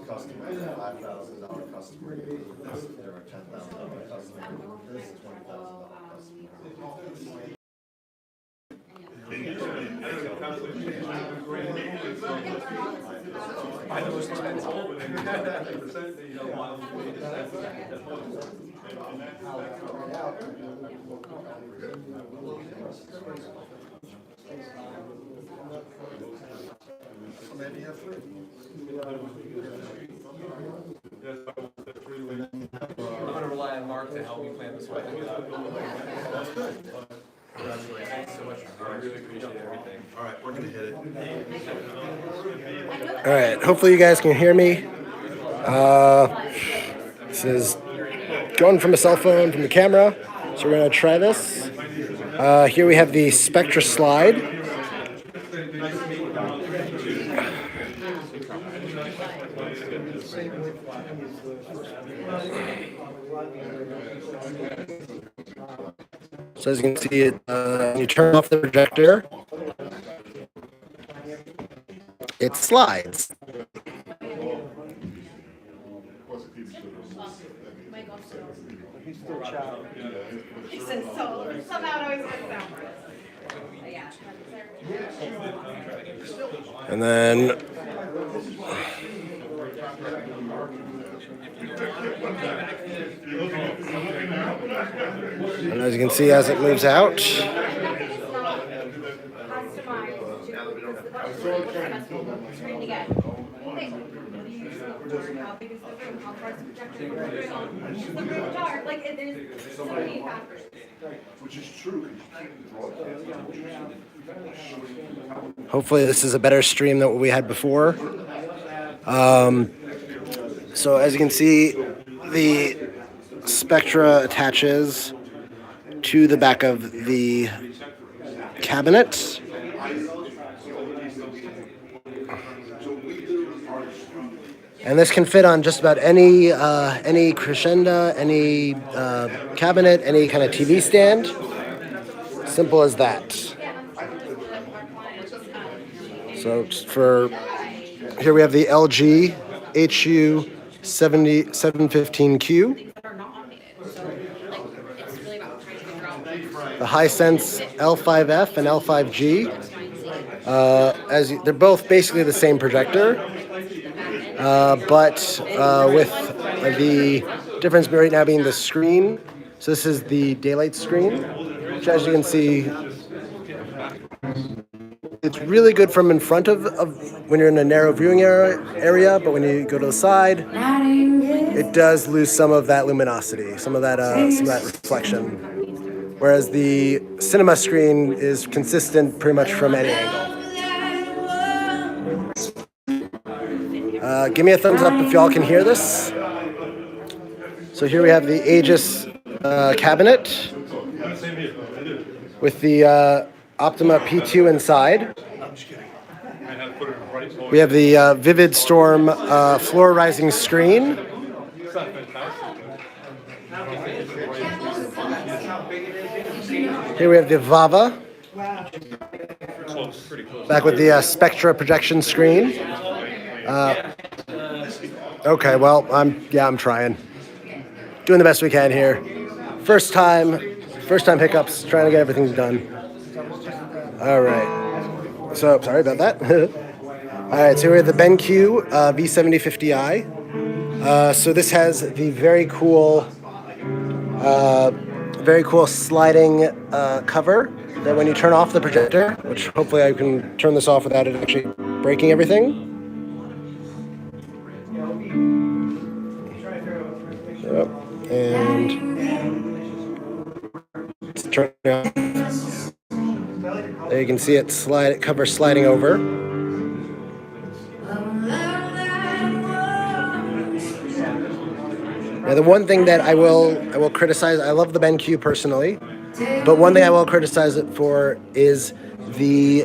Customer, $5,000 customer. There are $10,000 customers. This is $20,000 customer. Maybe have three. I'm going to rely on Mark to help me plan this way. Thanks so much. I really appreciate everything. All right, we're going to hit it. All right, hopefully you guys can hear me. This is going from a cell phone from the camera, so we're going to try this. Here we have the Spectra slide. So as you can see, when you turn off the projector, it slides. And then and as you can see, as it moves out, hopefully this is a better stream than what we had before. So as you can see, the Spectra attaches to the back of the cabinet. And this can fit on just about any crescenda, any cabinet, any kind of TV stand. Simple as that. So here we have the LG HU 715Q. The Hisense L5F and L5G. They're both basically the same projector, but with the difference right now being the screen. So this is the daylight screen, which as you can see, it's really good from in front of when you're in a narrow viewing area, but when you go to the side, it does lose some of that luminosity, some of that reflection. Whereas the cinema screen is consistent pretty much from any angle. Give me a thumbs up if y'all can hear this. So here we have the Aegis cabinet with the Optoma P2 inside. We have the Vivid Storm floor rising screen. Here we have the Vava. Back with the Spectra projection screen. Okay, well, I'm trying. Doing the best we can here. First time hiccups, trying to get everything done. All right. So, sorry about that. All right, so we have the BenQ V7050i. So this has the very cool sliding cover that when you turn off the projector, which hopefully I can turn this off without it actually breaking everything. Yep. And turn it on. There you can see it cover sliding over. Now the one thing that I will criticize, I love the BenQ personally, but one thing I will criticize it for is the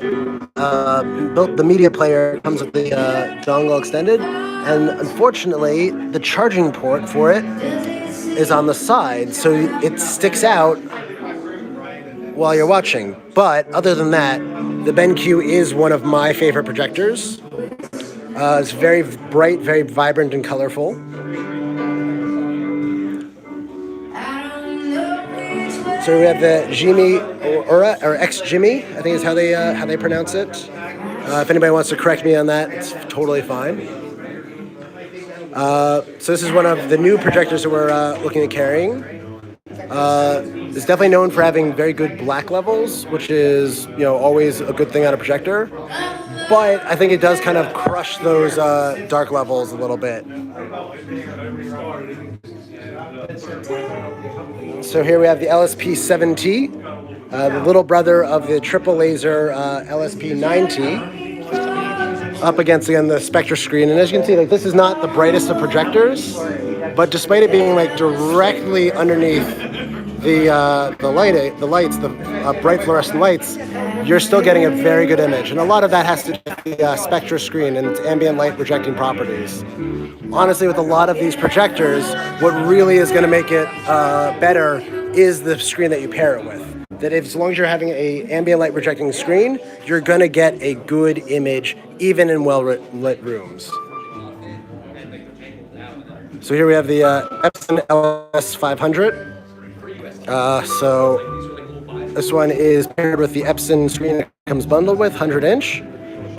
media player comes with the dongle extended, and unfortunately the charging port for it is on the side, so it sticks out while you're watching. But other than that, the BenQ is one of my favorite projectors. It's very bright, very vibrant and colorful. So we have the Jimmy or X Jimmy, I think is how they pronounce it. If anybody wants to correct me on that, it's totally fine. So this is one of the new projectors that we're looking at carrying. It's definitely known for having very good black levels, which is always a good thing on a projector. But I think it does kind of crush those dark levels a little bit. So here we have the LSP-7T, the little brother of the triple laser LSP-9T, up against, again, the Spectre screen. And as you can see, this is not the brightest of projectors, but despite it being directly underneath the lights, the bright fluorescent lights, you're still getting a very good image. And a lot of that has to do with the Spectre screen and its ambient light projecting properties. Honestly, with a lot of these projectors, what really is going to make it better is the screen that you pair it with. That as long as you're having a ambient light projecting screen, you're going to get a good image even in well-lit rooms. So here we have the Epson LS500. So this one is paired with the Epson screen that comes bundled with, 100-inch.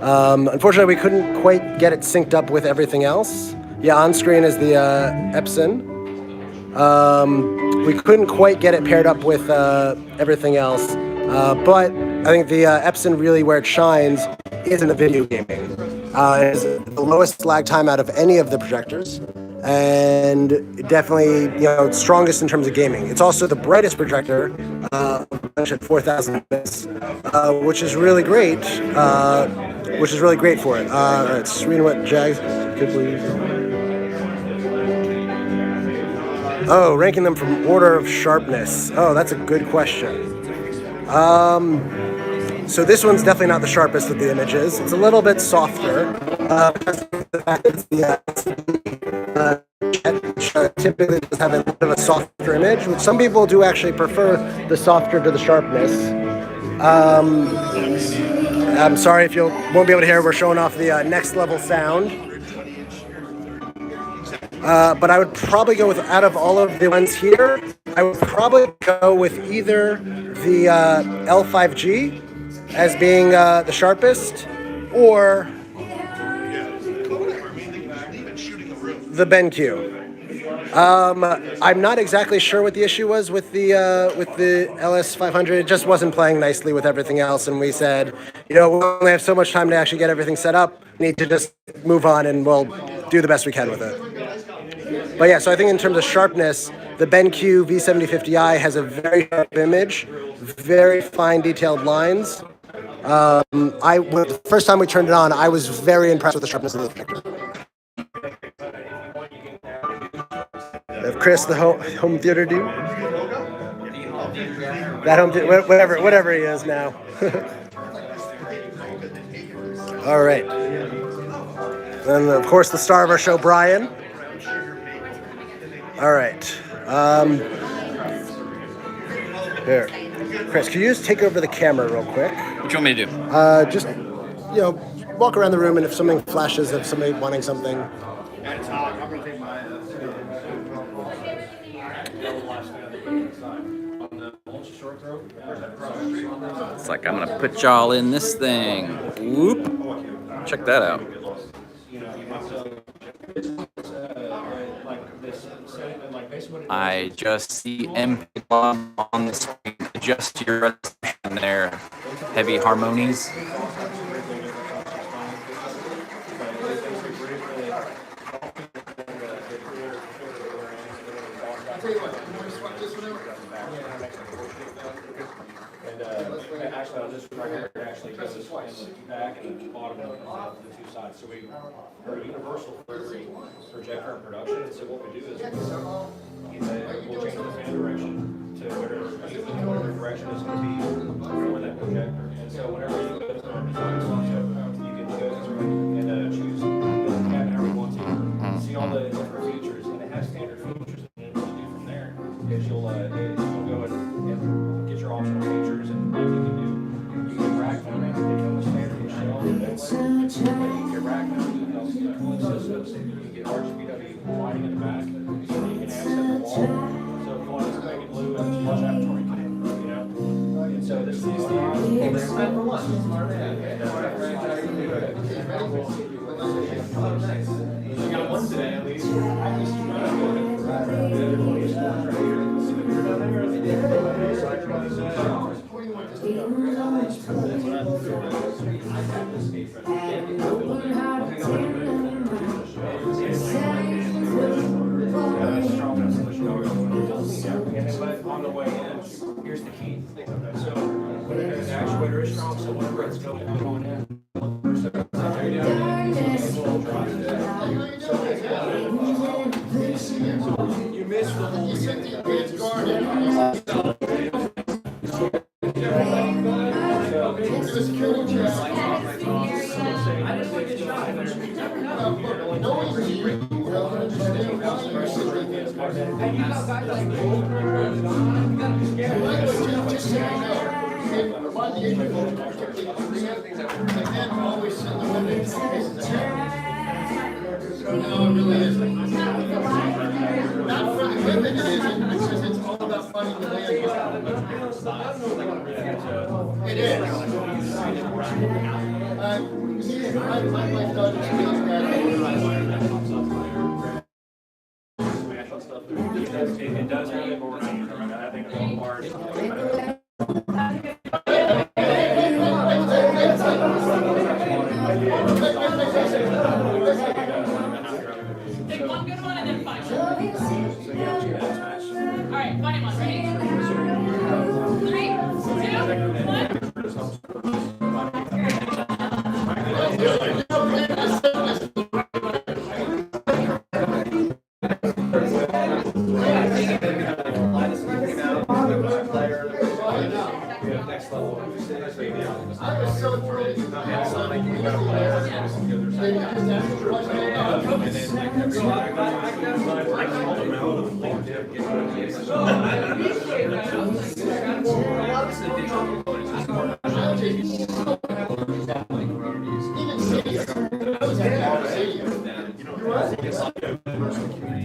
Unfortunately, we couldn't quite get it synced up with everything else. Yeah, on screen is the Epson. We couldn't quite get it paired up with everything else. But I think the Epson really where it shines is in the video gaming. It's the lowest lag time out of any of the projectors. And definitely, it's strongest in terms of gaming. It's also the brightest projector, at 4,000 nits, which is really great. Which is really great for it. Let's read what Jags could please. Oh, ranking them from order of sharpness. Oh, that's a good question. So this one's definitely not the sharpest of the images. It's a little bit softer. Because of the fact that it's typically does have a little bit of a softer image, which some people do actually prefer the softer to the sharpness. I'm sorry if you won't be able to hear. We're showing off the next level sound. But I would probably go with, out of all of the ones here, I would probably go with either the L5G as being the sharpest, or the BenQ. I'm not exactly sure what the issue was with the LS500. It just wasn't playing nicely with everything else, and we said, we only have so much time to actually get everything set up. We need to just move on, and we'll do the best we can with it. But yeah, so I think in terms of sharpness, the BenQ V7050i has a very sharp image, very fine detailed lines. The first time we turned it on, I was very impressed with the sharpness of the projector. Of Chris, the home theater dude. That whatever he is now. All right. And of course, the star of our show, Brian. All right. Here, Chris, can you just take over the camera real quick? What do you want me to do? Just walk around the room, and if something flashes of somebody wanting something. It's like I'm gonna put y'all in this thing. Whoop! Check that out. I just see MP on the screen. Adjust your resolution there. Heavy harmonies. Actually, on this record, it actually goes in the back and the bottom of the two sides. So we are universal for every projector in production. And so what we do is we'll change the fan direction to whatever direction is going to be for that projector. And so whenever you go to our design concept, you can go through and choose the cabinet however you want to. See all the different features, and it has standard features. And what you do from there is you'll go and get your optional features, and you can rack them and get rack mounted cooling systems, you can get RGBW lighting in the back, so you can access the wall. So if you want to make it blue and it's laboratory, you know. And so this is time for lunch. You got one today at least. On the way in, here's the key. So the actuator is strong, so whenever it's going in, you missed the whole No, it really isn't. Not for the women, it isn't, because it's all about finding the land. It is. My daughter's it does really more. I think it's all part. Take one good one and then find one. All right, find one. Ready? 3, 2, 1. I was so thrilled.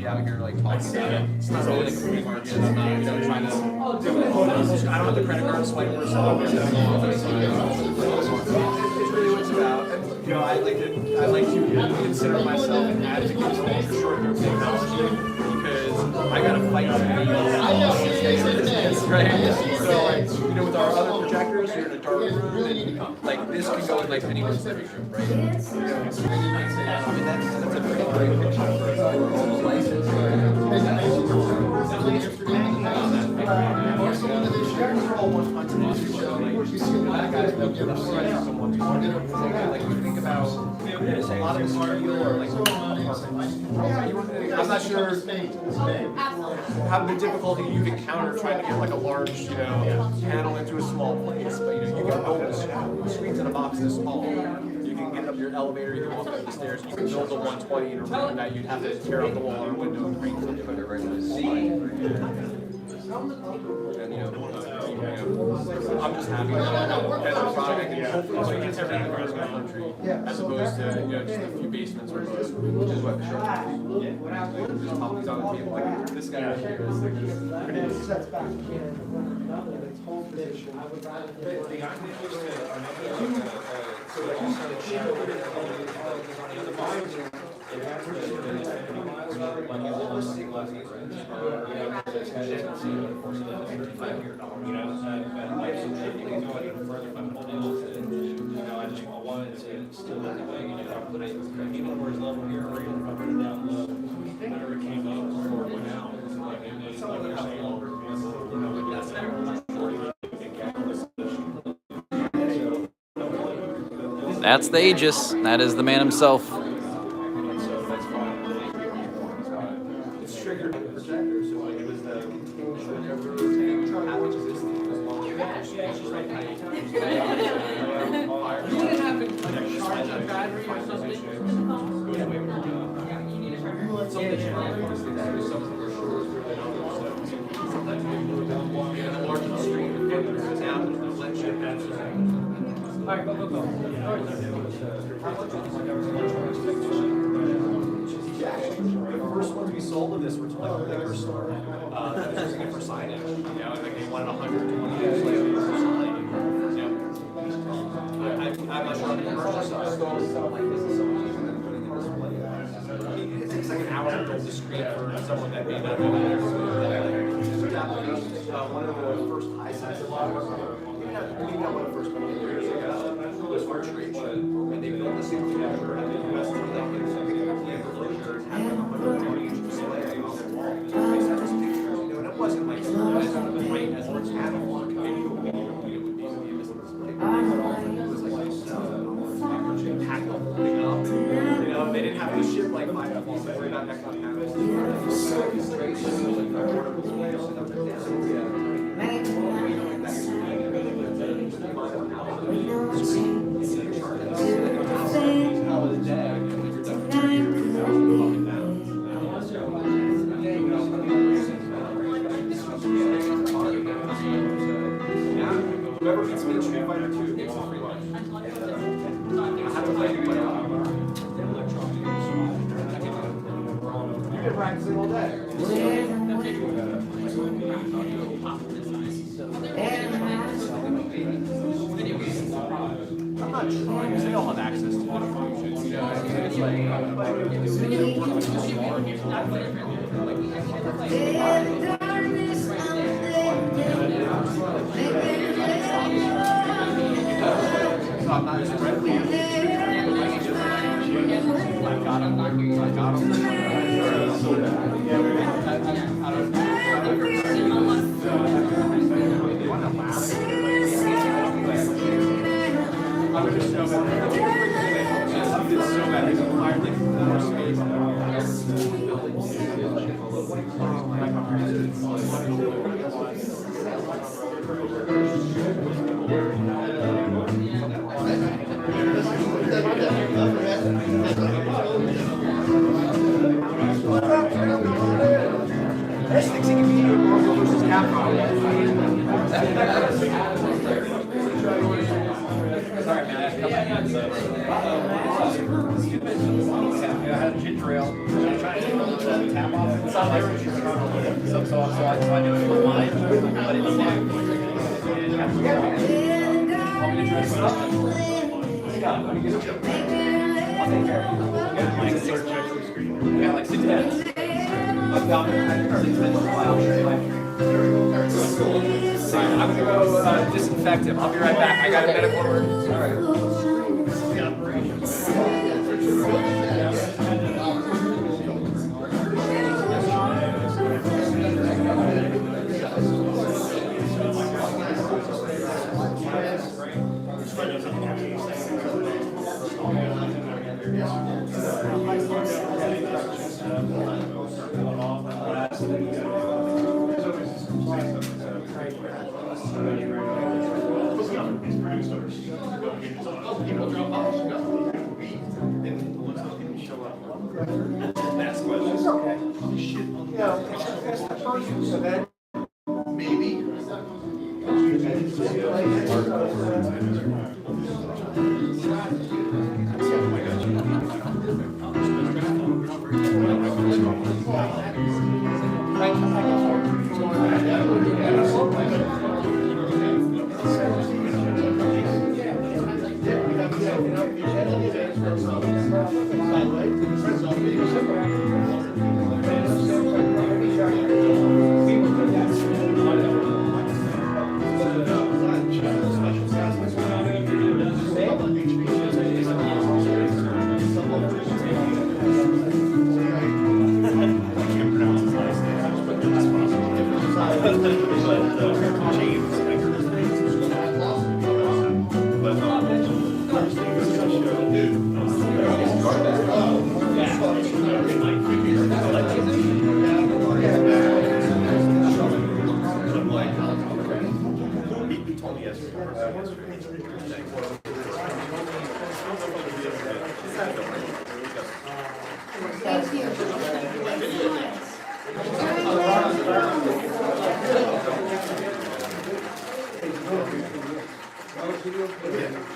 Out here like talking about it. It's not really like a free market. It's not, you know, trying to. I don't have the credit card swipe or something. It's really what it's about. And, you know, I like to consider myself an advocate for short-term technology because I gotta fight for right? So like, you know, with our other projectors, you're in a dark room, and like this can go in like anyone's living room, right? I mean, that's a pretty great picture for all license. Like you think about a lot of studio or like I'm not sure how the difficulty you've encountered trying to get like a large, you know, panel into a small place, but you know, you can build screens in a box this small. You can get up your elevator, you can walk up the stairs, you can build a 120 in a room that you'd have to tear out the wall or window and bring something put it right in the ceiling. And you know, I'm just happy that the product can hopefully get everything across the country, as opposed to, you know, just a few basements or both, which is what the show is. Just pop these on the table, like this guy right here is That's the Aegis. That is the man himself. It's triggered by the projector, so like it was the right, go. The first ones we sold of this were to like a liquor store. That was using it for signage. You know, like they wanted 120 years later for sign. You know, I'm not sure on the commercial side. It takes like an hour to build the screen for someone that may not know that. One of the first high size we got one of the first couple of years ago was for trade show, and they built this thing together at the US enclosure and had like a 20-inch display on the wall. They had this picture, you know, and it wasn't like great as an analog video, it would be a display. It was like packed the whole thing up. You know, they didn't have to ship like 5 pieces. They worried about next on campus. Whoever gets me a Street Fighter 2 gets a free lunch. I haven't played it, but you've been practicing all day. I'm not trying, because they all have access to different functions. You know, it's I'm not as friendly as I got him. There's things you can do Marvel versus Capcom. Sorry, man. I had a ginger ale. I'm trying to tap off. It's on there. So I knew it was mine, but it's not. Yeah, like 6 minutes. I'm gonna go disinfect him. I'll be right back. I got a medical order. All right. That's questions. Okay. You know, it's the first event. Maybe. Thank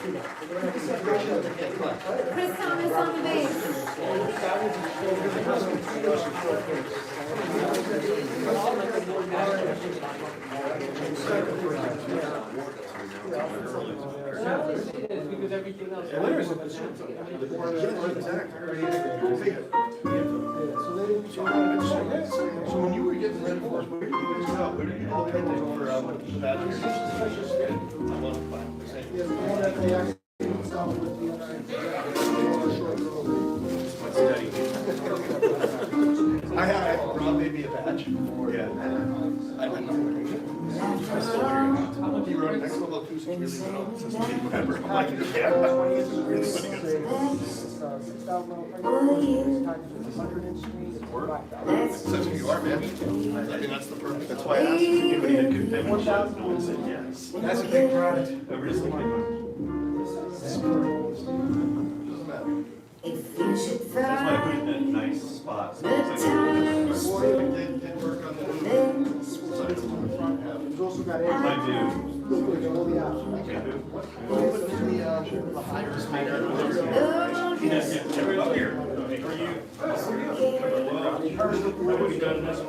you. Chris Thomas on the bass. So when you were getting ready for us, where did you guys go? Where did you go for the batteries? I brought maybe a badge. Yeah. I know. He wrote next level acoustic really well. Says, "Do you remember?" I'm like, yeah. Really funny good. Such a you are, man. I mean, that's the perfect. That's why I asked if anybody had good demo shots. No one said yes. That's a big product. I really like it. Doesn't matter. That's why I put it in a nice spot. So it's like did work on the side of the front half. I do. The higher speaker. Yes, yeah. Up here. For you. What have you done in this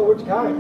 Which guy?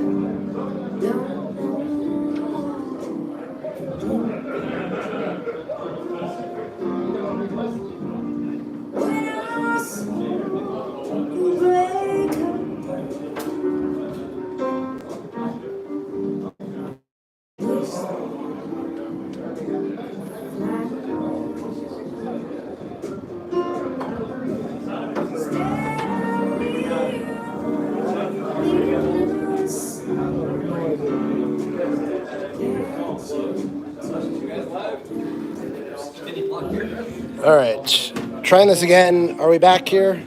All right, trying this again. Are we back here?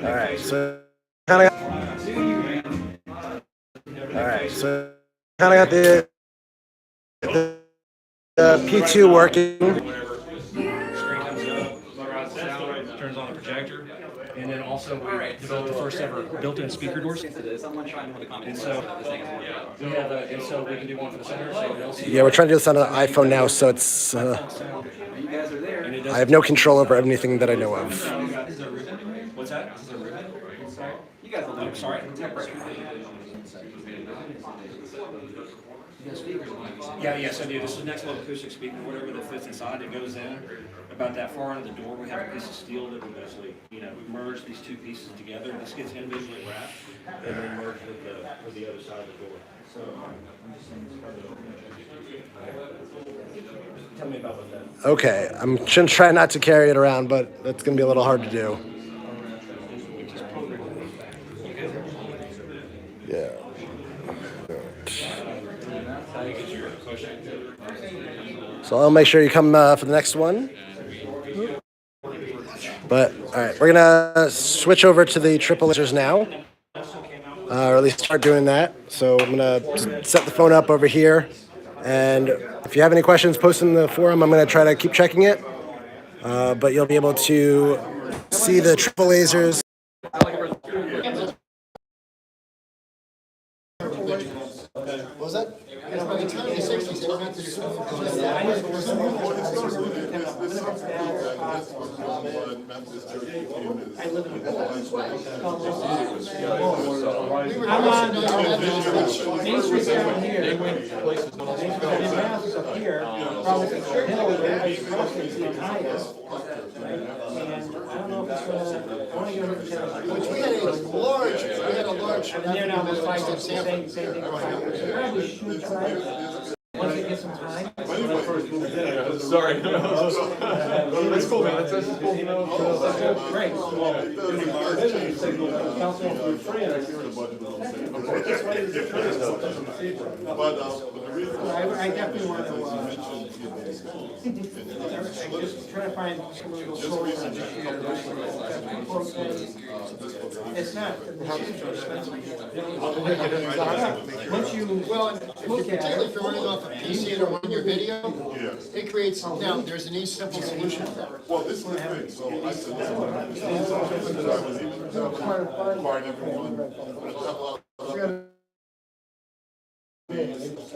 All right, so kind of. All right, so kind of got the P2 working. Whenever screen comes up, motorizes out, turns on the projector. And then also we developed the first ever built-in speaker doors. And so we have and so we can do one for the center. So LCD. Yeah, we're trying to do this on an iPhone now, so it's. I have no control over anything that I know of. What's that? You guys will do. Sorry. Yeah, yes, I do. This is the next level acoustic speaker, whatever that fits inside, it goes in about that far into the door. We have a piece of steel that we basically, merge these two pieces together. This gets individually wrapped and then merged with the other side of the door. So, tell me about that. Okay, I'm gonna try not to carry it around, but that's gonna be a little hard to do. Yeah. So I'll make sure you come for the next one. But all right, we're gonna switch over to the triple lasers now, or at least start doing that. So I'm gonna set the phone up over here, and if you have any questions, post in the forum. I'm gonna try to keep checking it, but you'll be able to see the triple lasers. What was that? By the time the 60s, they don't have to do which we had a large, And they're now just like the same thing. Probably should try it. Once you get some time. Sorry. That's cool, man. That's cool. Great. I definitely want to, just try to find some little source. It's not. Once you well, look at particularly it. if you're running off a PC and running your video, it creates, now, there's an easy, simple solution for that. Well, this is the thing, so I said, this requiring everyone,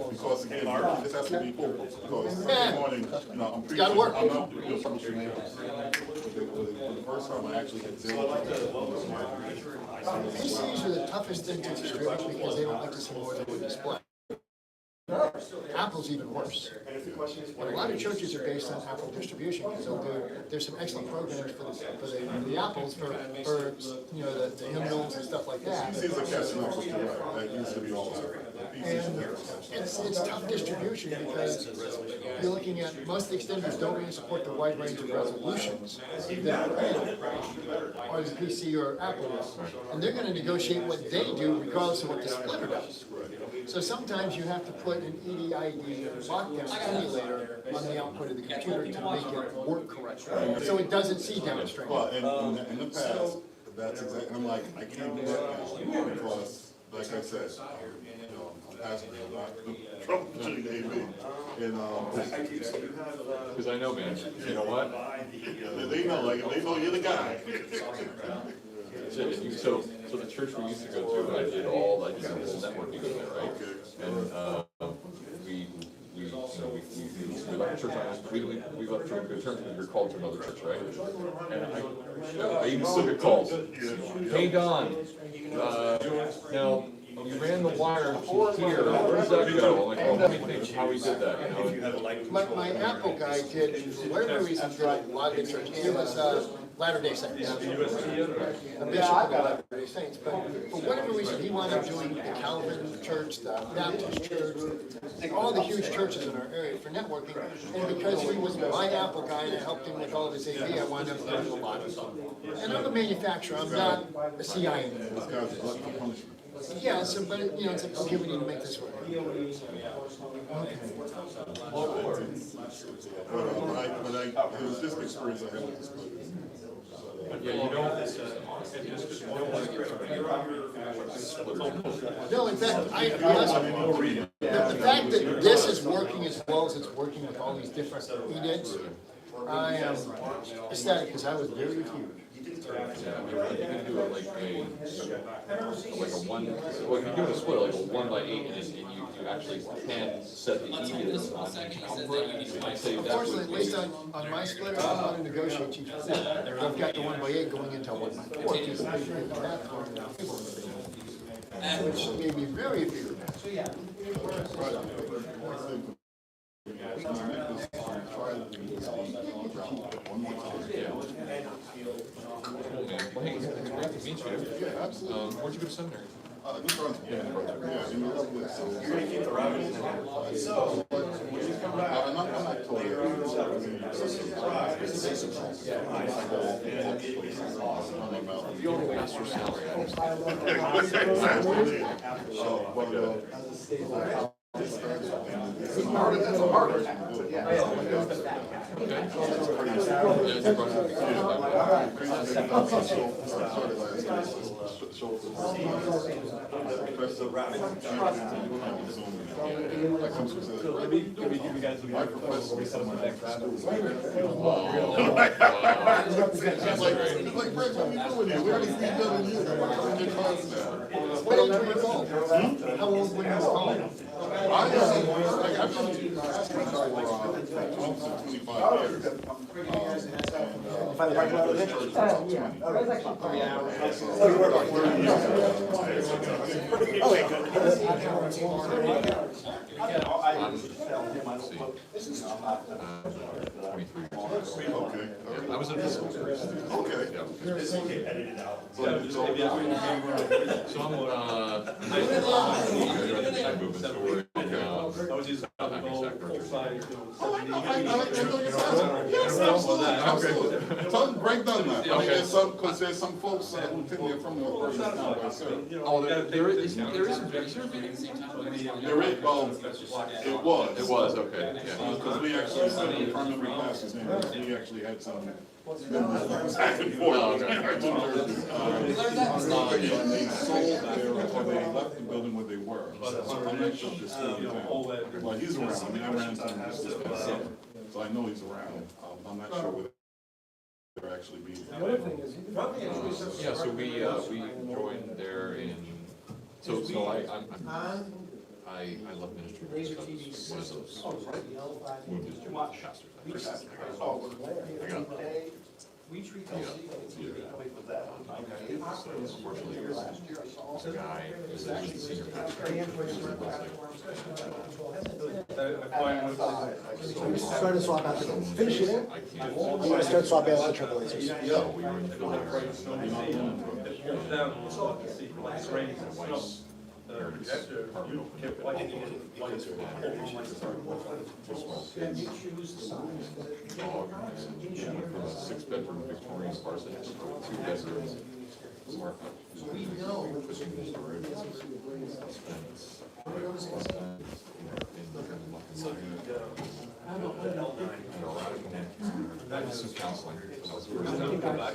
because again, this has to be full, because this morning, I'm pretty Gotta work. I'm not real troubleshooting. For the first time, I actually had zero trouble. PCs are the toughest thing to distribute because they don't like to see more than one display. Apple's even worse. And a lot of churches are based on Apple distribution because there's some excellent programs for the Apples for the hymnals and stuff like that. PCs are catching up with you, right? That used to be all. And it's tough distribution because you're looking at, most of the extenders don't really support the wide range of resolutions that or the PC or Apple does. And they're going to negotiate what they do regardless of what the splitter does. So sometimes you have to put an EDID lockdown emulator on the output of the computer to make it work correctly. So it doesn't see downstream. Well, and in the past, that's exactly, I'm like, I can't do that now, because, like I said, I'm asking a lot of troubleshooting AV, and, Because I know, man. You know what? they know you're the guy. So the church we used to go to, I did this networking in there, right? And we left the church on we left for good terms because we were called to another church, right? And I even still get calls. Hey Don, now you ran the wire to here. Where does that go? I'm like, well, let me think how we did that. My Apple guy did, for whatever reason, a lot of the churches. He was Latter-day Saints. A bishop of the Latter-day Saints. But for whatever reason, he wound up doing the Calvin Church, the Baptist Church, all the huge churches in our area for networking. And because he was my Apple guy and I helped him with all of his AV, I wound up doing a lot of them. And I'm a manufacturer. I'm not a CI. Yeah, so, but it's like, okay, we need to make this work. But it was just the experience I had with this. Yeah, you don't want to No, in fact, to be honest with you, the fact that this is working as well as it's working with all these different edents, I am ecstatic because I was very confused. Yeah, you can do it like a one, well, if you do a split, like a 1x8, and you actually can set the evenness on the output. Say that's Unfortunately, at what least on my splitter, I want to negotiate each one. I've got the 1x8 going into a 1x4, because they did that one, which made me very infuriated. Well, hey, it's great to meet you. Yeah, absolutely. Where'd you go to seminary? New Brunswick. Yeah, in the Northwest. So, I'm not totally. You only asked for salary. I understand. Exactly. It's harder. Let me give you guys a microphone before we set up the next round. Like, Brett, what are you doing here? We already seen that in you. What age were you called? How old were you called? I've been asking for 25 years. Find the parking lot of it? Yeah. That's actually 3 hours. Oh, wait, good. Okay. I was in physical first. Okay. So I'm, moving toward, Break down that. I mean, because there's some folks who think they're from the first town by Sarah. oh, there is a vacancy. There is, well, it was. It was, okay, yeah. Because we actually, I don't remember the pastor's name, but we actually had some back and forth. Oh, okay. And they sold their, or they left the building where they were. So I'm not sure if they're still in town. Well, he's around, I mean, I ran into him just this past summer, so I know he's around. I'm not sure whether they're actually being. Yeah, so we joined there in, so I love ministry because one of those moved to pastors. I got We treat unfortunately, there's a guy, who's the senior pastor. Start to swap out the, finish it in. I can't. I'm gonna start swapping out the triple lasers. So we were in the building. My wife's parents apartment opened. Dog, from a 6-bedroom Victorian parsonage, 2 bedrooms. We know. That is some counseling.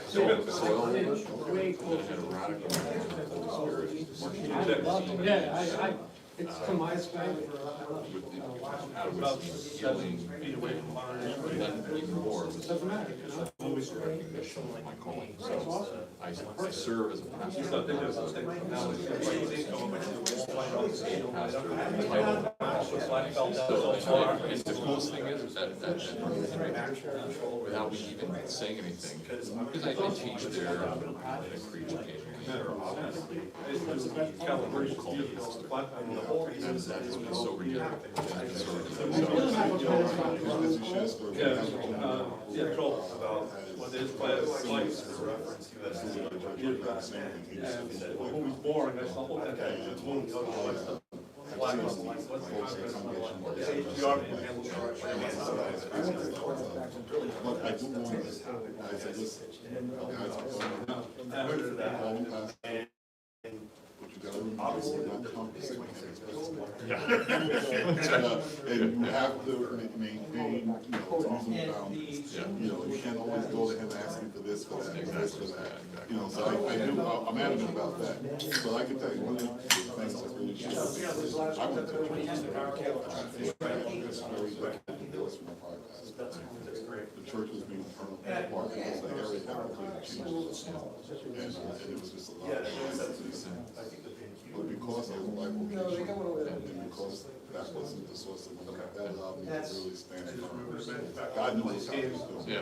Soil, and a radical Holy Spirit. Yeah, it's to my spec With the, out of which healing, and then even more, was recognition of my calling. So I serve as a pastor. And the coolest thing is that without me even saying anything, because I teach there, I preach occasionally. And that has been so ridiculous. Yeah, Joel, about what his class was like for reference, when we was born, I saw, okay, it's one of the other black and white, what's the HDR handles. But I do want to, I said, listen, I heard that. but you gotta remember, don't compensate and you have to maintain, reasonable boundaries. You know, you can't always go to him asking for this this for that, this for that. You know, so I'm adamant about that. But I can tell you, one of the things that really should be, I went to church. The church was being permanently apart because the area had completely changed. And it was just a lot of things. But because I was a black vocation, and because that wasn't the source of income, that allowed me to really stand firm. God knew what God was doing. Yeah,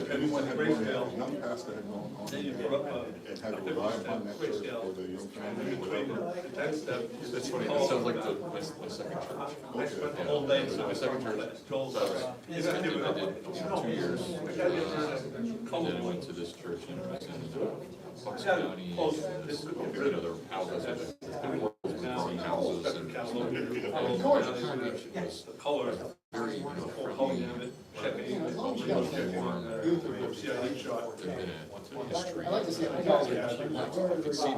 If anyone had gone, a young pastor had gone on and had to rely upon that church for the young family or whatever. It's funny, that sounds like my second church. Okay. So my second church, so I did 2 years, and then I went to this church in Bucks County, you know, their houses, the world's growing houses, and the color, very, friendly, warm, history. I like to see it. You could see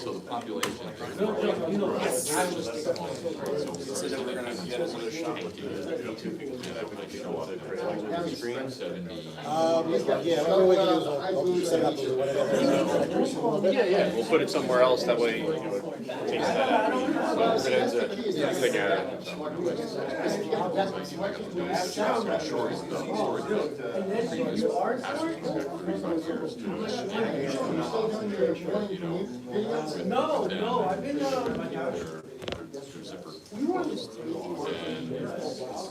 so the population. Yeah, we'll put it somewhere else, that way, it takes that out. So it ends at, thing out. No, I've been,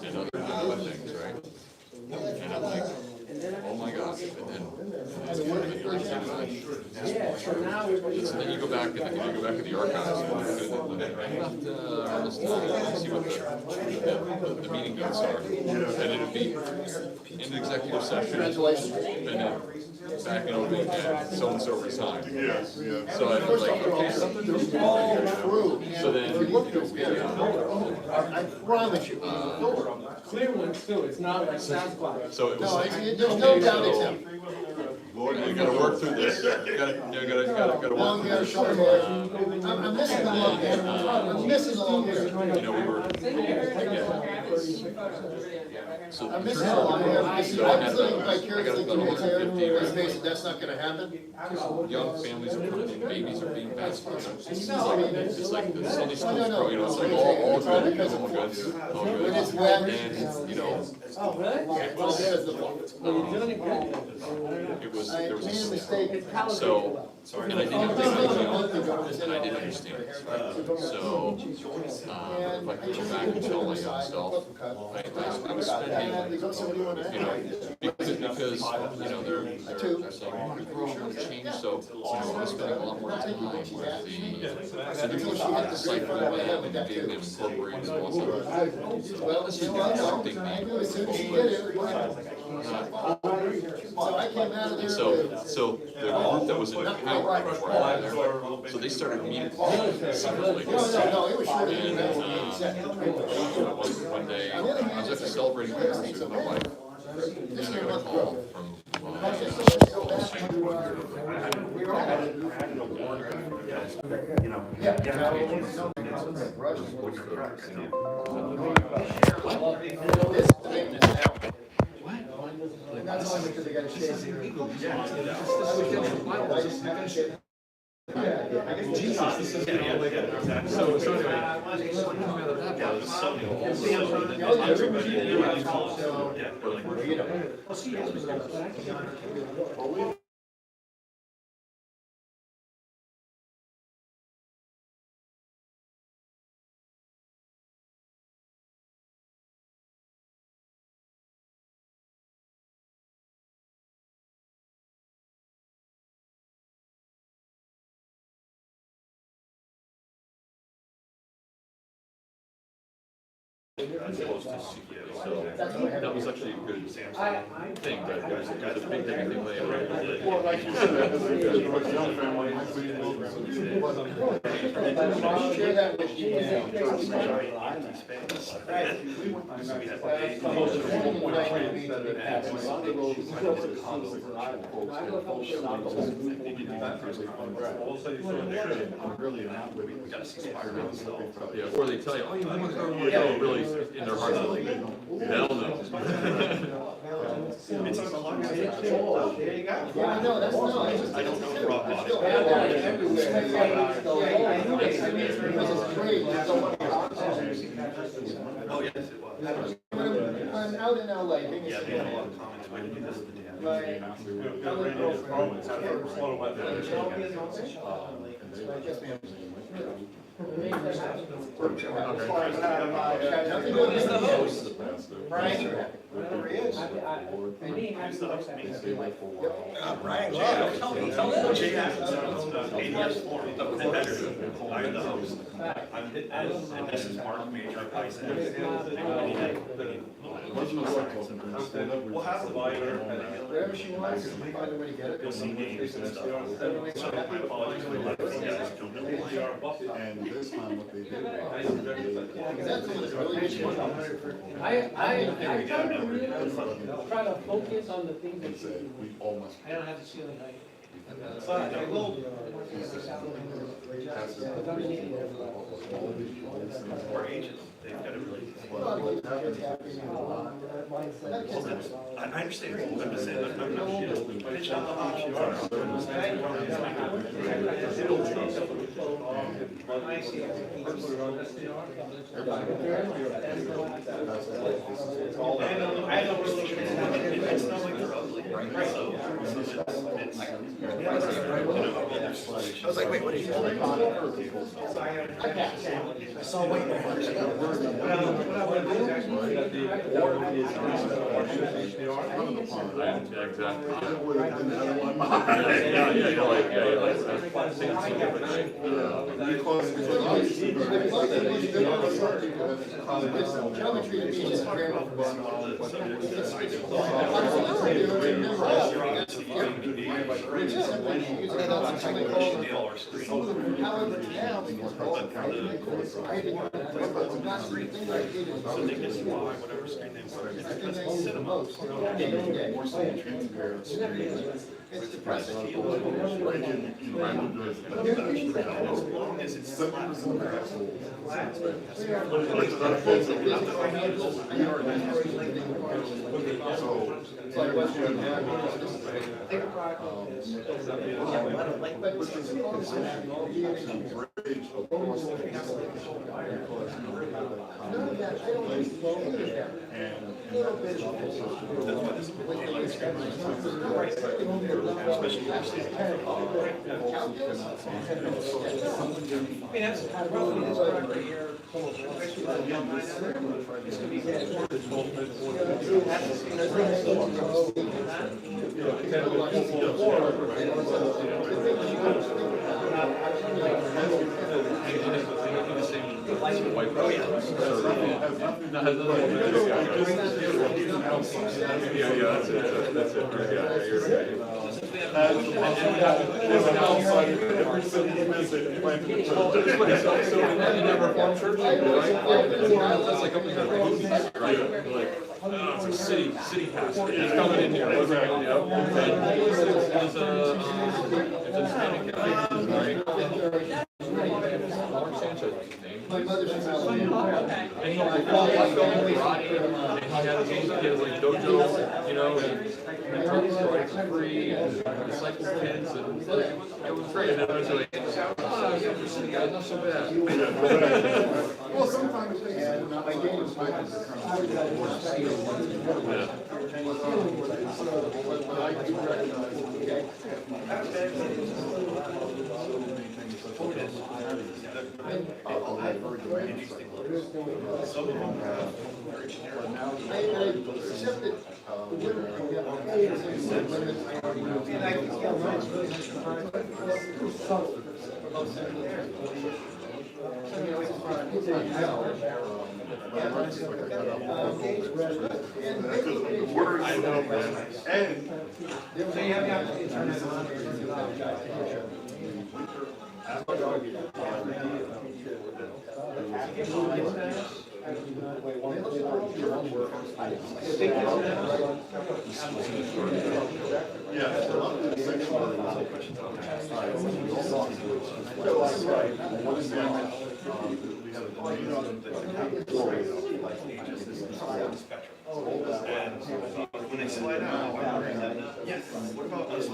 and other things, right? And I'm like, oh my gosh, and then you go back and you go back to the archives and see what the meeting notes are. And it'd be in the executive session. And then back in open, and so-and-so resigned. Yes, yeah. So I was like, okay, something's wrong. So then, I promise you. clear ones too, it's not like sound quality. so it was No, like, there's no doubt it's him. Lord, you gotta work through this. You gotta work Long through hair, this. short hair. I'm missing the long hair. I'm missing the long hair. You know, we were, so I'm the missing church- the long hair. I was So living I vicariously got through his hair. 150, His right? face, that's not gonna happen. Young families are coming in, babies are being passed around. It's like the Sunday school, you know, it's like all good, all good, all good. When it's wet. And, you know, Oh, really? Well, there's the fault. Well, you're doing it good. it was, I there was made a a mistake. so, and I didn't understand this, right? So, if I could go back and tell my young self, I was spending, you know, because, you know, they're saying, I want to grow, I want to change, so, you know, I was spending a lot more time with the cycle of them and getting them incorporated and also. Well, she was, Affecting me. as soon as she did it, so I came out of there. So the group that was in power before I got there, so they started meeting secretly. No, it was short. And one day, I was actually celebrating my anniversary with my wife. And I got a call from That's only because they got a shade here. Jesus, this is so anyway, I'm supposed to see it, so that was actually a good thing, but it was a big thing later. Share that with you. Yeah, or they tell you, oh, you want to go really in their heart, they'll know. It's unclogged. There you go. Yeah, I know, that's no, it's just. I don't know if rock bottom. Because it's great. Oh, yes, it was. When I'm out in LA, being a Yeah, they had a lot of comments when you did this with the dam. Yes, ma'am. Whatever he is. Brian, tell me. Jay Atkins owns AVS Forum and I'm the host. And this is Mark Major. We'll have the buyer. Wherever she wants, find a way to get it. You'll see games and stuff. So my apologies for the lack of And this time what they did That's what it's really good. I try to focus on the things that said, we almost. I don't have the ceiling height. Or agents, they've got to really. A lot of kids happy and I understand, I'm just saying, I'm not pitch out the options. It's not like they're ugly, right? So I was like, wait, what are you doing? I saw waiting there. Geometry to me is just very however, now, because I didn't not certain things I did is So they just why whatever screen they put I think I use the most. It's depressing. as long as it's It's a city pastor, he's coming in here, what's he gonna do? My mother's from Alabama. And he was karate, and he had like dojo, you know, and turkeys were like free, and disciples kids, and it was great. And then I was like, oh, yeah, the city guy, not so bad. Well, sometimes they have not my games. some of them have very generic. Except that the women can get on the I know, man. And When they slide out. Yes. What about us?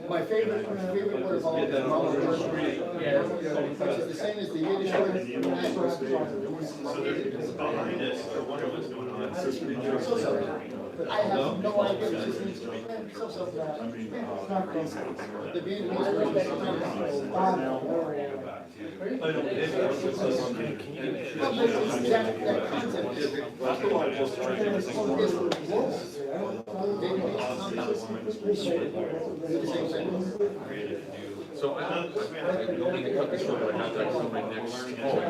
My favorite word of all is which is the same as the Yiddish word. Behind us, I wonder what's going on. But I have no idea. It just means so. The Vietnamese word is that concept So I don't need to cut this short, but I contact somebody next. Well,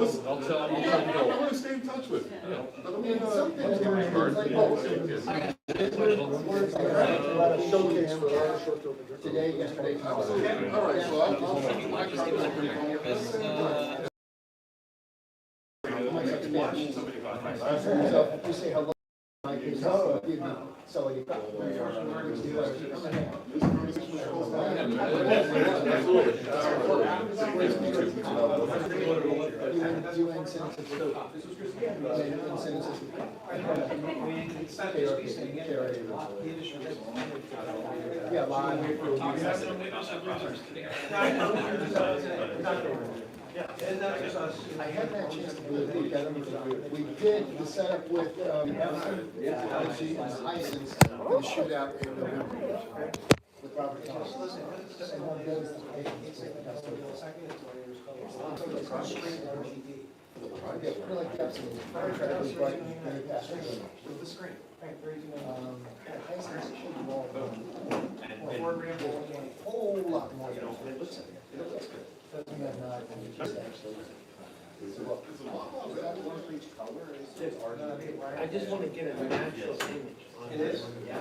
listen, I'll tell you. I want to stay in touch with you. today, yesterday. All right, so I'll So you say hello. So you I haven't had a chance to really look at them. We did the setup with Epson, and Hisense, for the shootout in November. With Robert Thompson. And one of those, yeah, we're like Epson, contractors, right, and they pass through. The screen. Hisense should be more. A whole lot more. It looks good. I just want to get a natural image. It is? Yeah.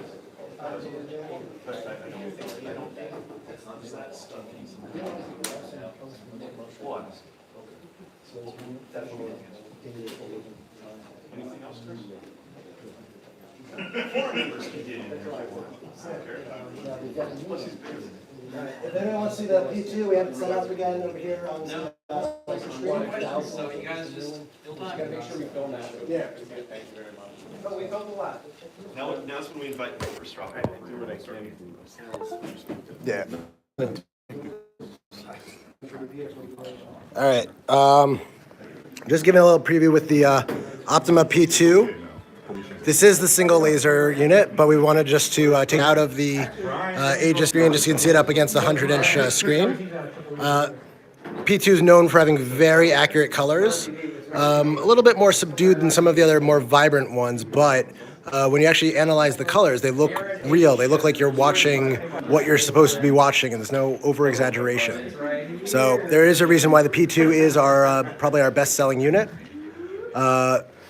Anything else, Chris? Four members can get in there. If anyone wants to see the P2, we have it set up again over here on the So you guys just, still time. Gotta make sure we film that. Yeah. Thank you very much. But we filmed a lot. Now's when we invite them for straw. Yeah. All right. Just giving a little preview with the Optoma P2. This is the single laser unit, but we wanted just to take it out of the AVS screen, just so you can see it up against the 100-inch screen. P2 is known for having very accurate colors, a little bit more subdued than some of the other more vibrant ones, but when you actually analyze the colors, they look real. They look like you're watching what you're supposed to be watching, and there's no over-exaggeration. So there is a reason why the P2 is our probably our best-selling unit.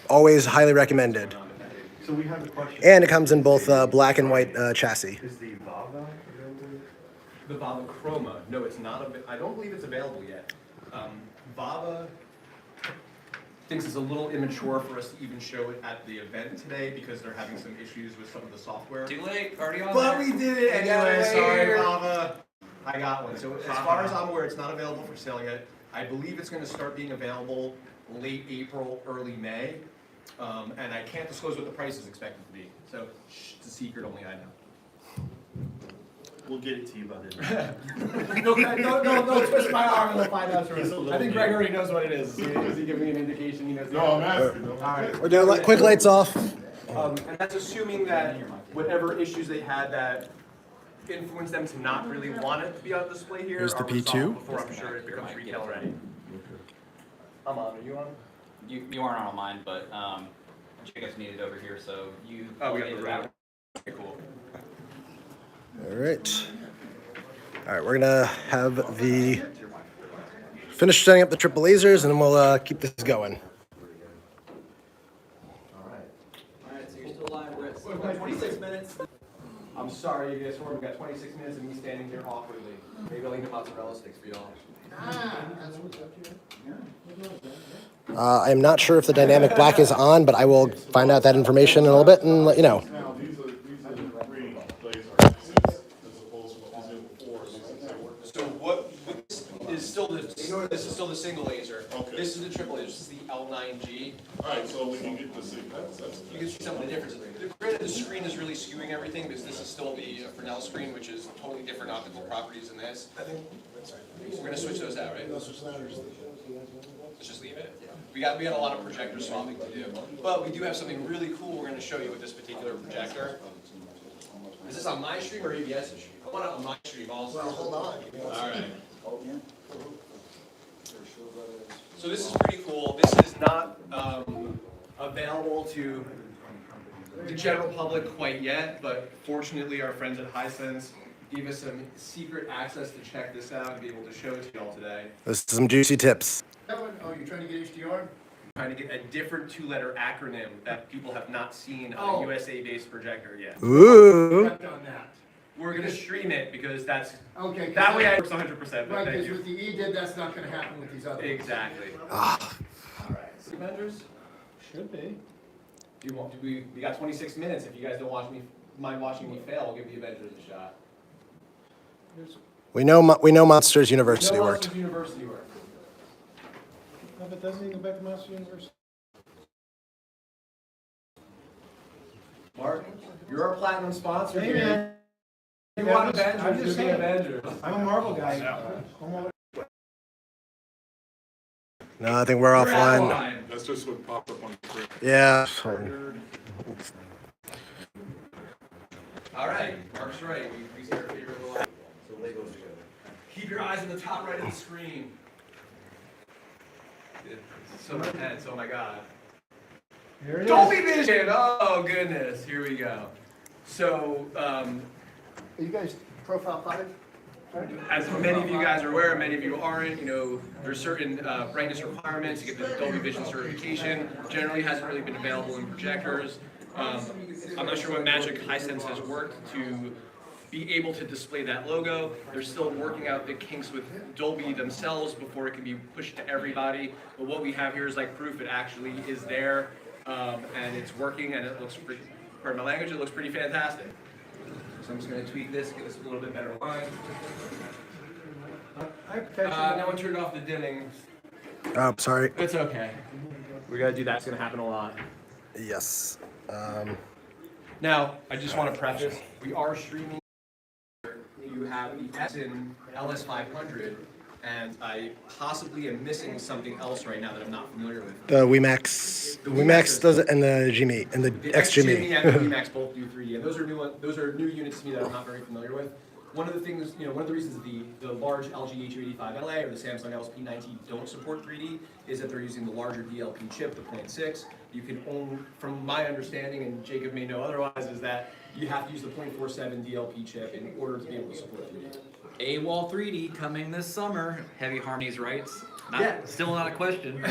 Always highly recommended. So we have a question. And it comes in both black and white chassis. Is the Vava available? The Vava Chroma, no, it's not, I don't believe it's available yet. Vava thinks it's a little immature for us to even show it at the event today because they're having some issues with some of the software. Too late, already on But there. we did it anyway, it sorry, here. Vava. I got one. So as far as I'm aware, it's not available for sale yet. I believe it's gonna start being available late April, early May. And I can't disclose what the price is expected to be. So it's a secret only I know. We'll get it to you by then. No, twist my arm and we'll find out through. I think Greg already knows what it is. Is he giving me an indication? He knows. No, I'm asking. We're doing quick lights off. And that's assuming that whatever issues they had that influenced them to not really want it to be on display here Here's the are resolved P2. before I'm sure it becomes retail ready. I'm on, are you on? You aren't on mine, but Jacob's needed over here, so you. Oh, we got the route. Okay, cool. All right. All right, we're gonna have the finish setting up the triple lasers, and then we'll keep this going. Alright, so you're still live, we're at 26 minutes. I'm sorry, you guys, we've got 26 minutes of me standing here awkwardly. Maybe I'll eat the mozzarella sticks for y'all. I'm not sure if the dynamic black is on, but I will find out that information in a little bit and let you know. Now, these are the green laser as opposed to what was in before. So what is still this is still the single laser. Okay. This is the triple laser. This is the L9G. Alright, so we can get to see, that's You can see some of the differences. Granted, the screen is really skewing everything because this is still the Fresnel screen, which is totally different optical properties than this. We're gonna switch those out, right? Let's just leave it. We got a lot of projector swapping to do, but we do have something really cool we're gonna show you with this particular projector. Is this on my stream or AVS's stream? I want it on my stream also. Well, hold on. All right. So this is pretty cool. This is not available to the general public quite yet, but fortunately our friends at Hisense gave us some secret access to check this out and be able to show it to y'all today. This is some juicy tips. That one, oh, you're trying to get HDR? Trying to get a different two-letter acronym that people have not seen on a USA-based projector yet. Ooh. Correct on that. We're gonna stream it because that's Okay. that way it works 100%. But Right, thank because you. with the EDID, that's not gonna happen with these others. Exactly. Ah. All right. So vendors. Should be. We got 26 minutes. If you guys don't mind watching me fail, I'll give the Avengers a shot. We know Monsters University No worked. Monsters University worked. No, but doesn't he go back to Monster University? Mark, you're our platinum sponsor Hey, here. man. You Yeah, want I'm just Avengers? You're saying. the Avengers. I'm a Marvel guy. No, I think we're offline. Offline. That's just what popped up on the screen. Yeah. All right, Mark's right. We see our favorite little. So Legos together. Keep your eyes on the top right of the screen. It's so intense. Oh my God. Here it is. Dolby Vision. Oh goodness. Here we go. So. Are you guys profile 5? As many of you guys are aware, many of you aren't, there's certain brightness requirements to get the Dolby Vision certification. Generally hasn't really been available in projectors. I'm not sure what magic Hisense has worked to be able to display that logo. They're still working out the kinks with Dolby themselves before it can be pushed to everybody. But what we have here is like proof it actually is there, and it's working, and it looks pretty, pardon my language, it looks pretty fantastic. So I'm just going to tweak this, get this a little bit better line. Now I turned off the dimming. Oh, sorry. It's okay. We got to do that. It's going to happen a lot. Yes. Now, I just want to preface, we are streaming. You have the Epson LS500, and I possibly am missing something else right now that I'm not familiar with. The WeMax does it, and the GME, and the The XGME. XGME and the WeMax both do 3D, and those are new units to me that I'm not very familiar with. One of the things, one of the reasons the large LG H285LA or the Samsung LSP90 don't support 3D is that they're using the larger DLP chip, the 0.6. You can only, from my understanding, and Jacob may know otherwise, is that you have to use the 0.47 DLP chip in order to be able to support 3D. AWOL 3D coming this summer. Heavy Harmony's rights. Yeah. Still not a question.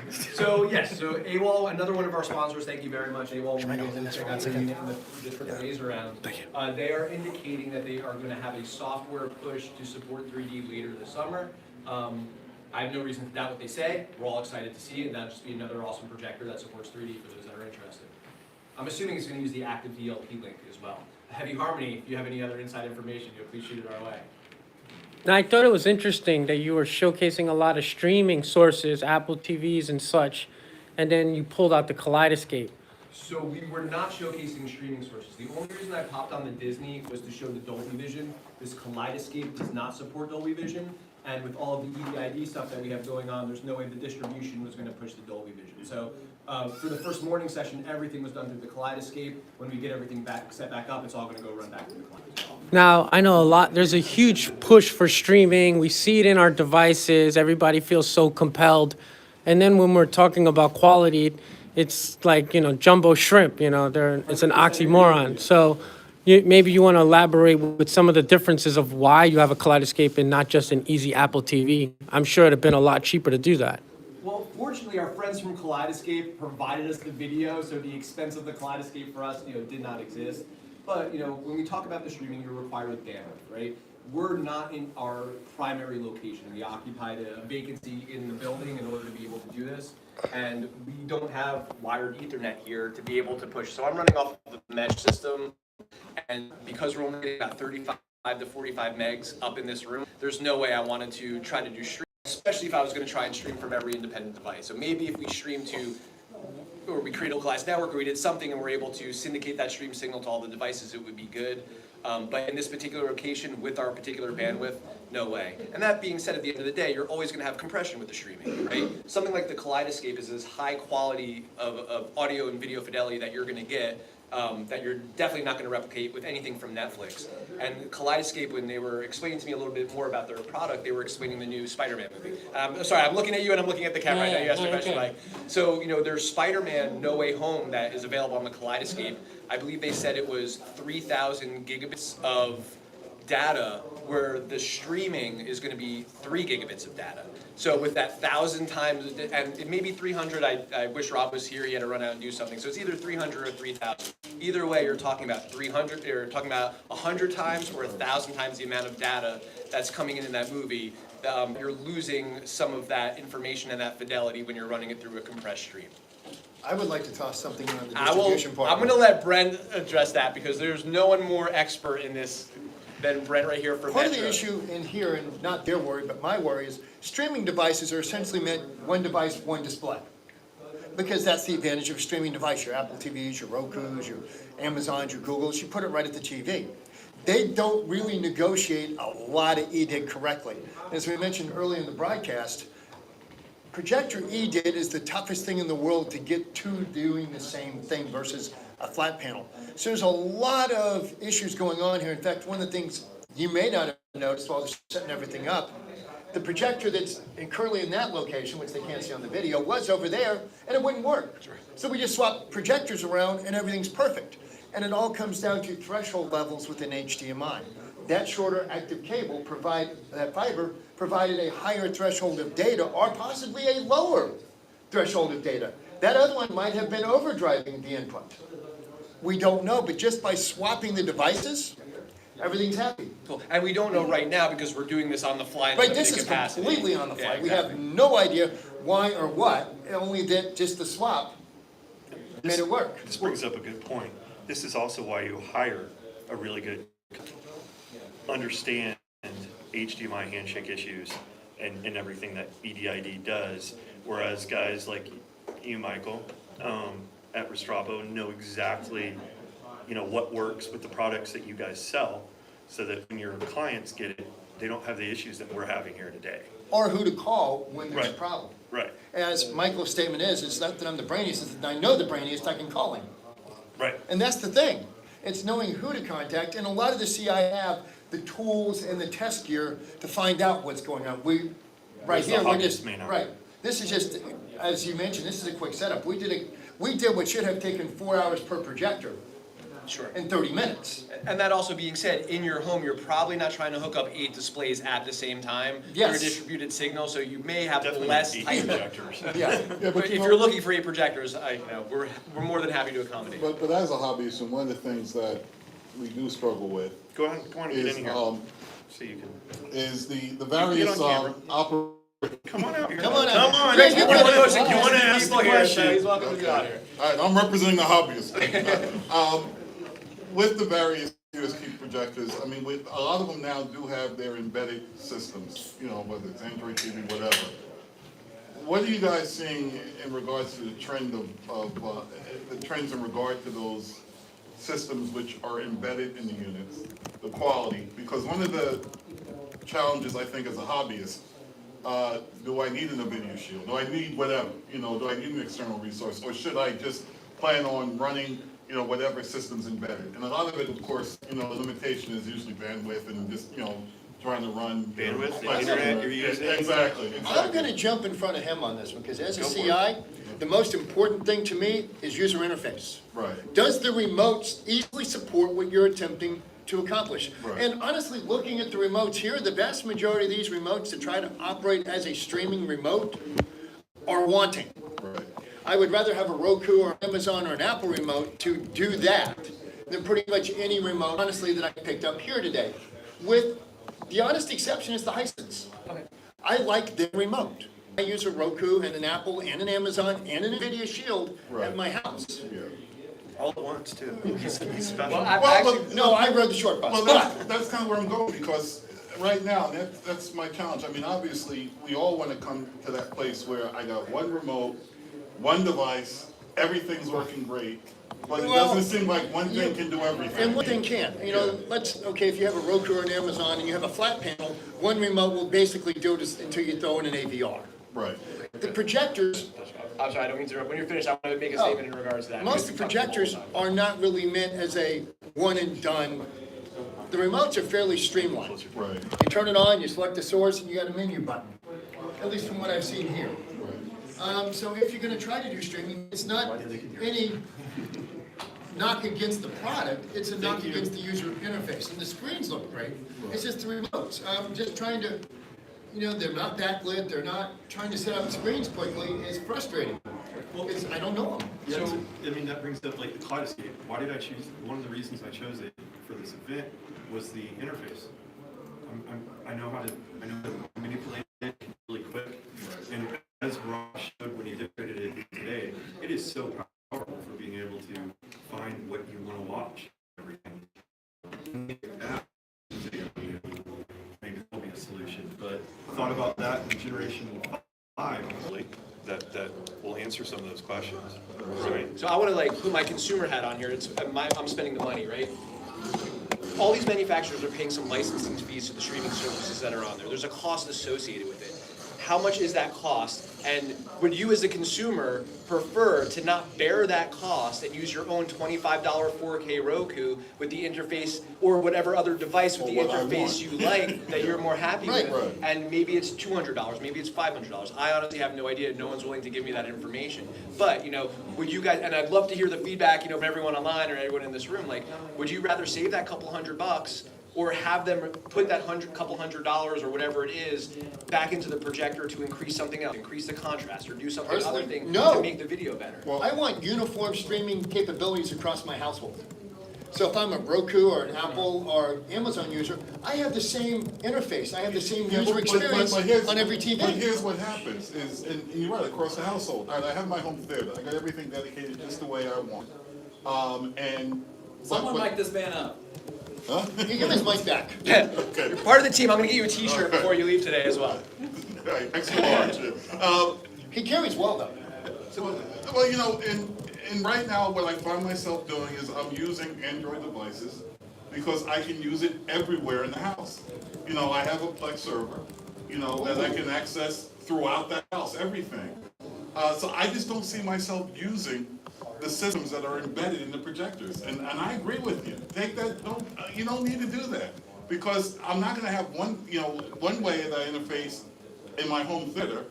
So yes, so AWOL, another one of our sponsors. Thank you very much, AWOL. When you guys check out the unit and just put the laser around. Thank you. They are indicating that they are going to have a software push to support 3D later this summer. I have no reason to doubt what they say. We're all excited to see it, and that'll just be another awesome projector that supports 3D for those that are interested. I'm assuming it's going to use the active DLP link as well. Heavy Harmony, if you have any other inside information, please shoot it our way. Now, I thought it was interesting that you were showcasing a lot of streaming sources, Apple TVs and such, and then you pulled out the Kaleidoscape. So we were not showcasing streaming sources. The only reason I popped on the Disney was to show the Dolby Vision. This Kaleidoscape does not support Dolby Vision, and with all of the EVID stuff that we have going on, there's no way the distribution was going to push the Dolby Vision. So For the first morning session, everything was done through the Kaleidoscape. When we get everything set back up, it's all going to go run back to the client. Now, I know there's a huge push for streaming. We see it in our devices. Everybody feels so compelled. And then when we're talking about quality, it's like, jumbo shrimp, it's an oxymoron. So maybe you want to elaborate with some of the differences of why you have a Kaleidoscape and not just an easy Apple TV. I'm sure it'd have been a lot cheaper to do that. Well, fortunately, our friends from Kaleidoscape provided us the video, so the expense of the Kaleidoscape for us, did not exist. But, when we talk about the streaming, you're required with bandwidth, right? We're not in our primary location. We occupied a vacancy in the building in order to be able to do this. And we don't have wired Ethernet here to be able to push. So I'm running off of the mesh system. And because we're only getting about 35 to 45 megs up in this room, there's no way I wanted to try to do streaming, especially if I was going to try and stream from every independent device. So maybe if we stream to, or we create a localized network, or we did something and we're able to syndicate that stream signal to all the devices, it would be good. But in this particular location, with our particular bandwidth, no way. And that being said, at the end of the day, you're always going to have compression with the streaming, right? Something like the Kaleidoscape is this high quality of audio and video fidelity that you're going to get that you're definitely not going to replicate with anything from Netflix. And Kaleidoscape, when they were explaining to me a little bit more about their product, they were explaining the new Spider-Man movie. Sorry, I'm looking at you and I'm looking at the camera. I know you asked me a question, Mike. So, there's Spider-Man No Way Home that is available on the Kaleidoscape. I believe they said it was 3,000 gigabits of data, where the streaming is going to be 3 gigabits of data. So with that 1,000 times, and it may be 300, I wish Rob was here, he had to run out and do something. So it's either 300 or 3,000. Either way, you're talking about 300, you're talking about 100 times or 1,000 times the amount of data that's coming in that movie. You're losing some of that information and that fidelity when you're running it through a compressed stream. I would like to toss something on the distribution part. I'm going to let Brent address that because there's no one more expert in this than Brent right here for Part Metro. of the issue in here, and not their worry, but my worry, is streaming devices are essentially meant one device, one display. Because that's the advantage of a streaming device. Your Apple TVs, your Rokus, your Amazons, your Googles, you put it right at the TV. They don't really negotiate a lot of EDID correctly. As we mentioned earlier in the broadcast, Projector EDID is the toughest thing in the world to get to doing the same thing versus a flat panel. So there's a lot of issues going on here. In fact, one of the things you may not have noticed while they're setting everything up, the projector that's currently in that location, which they can't see on the video, was over there and it wouldn't work. So we just swapped projectors around and everything's perfect. And it all comes down to threshold levels within HDMI. That shorter active cable that fiber provided a higher threshold of data or possibly a lower threshold of data. That other one might have been overdriving the input. We don't know, but just by swapping the devices, everything's happy. Cool. And we don't know right now because we're doing this on the fly. Right, this is completely on the fly. Yeah, exactly. We have no idea why or what, only that just the swap made it work. This brings up a good point. This is also why you hire a really good, understand HDMI handshake issues and everything that EDID does, whereas guys like you, Michael, at Restrepo know exactly, what works with the products that you guys sell, so that when your clients get it, they don't have the issues that we're having here today. Or who to call when there's a Right. problem. Right, As Michael's statement is, it's not that I'm the brainiest, it's that I know the brainiest, I can call him. right. And that's the thing. It's knowing who to contact, and a lot of the CI have the tools and the test gear to find out what's going on. Right Whereas the here, we're hobbyists just, may not. right. This is just, as you mentioned, this is a quick setup. We did what should have taken 4 hours per projector Sure. in 30 minutes. And that also being said, in your home, you're probably not trying to hook up 8 displays at the same time. Yes. You're a distributed signal, so you may have Definitely less 8 type. projectors. Yeah. But if you're looking for 8 projectors, we're more than happy to accommodate. But as a hobbyist, and one of the things that we do struggle with Go on, get is, in here, so you can, is the various camera. Come on out here. Come on out. Come on, Greg, you you wanna wanna- ask the question. He's welcome to be out here. All right, I'm representing the hobbyists. With the various UST projectors, I mean, a lot of them now do have their embedded systems, whether it's Android TV, whatever. What are you guys seeing in regards to the trend of the trends in regard to those systems which are embedded in the units, the quality? Because one of the challenges, I think, as a hobbyist do I need an NVIDIA shield? Do I need whatever, you know, do I need an external resource? Or should I just plan on running, you know, whatever system's embedded? And a lot of it, of course, you know, the limitation is usually bandwidth and just, you know, trying to run. Bandwidth, the internet you're using. Exactly. I'm gonna jump in front of him on this one, because as a CI, the most important thing to me is user interface. Right. Does the remotes easily support what you're attempting to accomplish? Right. And honestly, looking at the remotes here, the vast majority of these remotes that try to operate as a streaming remote are wanting. Right. I would rather have a Roku or Amazon or an Apple remote to do that than pretty much any remote, honestly, that I picked up here today. With the honest exception is the Hisense. I like their remote. I use a Roku and an Apple and an Amazon and an NVIDIA Shield at my house. Yeah. All at once, too. He's special. No, I rode the short bus. Well, But that's kind of where I'm going, because right now, that's my challenge. I mean, obviously, we all want to come to that place where I got one remote, one device, everything's working great, but it Well, doesn't seem like one thing can do everything. And one thing can, you know, okay, if you have a Roku or an Amazon and you have a flat panel, one remote will basically do this until you throw in an AVR. Right. The projectors, I'm sorry, I don't mean to interrupt. When you're finished, I want to make a statement in regards to that. most of the projectors are not really meant as a one and done. The remotes are fairly streamlined. Right. You turn it on, you select the source, and you got a menu button, at least from what I've seen here. So if you're gonna try to do streaming, it's not any knock against the product, it's a knock against the user interface. And the screens look great, it's just the remotes. Just trying to, you know, they're not backlit, they're not trying to set up screens quickly, it's frustrating. Because I don't know them. Yeah, so, I mean, that brings up like the Kaleidoscape. Why did I choose, one of the reasons I chose it for this event was the interface. I know how to manipulate it really quick. And as Ross showed when he demonstrated it today, it is so powerful for being able to find what you want to watch. Everything. Maybe that'll be a solution. But I thought about that in Generation 5, hopefully, that will answer some of those questions. Right. So I want to like put my consumer hat on here. I'm spending the money, right? All these manufacturers are paying some licensing fees to the streaming services that are on there. There's a cost associated with it. How much is that cost? And would you as a consumer prefer to not bear that cost and use your own $25 4K Roku with the interface or whatever other device with the interface you like that you're more happy with? Right. And maybe it's $200, maybe it's $500. I honestly have no idea. No one's willing to give me that information. But, you know, would you guys, and I'd love to hear the feedback, you know, from everyone online or everyone in this room, like, would you rather save that couple $100 or have them put that couple $100 or whatever it is back into the projector to increase something else, increase the contrast, or do something other thing to make the video better? Well, I want uniform streaming capabilities across my household. So if I'm a Roku or an Apple or Amazon user, I have the same interface, I have the same user experience on every TV. But here's what happens is, and you're right, across the household, I have my home theater, I got everything dedicated just the way I want. Someone mic this man up. Huh? You give his mic back. Okay. You're part of the team. I'm going to get you a T-shirt before you leave today as well. Right, excellent. He carries well though. Well, you know, and right now what I find myself doing is I'm using Android devices because I can use it everywhere in the house. You know, I have a Plex server, you know, that I can access throughout the house, everything. So I just don't see myself using the systems that are embedded in the projectors. And I agree with you. Take that, you don't need to do that. Because I'm not gonna have one way that I interface in my home theater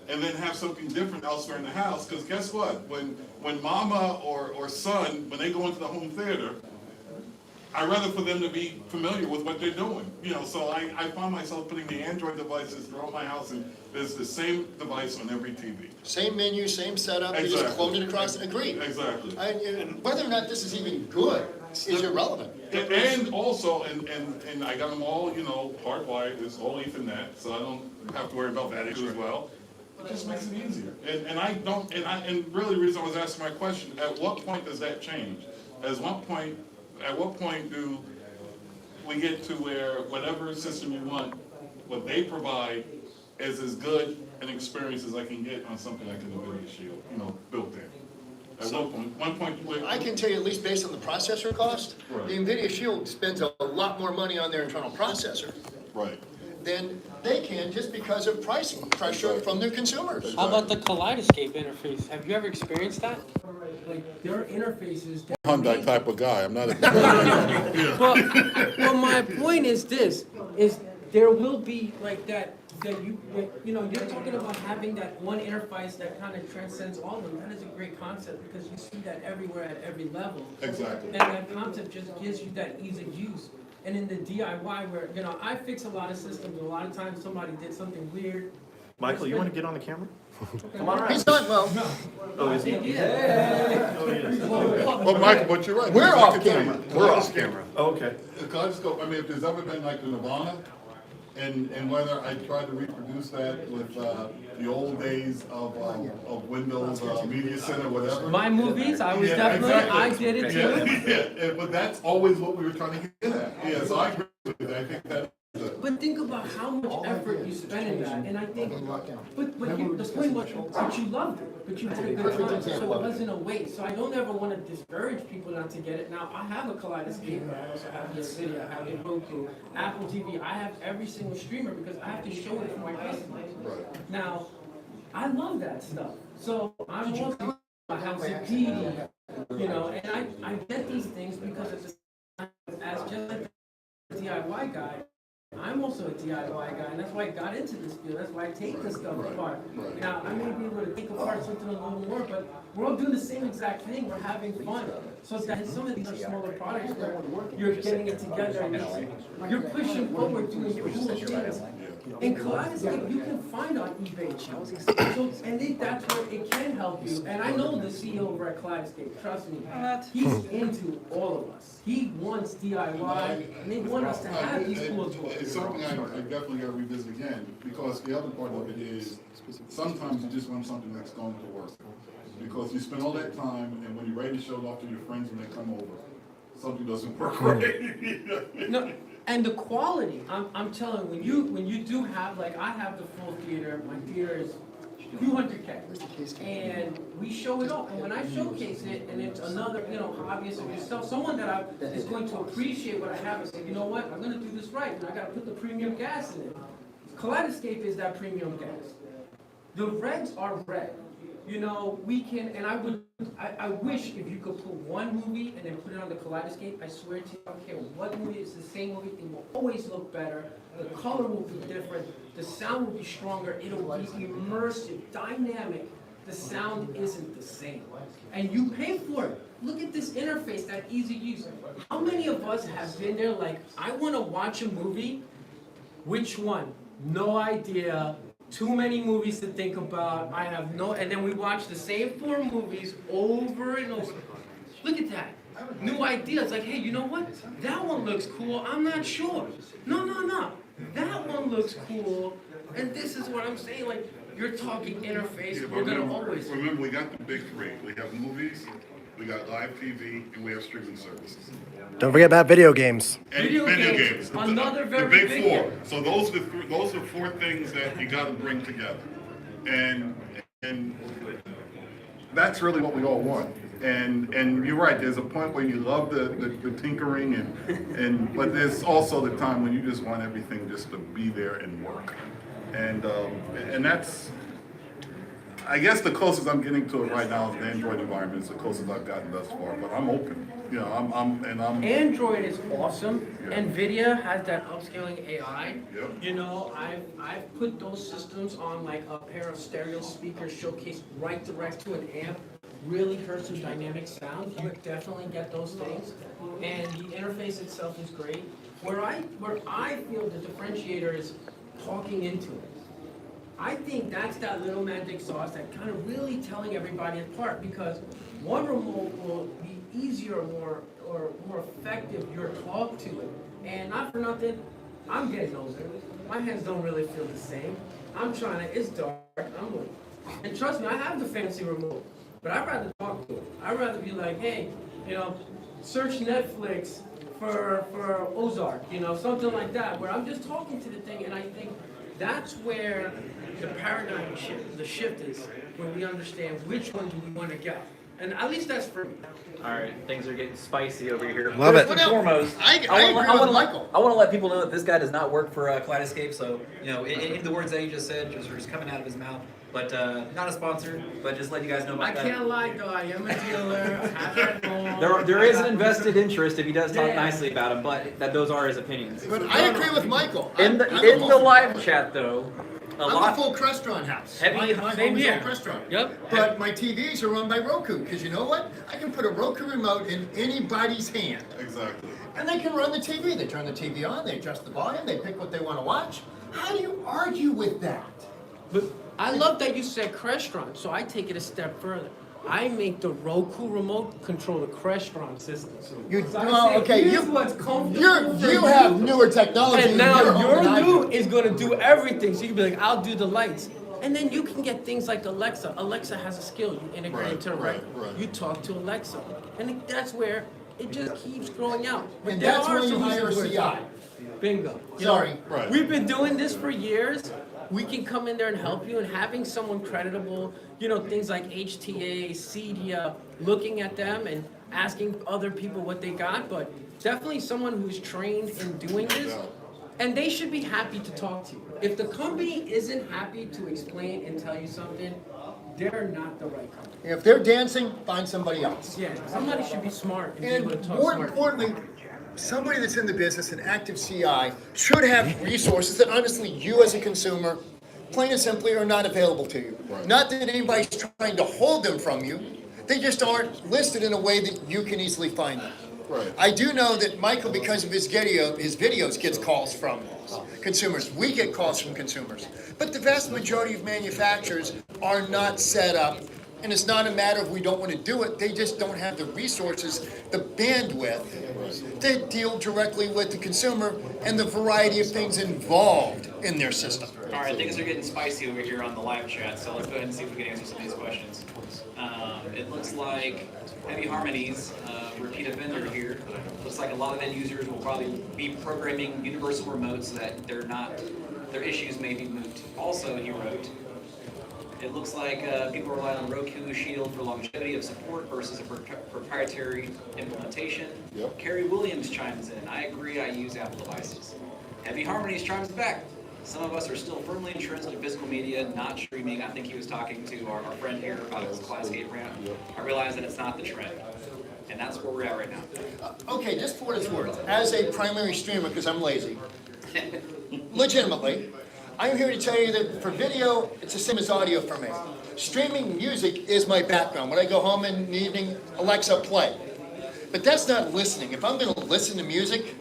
and then have something different elsewhere in the house. Because guess what? When mama or son, when they go into the home theater, I'd rather for them to be familiar with what they're doing. You know, so I find myself putting the Android devices throughout my house, and there's the same device on every TV. Same menu, same setup, you just clone it across, agreed. Exactly. Whether or not this is even good is irrelevant. And also, and I got them all, you know, hardwired, it's all Ethernet, so I don't have to worry about that issue as well. It just makes it easier. And really the reason I was asking my question, at what point does that change? At what point do we get to where whatever system you want, what they provide is as good an experience as I can get on something like an NVIDIA Shield, you know, built in? At one point, I can tell you, at least based on the processor cost, Right. the NVIDIA Shield spends a lot more money on their internal processor. Right. than they can just because of pricing pressure from their consumers. How about the kaleidoscope interface? Have you ever experienced that? Like their interfaces. Hyundai type of guy, I'm not a. Well, my point is this: is there will be like that you're talking about having that one interface that kind of transcends all of them. That is a great concept because you see that everywhere at every level. Exactly. And that concept just gives you that ease of use. And in the DIY, where I fix a lot of systems, a lot of times somebody did something weird. Michael, you want to get on the camera? Come on around. He's not, well, Oh, is he? Yeah. Oh, yes. Well, Michael, but you're right. We're I off can tell you, camera. We're off camera. Oh, okay. The kaleidoscope, I mean, if there's ever been like the Nirvana, and whether I tried to reproduce that with the old days of Windows Media Center, whatever. My movies, I was definitely, I did it too. Yeah, but that's always what we were trying to get at. Yeah, so I agree with you. I think that. But think about how much effort you spend in that, and I think, but the point was, but you loved it, but you had a good time, so it wasn't a waste. So I don't ever want to discourage people not to get it. Now, I have a kaleidoscope, I also have NVIDIA, I have a BenQ, Apple TV, I have every single streamer because I have to show it to my customers. Now, I love that stuff, so I'm also, I have Zipidi, and I get these things because at the time, as just like the DIY guy, I'm also a DIY guy, and that's why I got into this field. That's why I take this stuff apart. Now, I may be able to take apart something a little more, but we're all doing the same exact thing. We're having fun. So that some of these are smaller products where you're getting it together and you're pushing forward doing cool things. In Kaleidoscope, you can find on eBay. So, and that's where it can help you. And I know the CEO over at Kaleidoscope, trust me. He's into all of us. He wants DIY, and they want us to have these cool tools. It's something I definitely got to revisit again, because the other part of it is, sometimes you just want something that's going to work. Because you spend all that time, and when you're ready to show it off to your friends when they come over, something doesn't work right. No, and the quality, I'm telling you, when you do have, like, I have the full theater, my theater is 200K, and we show it off, and when I showcase it, and it's another, hobbyist of yourself, someone that is going to appreciate what I have and say, you know what, I'm gonna do this right, and I gotta put the premium gas in it. Kaleidoscope is that premium gas. The regs are red. We can, and I wish if you could put one movie and then put it on the Kaleidoscope. I swear to you, I don't care what movie, it's the same movie, it will always look better. The color will be different, the sound will be stronger, it'll be immersive, dynamic. The sound isn't the same. And you pay for it. Look at this interface, that easy use. How many of us have been there like, I want to watch a movie, which one? No idea. Too many movies to think about. I have no, and then we watch the same 4 movies over and over. Look at that. New ideas. Like, hey, you know what? That one looks cool. I'm not sure. No. That one looks cool. And this is what I'm saying. Like, you're talking interface. Yeah, We're gonna always. Remember, we got the big 3. We have movies, we got live TV, and we have streaming services. Don't forget about video games. And Video games, another very the big big 4. one. So those are 4 things that you got to bring together, and that's really what we all want. And you're right. There's a point where you love the tinkering, but there's also the time when you just want everything just to be there and work, and that's. I guess the closest I'm getting to it right now is the Android environment. It's the closest I've gotten thus far, but I'm open. I'm. Android is awesome. Yeah. NVIDIA has that upscaling AI. Yep. I've put those systems on like a pair of stereo speakers showcased right direct to an amp. Really heard some dynamic sound. You definitely get those things. And the interface itself is great. Where I feel the differentiator is talking into it. I think that's that little magic sauce that kind of really telling everybody apart, because one remote will be easier, more effective your talk to it. And not for nothing, I'm getting older. My hands don't really feel the same. It's dark, I'm like, and trust me, I have the fancy remote, but I'd rather talk to it. I'd rather be like, hey, search Netflix for Ozark, something like that, where I'm just talking to the thing, and I think that's where the paradigm shift, the shift is, when we understand which one do we want to get. And at least that's for me. All right, things are getting spicy over here. Love it. First and foremost, I agree with Michael. I want to let people know that this guy does not work for Kaleidoscape. So, in the words that he just said, just coming out of his mouth. But not a sponsor, but just let you guys know I about that. can't lie though, I am a dealer. I have it all. there is an invested interest if he does talk nicely about him, but those are his opinions. But I agree with Michael. In the live chat though, I'm a full Crestron house. Heavy- My same home is all here. Crestron. Yep. But my TVs are run by Roku, because you know what? I can put a Roku remote in anybody's hand, Exactly. and they can run the TV. They turn the TV on, they adjust the volume, they pick what they want to watch. How do you argue with that? But I love that you said Crestron, so I take it a step further. I make the Roku remote control the Crestron system. You, So I well, say, okay, here's you, what's comfortable for you have newer technology. and in now your home your than I new do. is gonna do everything. So you can be like, I'll do the lights. And then you can get things like Alexa. Alexa has a skill. You integrate Right, into the right, right. right. You talk to Alexa. And that's where it just keeps growing out. But And there that's are where you hire a solutions where- CI. Bingo. You Sorry. know, Right. We've been doing this for years. We can come in there and help you, and having someone creditable, things like HTA, CEDIA, looking at them and asking other people what they got, but definitely someone who's trained in doing this, and they should be happy to talk to you. If the company isn't happy to explain and tell you something, they're not the right company. If they're dancing, find somebody else. Yeah, somebody should be smart and be And able to talk more smart. importantly, somebody that's in the business, an active CI, should have resources that honestly you as a consumer, plain and simply, are not available to you. Right. Not that anybody's trying to hold them from you, they just aren't listed in a way that you can easily find them. Right. I do know that Michael, because of his videos, gets calls from consumers. We get calls from consumers. But the vast majority of manufacturers are not set up, and it's not a matter of we don't want to do it, they just don't have the resources, the bandwidth to deal directly with the consumer and the variety of things involved in their system. All right, things are getting spicy over here on the live chat, so let's go ahead and see if we can answer some of these questions. It looks like Heavy Harmonies, repeat offender here. Looks like a lot of end users will probably be programming universal remotes so that their issues may be moot. Also, he wrote, it looks like people rely on Roku Shield for longevity of support versus a proprietary implementation. Yep. Kerry Williams chimes in, I agree, I use Apple devices. Heavy Harmonies chimes back. Some of us are still firmly entrenched in physical media, not streaming. I think he was talking to our friend here about his Classgate ramp. I realize that it's not the trend. And that's where we're at right now. Okay, just for what it's worth, as a primary streamer, because I'm lazy, legitimately, I'm here to tell you that for video, it's the same as audio for me. Streaming music is my background. When I go home in the evening, Alexa, play. But that's not listening. If I'm going to listen to music,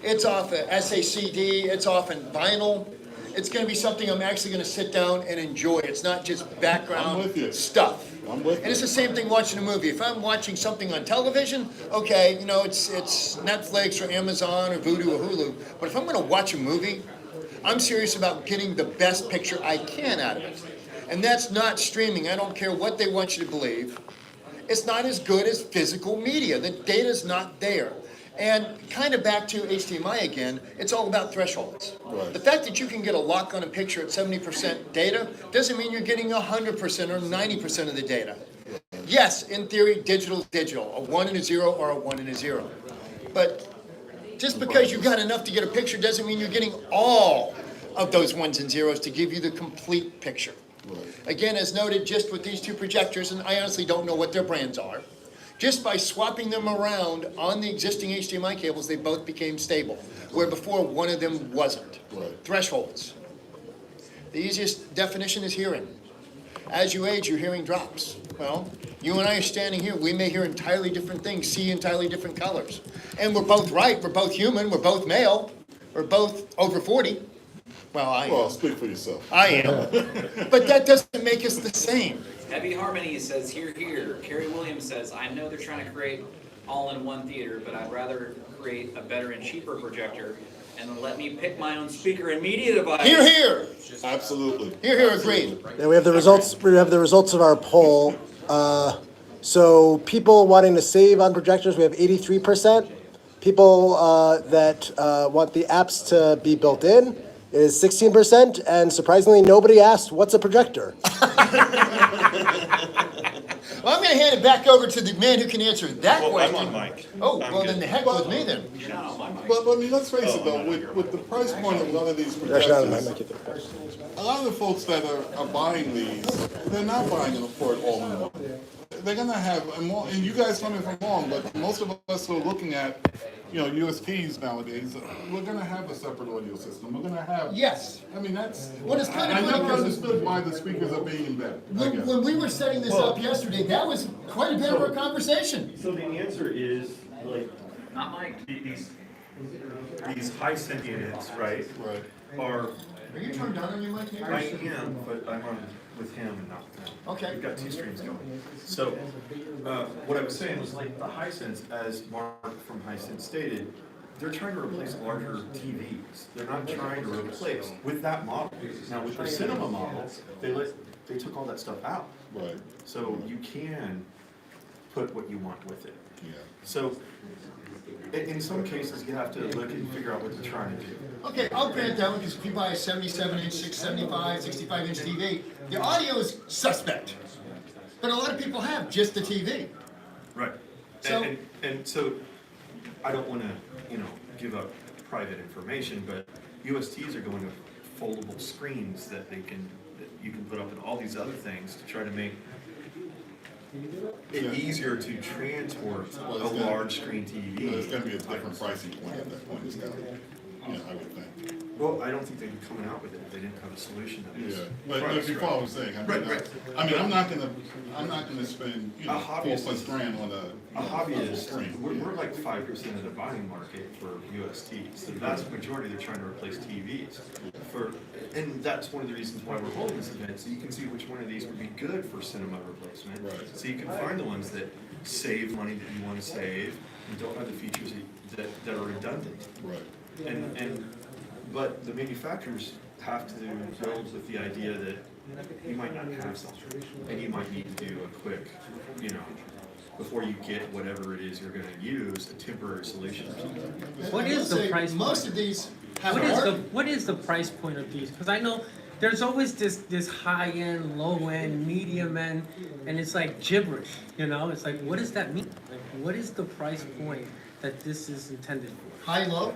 it's off a SACD, it's off in vinyl. It's going to be something I'm actually going to sit down and enjoy. It's not just I'm background with you. stuff. I'm with And you. it's the same thing watching a movie. If I'm watching something on television, okay, it's Netflix or Amazon or Vudu or Hulu. But if I'm going to watch a movie, I'm serious about getting the best picture I can out of it. And that's not streaming. I don't care what they want you to believe. It's not as good as physical media. The data's not there. And kind of back to HDMI again, it's all about thresholds. Right. The fact that you can get a lock on a picture at 70% data doesn't mean you're getting 100% or 90% of the data. Yes, in theory, digital is digital, a 1 and a 0 or a 1 and a 0. But just because you got enough to get a picture doesn't mean you're getting all of those 1s and 0s to give you the complete picture. Right. Again, as noted, just with these two projectors, and I honestly don't know what their brands are, just by swapping them around on the existing HDMI cables, they both became stable, where before one of them wasn't. Right. Thresholds. The easiest definition is hearing. As you age, your hearing drops. Well, you and I are standing here, we may hear entirely different things, see entirely different colors. And we're both right, we're both human, we're both male, we're both over 40. Well, I am. Well, speak for yourself. I am. But that doesn't make us the same. Heavy Harmonies says, here. Kerry Williams says, I know they're trying to create all-in-one theater, but I'd rather create a better and cheaper projector and then let me pick my own speaker and media device. Hear, hear. Absolutely. Hear, hear, agreed. Yeah, we have the results. We have the results of our poll. So people wanting to save on projectors, we have 83%. People that want the apps to be built in is 16%, and surprisingly, nobody asked what's a projector. Well, I'm gonna hand it back over to the man who can answer that Well, I'm question. on mic. Oh, I'm well, good. then the heck with me then. But I mean, let's face it though, with the price point of a lot of these Actually, not on my projectors, mic either. a lot of the folks that are buying these, they're not buying them for it all in one. They're gonna have, and you guys tell me if I'm wrong, but most of us who are looking at, USTs nowadays, we're gonna have a separate audio system. We're gonna have. Yes. I mean, that's. Well, it's kind of I funny never because- understood why the speakers are being embedded. I guess. When we were setting this up yesterday, that was quite a bit of a conversation. So the answer is, like, Not Mike. these high-send units, right, Right. are, Are you turned on your mic, maybe? I am, but I'm on with him and not with him. Okay. We've got two streams going. So, what I was saying was like the Hisense, as Mark from Hisense stated, they're trying to replace larger TVs. They're not trying to replace with that model. Now, with the cinema model, they took all that stuff out. Right. So you can put what you want with it. Yeah. So, in some cases, you have to look and figure out what they're trying to do. Okay, I'll grant that one, because if you buy a 77-inch, 675, 65-inch TV, the audio is suspect. But a lot of people have just the TV. Right. So- And so, I don't wanna, give up private information, but USTs are going to foldable screens that you can put up in all these other things to try to make it easier to transport a large screen TV. There's gonna be a different pricing point at that point, I would think. Well, I don't think they'd be coming out with it if they didn't have a solution that was. Yeah, but if you follow what I'm saying, Right. I'm not gonna spend, A hobbyist $4+ grand on A hobbyist, screen. we're like 5% of the buying market for USTs. The vast majority, they're trying to replace TVs. And that's one of the reasons why we're holding this event, so you can see which one of these would be good for cinema replacement. Right. So you can find the ones that save money that you want to save and don't have the features that are redundant. Right. But the manufacturers have to build with the idea that you might not have something, and you might need to do a quick, before you get whatever it is you're gonna use, a temporary solution. What is the price Most point? of these have What is the price point of these? Because I know there's always this high end, low end, medium end, and it's like gibberish, It's like, what does that mean? Like, what is the price point that this is intended for? high, low.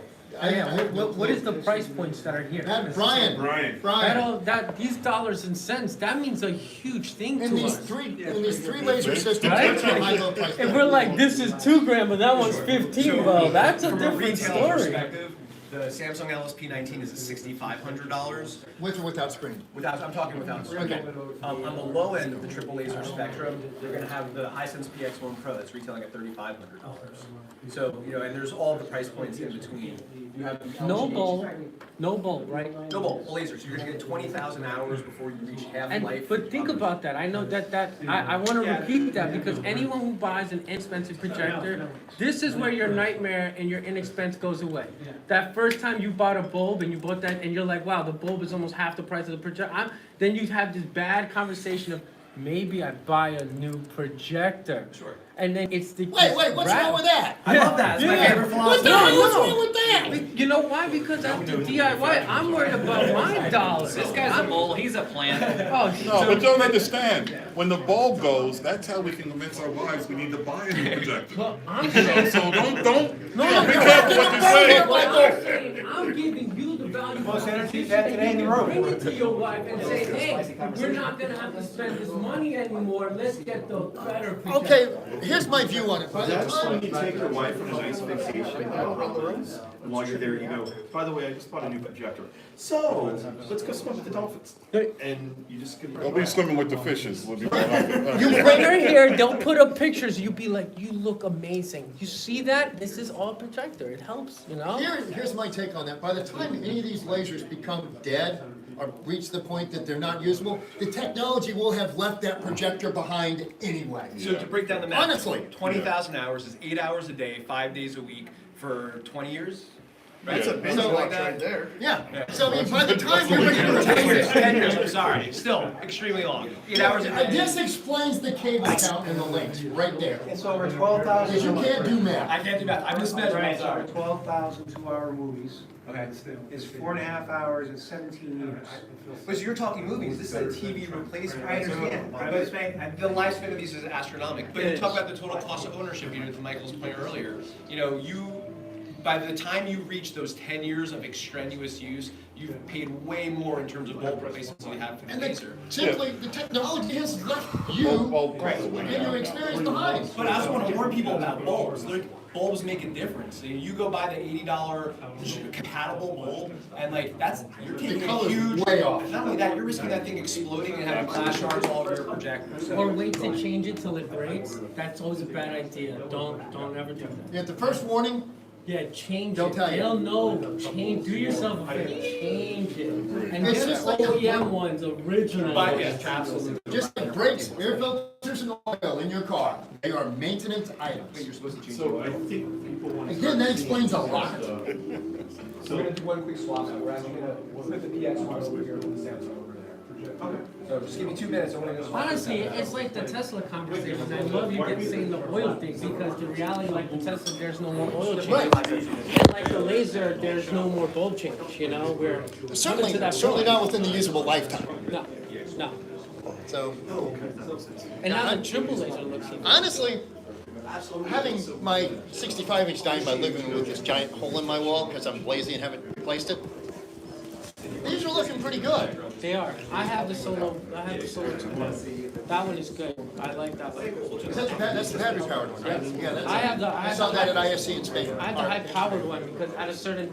What is the price points that are here? Brian. These dollars and cents, that means a huge thing In to these us. three laser systems, Right? that's a high, low price. If we're like, this is $2,000, but that one's 15, well, that's a From different retail story. perspective, the Samsung LSP19 is $6,500. With or without screen? I'm talking without screen. Okay. On the low end of the triple laser spectrum, you're gonna have the Hisense PX1 Pro that's retailing at $3,500. So, and there's all the price points in between. You have No bulb, right? No bulb, laser, so you're gonna get 20,000 hours before you reach half-life. But think about that, I know I wanna repeat that, because anyone who buys an inexpensive projector, this is where your nightmare and your inexpense goes away. That first time you bought a bulb and you bought that, and you're like, wow, the bulb is almost half the price of the projector, then you have this bad conversation of, maybe I buy a new projector. Sure. And then it's the. Wait, what's wrong with that? I love that, it's my favorite philosophy. What's wrong with that? You know why? Because after DIY, I'm worried about my dollars. This guy's a mole, he's a plant. Oh, No, but don't understand, when the bulb goes, that's how we can convince our wives we need to buy a new projector. well, I'm So don't, be careful what you say. I'm giving you the value. Most energy you've had today in the room. Bring it to your wife and say, hey, we're not gonna have to spend this money anymore, let's get the better projector. Okay, here's my view on it. By the That's when time, you take your wife on a nice vacation out around the rooms, and while you're there, you go, by the way, I just bought a new projector. So, let's go swim with the dolphins. And you just get right We'll be back. swimming with the fishes, we'll be right out there. When you're here, they'll put up pictures, you'll be like, you look amazing. You see that? This is all projector, it helps, here's my take on that. By the time any of these lasers become dead or reach the point that they're not usable, the technology will have left that projector behind anyway. So to break down the math. Honestly. 20,000 hours is 8 hours a day, 5 days a week for 20 years? That's a big like that. there. Yeah, so I mean, by the time you're ready to 10 years, replace 10 years, I'm sorry, still extremely long. 8 hours a day. This explains the cable count and the links, right there. It's over 12,000. Because you can't do I math. can't do math, I mismeasured, I'm Over sorry. 12,000 two-hour movies. Okay. Is 4.5 hours and 17 years. But so you're talking movies, this is a TV replacement, I understand, but the lifespan of these is astronomical. But you talk about the total cost of ownership, to Michael's point earlier, by the time you reach those 10 years of extraneous use, you've paid way more in terms of bulb replacements than you have for the And laser. simply, the technology has left you and your experience behind. But I also want to warn people about bulbs. Bulbs make a difference. You go buy the $80 compatible bulb, and you're getting The a color's huge. way off. Not only that, you're risking that thing exploding and having flash shards all over your projector. So- Or wait to change it till it breaks. That's always a bad idea. Don't ever do that. Yeah, the first warning, Yeah, change They'll it. tell you. They'll know. Change. Do yourself a favor. Change it. And It's get just the like a- OEM ones original. But yes, absolutely. just like brakes, air filters, and oil in your car, they are maintenance items. You're supposed to change So it. I think people want to. Again, that explains a lot. So we're gonna do one quick swap. So we're actually we'll put the PX one over here with the Samsung over there. Okay. So just give me 2 minutes. I want to go. Honestly, it's like the Tesla conversation. I love you get saying the oil thing because the reality, like the Tesla, there's no more oil change. Right. And like the laser, there's no more bulb change. We're coming to Certainly, that certainly point. not within the usable lifetime. No. So, And now the triple laser looks even. honestly, having my 65-inch die in my living room with this giant hole in my wall because I'm lazy and haven't replaced it, these are looking pretty good. They are. I have the Solo 2. That one is good. I like that one. That's the battery powered one, right? Yeah, that's. I have the- I I have saw the that high- at ISC in Spain. I have the high-powered one because at a certain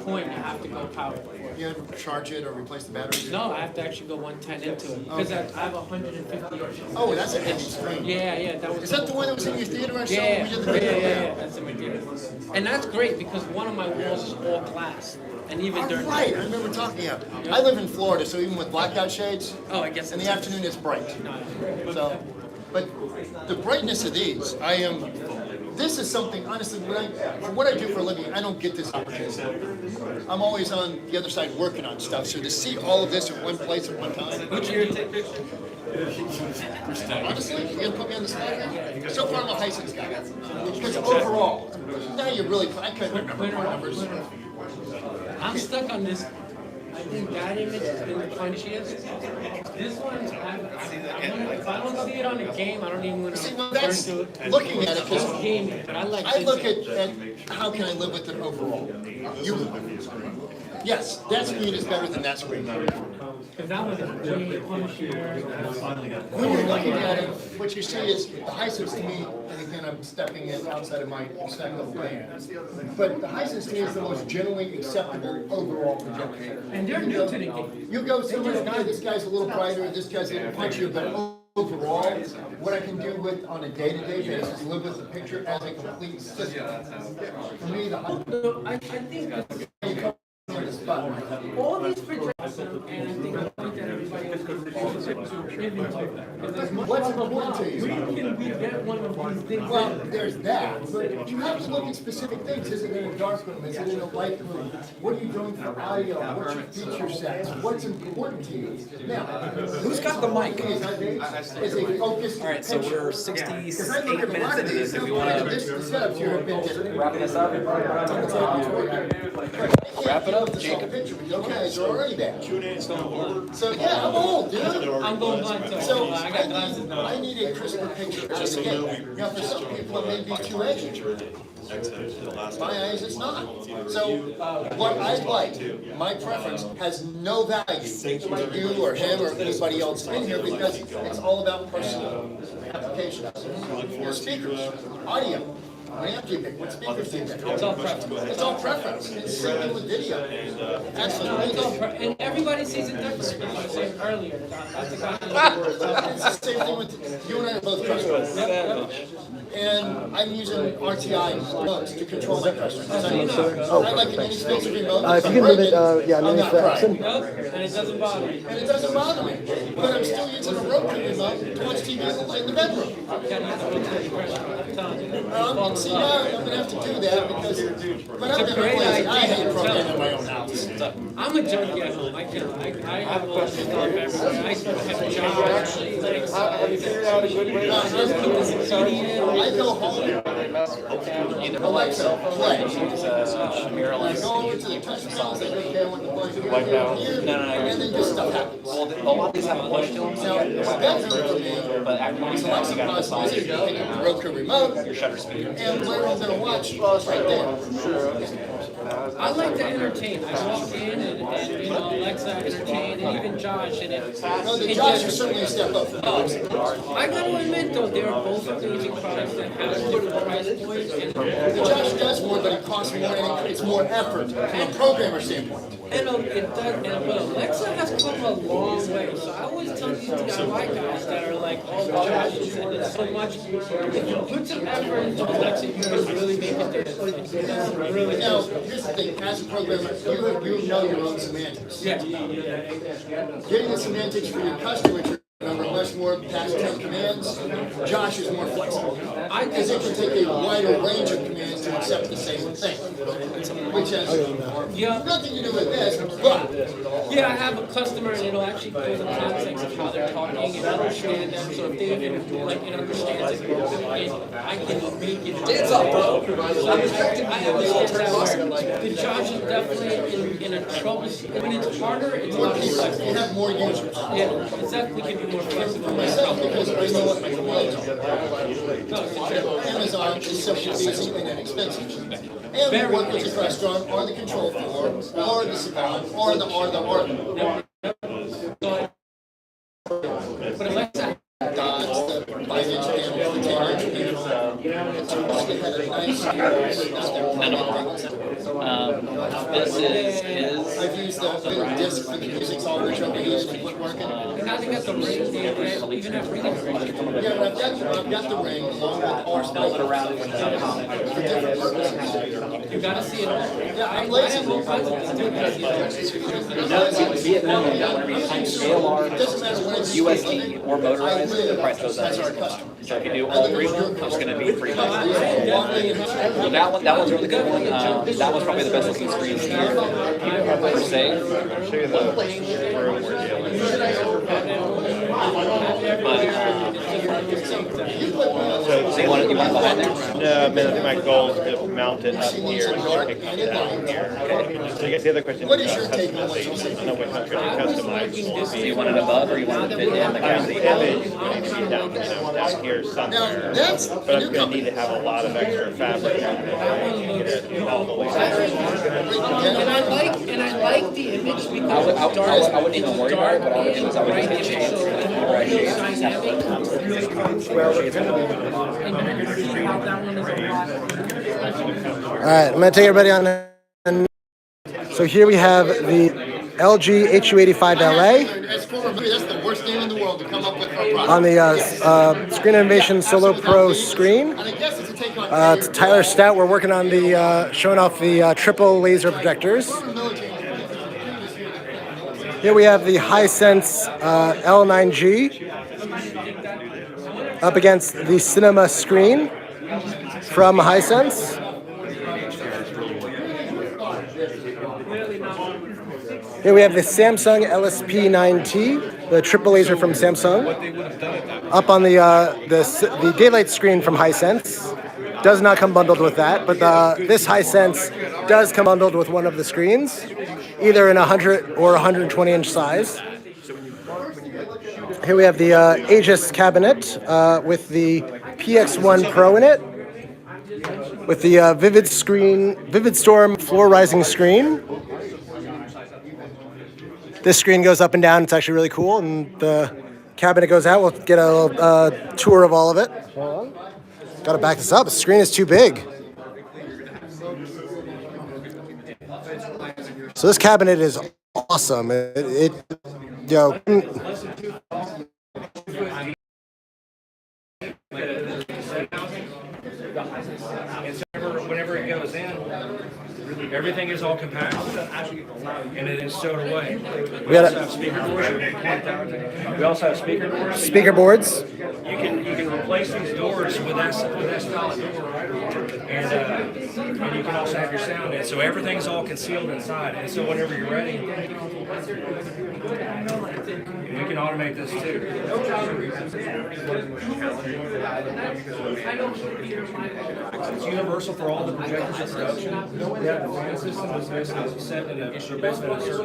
point, you have to go powered. You charge it or replace the battery? No, I have to actually go 110 into it because I have 150 inches. Oh, that's a heavy screen. Yeah, that was. Is that the one that was in your theater I saw? Yeah, when we did the video? yeah, that's in my theater. And that's great because one of my walls is all glass, and even Oh, during. right, I remember talking about. I live in Florida, so even with blackout shades, Oh, I guess in the it's- afternoon it's bright. No. So, but the brightness of these, this is something, honestly, for what I do for a living, I don't get this opportunity. I'm always on the other side working on stuff, so to see all of this in one place at one time. Which year take picture? Honestly, you're gonna put me on the spot here? So far, I'm a Hisense guy. Because overall, now you really, I couldn't remember the numbers. I'm stuck on this. I think that image has been the punchiest. This one, if I don't see it on the game, I don't even want to See, well, turn that's to it. looking at it, It's because gaming, but I like I this. look at how can I live with it overall. Yes, that screen is better than that screen. Because that was way punchier. When you're looking at it, what you see is the Hisense to me, and again, I'm stepping in outside of my respectable band, but the Hisense to me is the most generally acceptable overall projector. And they're new to the game. You go somewhere, okay, this guy's a little brighter, this guy's a little punchier, but overall, what I can do with on a day-to-day basis, live with the picture as a complete system. For me, the I think that's on the spot. all these projectors, and I think the point that everybody else is contributing to. What's important to you? When can we get one of these things? Well, there's that, but you have to look at specific things. Is it in a dark room? Is it in a light room? What are you doing for audio? What's your feature sets? What's important to you? Now, Who's got the mic? Is a focused All right, so picture. we're Because I 68 look at a minutes lot of into these, this. If we the want to setups here have been different. wrap this up, wrap it up, Jacob. Picture with you guys are already there. So yeah, I'm old, dude. I'm going blind too. So I got glasses now. I need a crisper picture. Just again, now for some people it may be too edgy. My eyes, it's not. So what I like, my preference has no value to you or him or anybody else in here because it's all about personal applications. Your speakers, audio. What amp do you pick? What speakers do you pick? It's all preference. It's all preference. It's same thing with video. Absolutely. And everybody sees it different. I was saying earlier, that's exactly what It's the same thing with, you and I are both pressures. And I'm using RTI modes to control my pressures. I like an inexpensive remote. If you can leave it, yeah, I'm leave it not for crying. Yup, and it doesn't bother me. And it doesn't bother me. But I'm still using a Roku remote to watch TV in the bedroom. You gotta use the rotating pressure. I'm telling you. See, now I'm gonna have to do that because, but I'm gonna great play. I idea. hate programming my own house. I'm a junkie at home. I have all this stuff everywhere. I have jobs, things. Have you figured out a good way to I go home, Alexa, play. I go over to the touch panels, I don't care what the button is. Wipe out. And then just stuff happens. Well, a lot of these have a push to them, so Now, you what's have better to to me but after you is do that, Alexa you gotta Plus decide music, you pick up the Roku remote, your shutter speed. and where I'm gonna watch, right there. I like to entertain. I walk in and Alexa entertain, and even Josh, and No, the Josh is certainly a step up from Alexa. I got to admit though, they are both amazing products that have different price points. And The Josh does more, but it costs more and it's more effort from a programmer standpoint. it does, but Alexa has come a long way. So I always tell these DIY guys that are like, oh, Josh is sending so much. If you put some effort into Alexa, you can really make a difference. Like, really. Now, here's the thing, as a programmer, you know your own semantics. Yeah. Getting the semantics for your customer to remember much more past 10 commands. Josh is more flexible. Because it can take a wider range of commands to accept the same thing. Which has nothing to do with this, but Yeah, I have a customer and it'll actually put in the context of how they're talking and understand them. So if they even like it understands it, I can make it. It's up, bro. I understand that word. The Josh is definitely in a trouble. When it's harder, it's more not people, flexible. you have more users. Yeah, it's definitely can be more flexible. Myself, because I know what my commands are. Amazon is so easy and inexpensive. And we work with the restaurant or the control floor or the salon or the But Alexa, dots, the 5-inch panel, the 10-inch panel. They had a nice This is his. I've used the big disc for the music solver jumping in and woodworking. and now they got the ring, they even have ring. Yeah, but I've got the ring along with our Build it around for different purposes. You gotta see it all. Yeah, I'm I lazy. have all kinds of things to Vietnam, whenever you use ALR, It doesn't matter when it's UST, or motorized, the price goes up. That's our customer. So if you do all three of them, it's gonna be pretty much. Walking and That one's a really good one. That one's probably the best looking screen here, per se. So you want it behind there? No, I mean, my goal is to mount it up here and pick up down here. So I guess the other question What is is your take on what you say? I know it's not really customized. Do you want it above or you want it to fit in the I mean, cavity? the image needs to be down here somewhere. Now, that's But I'm gonna need to have a lot of extra fabric on it. Get it all the way down. And I like the image because I wouldn't even worry about it, but I would just get shades. Whenever I shade, All right, I'm gonna take everybody on. So here we have the LG HU85LA As former movie, that's the worst name in the world to come up with for a product. on the Screen Innovation Solo Pro screen. And I guess it's a take on It's Tyler Stout. We're working on the showing off the triple laser projectors. Here we have the Hisense L9G up against the Cinema screen from Hisense. Here we have the Samsung LSP9T, the triple laser from Samsung, up on the daylight screen from Hisense. Does not come bundled with that, but this Hisense does come bundled with one of the screens, either in 100 or 120 inch size. Here we have the Aegis cabinet with the PX1 Pro in it, with the Vivid Storm floor rising screen. This screen goes up and down. It's actually really cool, and the cabinet goes out. We'll get a little tour of all of it. Got to back this up. The screen is too big. So this cabinet is awesome. Whenever it goes in, everything is all compact, and it is stowed away. We also have speaker doors. We also have speaker doors. Speaker boards. You can replace these doors with that style of door, and And you can also have your sound in. So everything's all concealed inside. And so whenever you're ready, we can automate this too. It's universal for all the projectors in production. We have the fan system that's basically set in a certain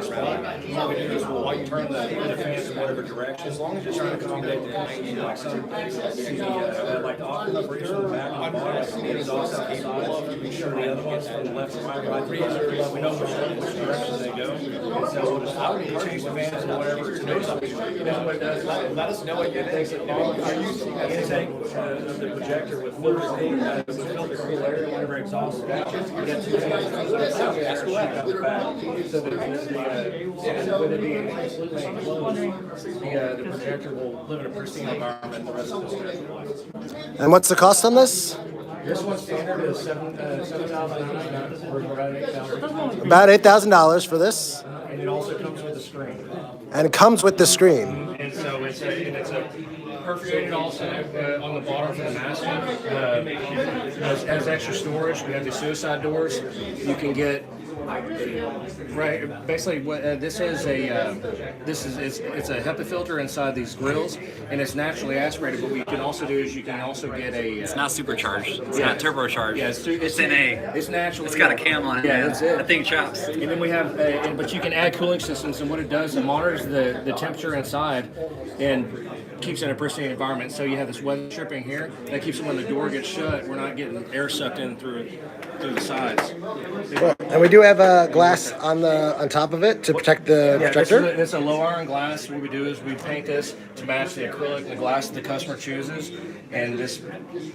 spot. What we do is we'll turn the fans in whatever direction. As long as you're trying to accommodate the plane, like some like the Optoma breeze from the back and the bottom, and the exhaust out the side. You can show the other ones from the left and right. We know which direction they go. And so we'll just change the fans or whatever to do something. You know what it does? Let us know what you think. Are you using the intake of the projector with filter cool air whenever exhaust is out? You get two fans. That's cool. Out the back. So with it being completely enclosed, the projector will live in a pristine environment the rest of the day. And what's the cost on this? This one standard is $7,000. We're about $8,000. About $8,000 for this. And it also comes with a screen. And it comes with the screen. And so it's a perforated also on the bottom for the master. Has extra storage. We have the suicide doors. You can get right. Basically, what this is it's a HEPA filter inside these grills, and it's naturally aspirated. But what you can also do is you can also get a. It's not supercharged. It's not turbocharged. Yeah, it's It's natural. It's got a cam on it. Yeah, that's it. That thing chops. And then we have, but you can add cooling systems, and what it does, it monitors the temperature inside, and keeps it in a pristine environment. So you have this weather stripping here that keeps it when the door gets shut. We're not getting air sucked in through the sides. Cool. And we do have a glass on top of it to protect the projector. It's a low iron glass. What we do is we paint this to match the acrylic and the glass that the customer chooses, and this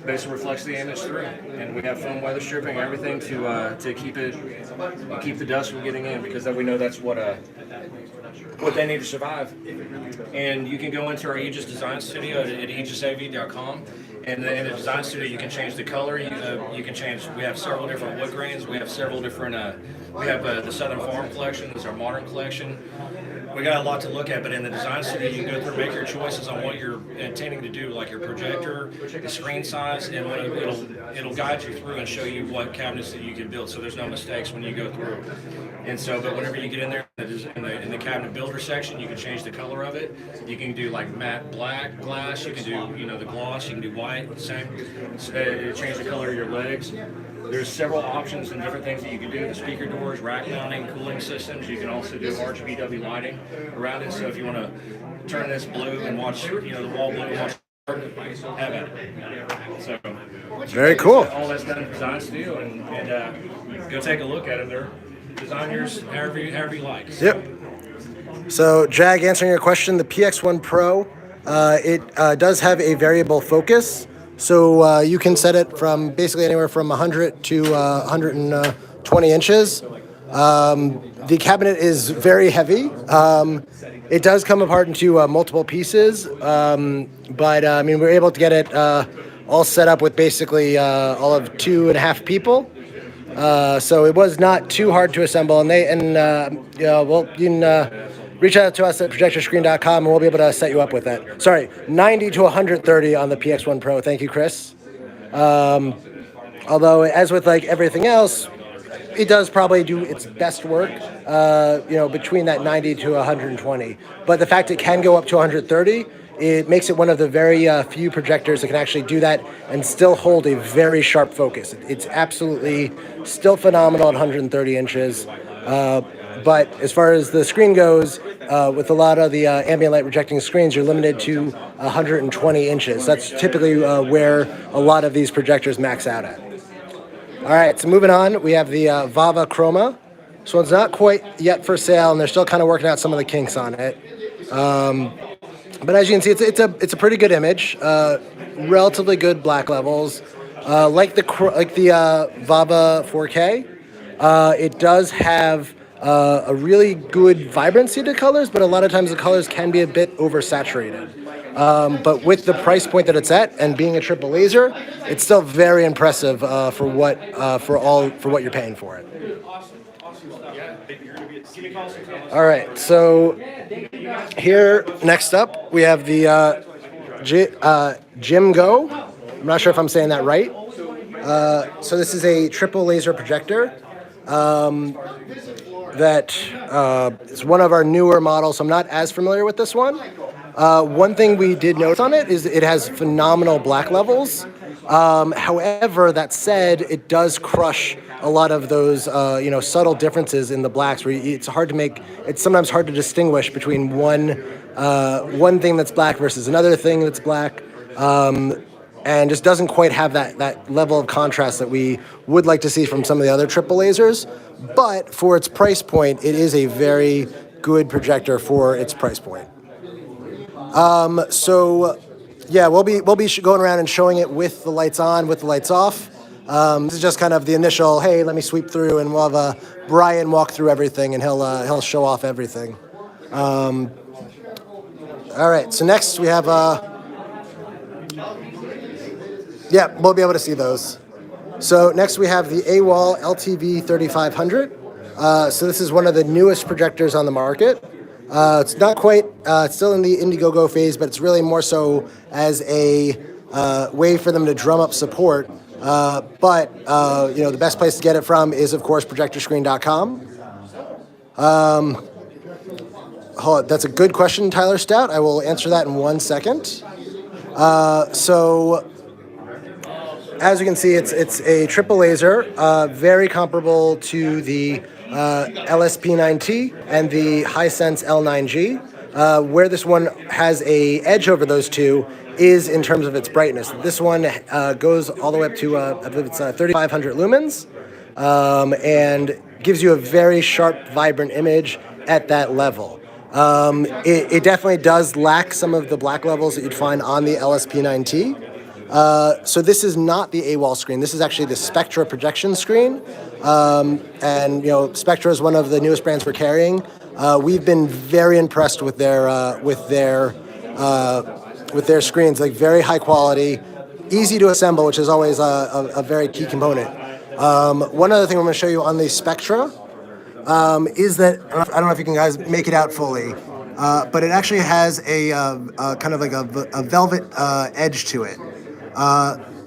basically reflects the image through. And we have foam weather stripping, everything to keep the dust from getting in, because we know that's what they need to survive. And you can go into our Aegis Design Studio at aegisav.com, and in the design studio you can change the color. You can change. We have several different wood grains. We have several different. We have the Southern Farm collection. This is our modern collection. We got a lot to look at, but in the design studio you can go through, make your choices on what you're intending to do, like your projector, the screen size, and it'll guide you through and show you what cabinets that you can build. So there's no mistakes when you go through. And so, but whenever you get in there in the cabinet builder section, you can change the color of it. You can do like matte black glass. You can do the gloss. You can do white. Same. Change the color of your legs. There's several options and different things that you can do. The speaker doors, rack mounting, cooling systems. You can also do RGBW lighting around it. So if you want to turn this blue and watch, the wall blue, and watch, have at it. So very cool. All that's done in Design Studio, and go take a look at it. They're design yours however you like. Yep. So Jag, answering your question, the PX1 Pro, it does have a variable focus. So you can set it from basically anywhere from 100 to 120 inches. The cabinet is very heavy. It does come apart into multiple pieces, but I mean, we're able to get it all set up with basically all of 2.5 people. So it was not too hard to assemble, and you can reach out to us at ProjectorScreen.com, and we'll be able to set you up with that. Sorry, 90 to 130 on the PX1 Pro. Thank you, Chris. Although, as with like everything else, it does probably do its best work, between that 90 to 120. But the fact it can go up to 130, it makes it one of the very few projectors that can actually do that and still hold a very sharp focus. It's absolutely still phenomenal at 130 inches. But as far as the screen goes, with a lot of the ambient light projecting screens, you're limited to 120 inches. That's typically where a lot of these projectors max out at. All right, so moving on, we have the Vava Chroma. This one's not quite yet for sale, and they're still kind of working out some of the kinks on it. But as you can see, it's a pretty good image, relatively good black levels. Like the Vava 4K, it does have a really good vibrancy to colors, but a lot of times the colors can be a bit oversaturated. But with the price point that it's at and being a triple laser, it's still very impressive for what you're paying for it. All right, so here next up we have the Jim Go. I'm not sure if I'm saying that right. So this is a triple laser projector that is one of our newer models. So I'm not as familiar with this one. One thing we did notice on it is it has phenomenal black levels. However, that said, it does crush a lot of those subtle differences in the blacks. Where it's sometimes hard to distinguish between one thing that's black versus another thing that's black. And just doesn't quite have that level of contrast that we would like to see from some of the other triple lasers. But for its price point, it is a very good projector for its price point. So yeah, we'll be going around and showing it with the lights on, with the lights off. This is just kind of the initial, hey, let me sweep through, and we'll have Brian walk through everything, and he'll show off everything. All right, so next we have yeah, we'll be able to see those. So next we have the AWOL LTV 3500. So this is one of the newest projectors on the market. It's not quite, it's still in the Indiegogo phase, but it's really more so as a way for them to drum up support. But the best place to get it from is, of course, ProjectorScreen.com. That's a good question, Tyler Stout. I will answer that in 1 second. So as you can see, it's a triple laser, very comparable to the LSP9T and the Hisense L9G. Where this one has a edge over those two is in terms of its brightness. This one goes all the way up to I believe it's 3,500 lumens, and gives you a very sharp, vibrant image at that level. It definitely does lack some of the black levels that you'd find on the LSP9T. So this is not the AWOL screen. This is actually the Spectra projection screen. And Spectra is one of the newest brands we're carrying. We've been very impressed with their screens, like very high quality, easy to assemble, which is always a very key component. One other thing I'm going to show you on the Spectra is that, I don't know if you can guys make it out fully, but it actually has a kind of like a velvet edge to it.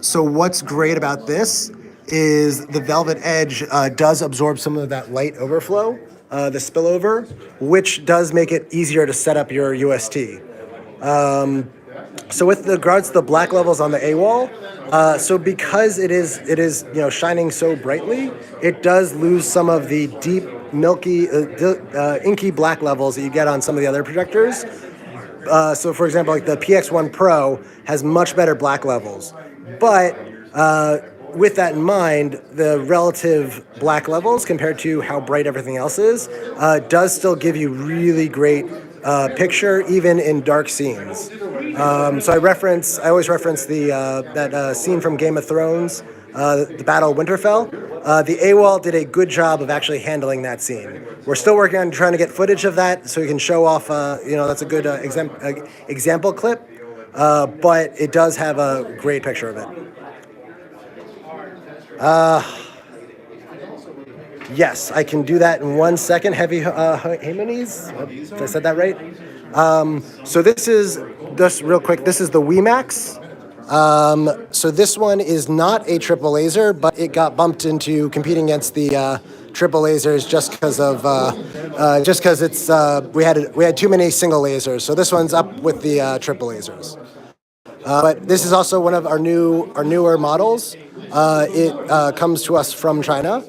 So what's great about this is the velvet edge does absorb some of that light overflow, the spillover, which does make it easier to set up your UST. So with regards to the black levels on the AWOL, so because it is shining so brightly, it does lose some of the deep, milky, inky black levels that you get on some of the other projectors. So for example, like the PX1 Pro has much better black levels, but with that in mind, the relative black levels compared to how bright everything else is does still give you really great picture even in dark scenes. So I always reference that scene from Game of Thrones, the Battle of Winterfell. The AWOL did a good job of actually handling that scene. We're still working on trying to get footage of that so we can show off, that's a good example clip, but it does have a great picture of it. Yes, I can do that in 1 second. Heavy Heminis, if I said that right. So this is, just real quick, this is the WeMax. So this one is not a triple laser, but it got bumped into competing against the triple lasers just because it's we had too many single lasers. So this one's up with the triple lasers. But this is also one of our newer models. It comes to us from China.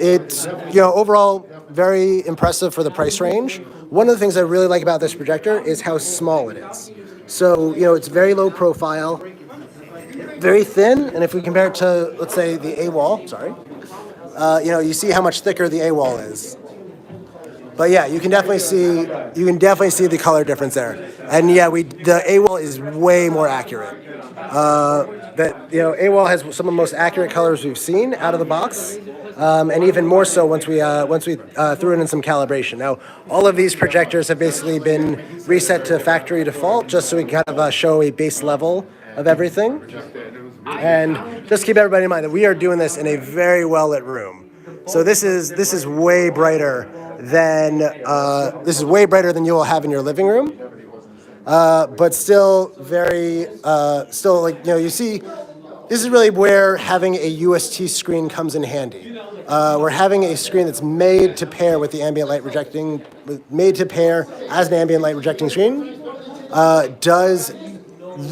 It's overall very impressive for the price range. One of the things I really like about this projector is how small it is. So it's very low profile, very thin, and if we compare it to, let's say, the AWOL, you see how much thicker the AWOL is. But yeah, you can definitely see the color difference there. And yeah, the AWOL is way more accurate. AWOL has some of the most accurate colors we've seen out of the box, and even more so once we threw in some calibration. Now, all of these projectors have basically been reset to factory default, just so we kind of show a base level of everything. And just keep everybody in mind that we are doing this in a very well lit room. So this is way brighter than you will have in your living room. But still very, you see this is really where having a UST screen comes in handy. We're having a screen that's made to pair with the ambient light rejecting, made to pair as an ambient light rejecting screen, does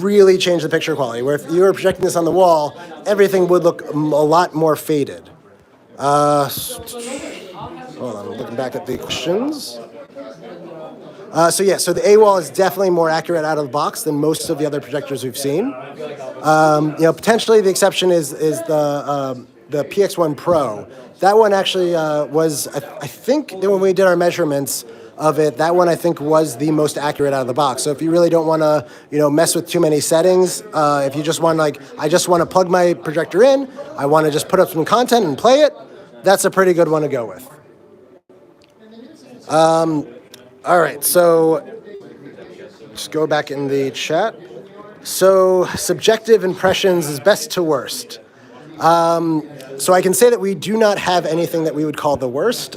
really change the picture quality. Where if you were projecting this on the wall, everything would look a lot more faded. Hold on, I'm looking back at the questions. So the A wall is definitely more accurate out of the box than most of the other projectors we've seen. Potentially the exception is the PX1 Pro. That one actually was, I think that when we did our measurements of it, that one I think was the most accurate out of the box. So if you really don't want to, mess with too many settings, if you just want I just want to plug my projector in, I want to just put up some content and play it, that's a pretty good one to go with. All right, so just go back in the chat. So subjective impressions is best to worst. So I can say that we do not have anything that we would call the worst.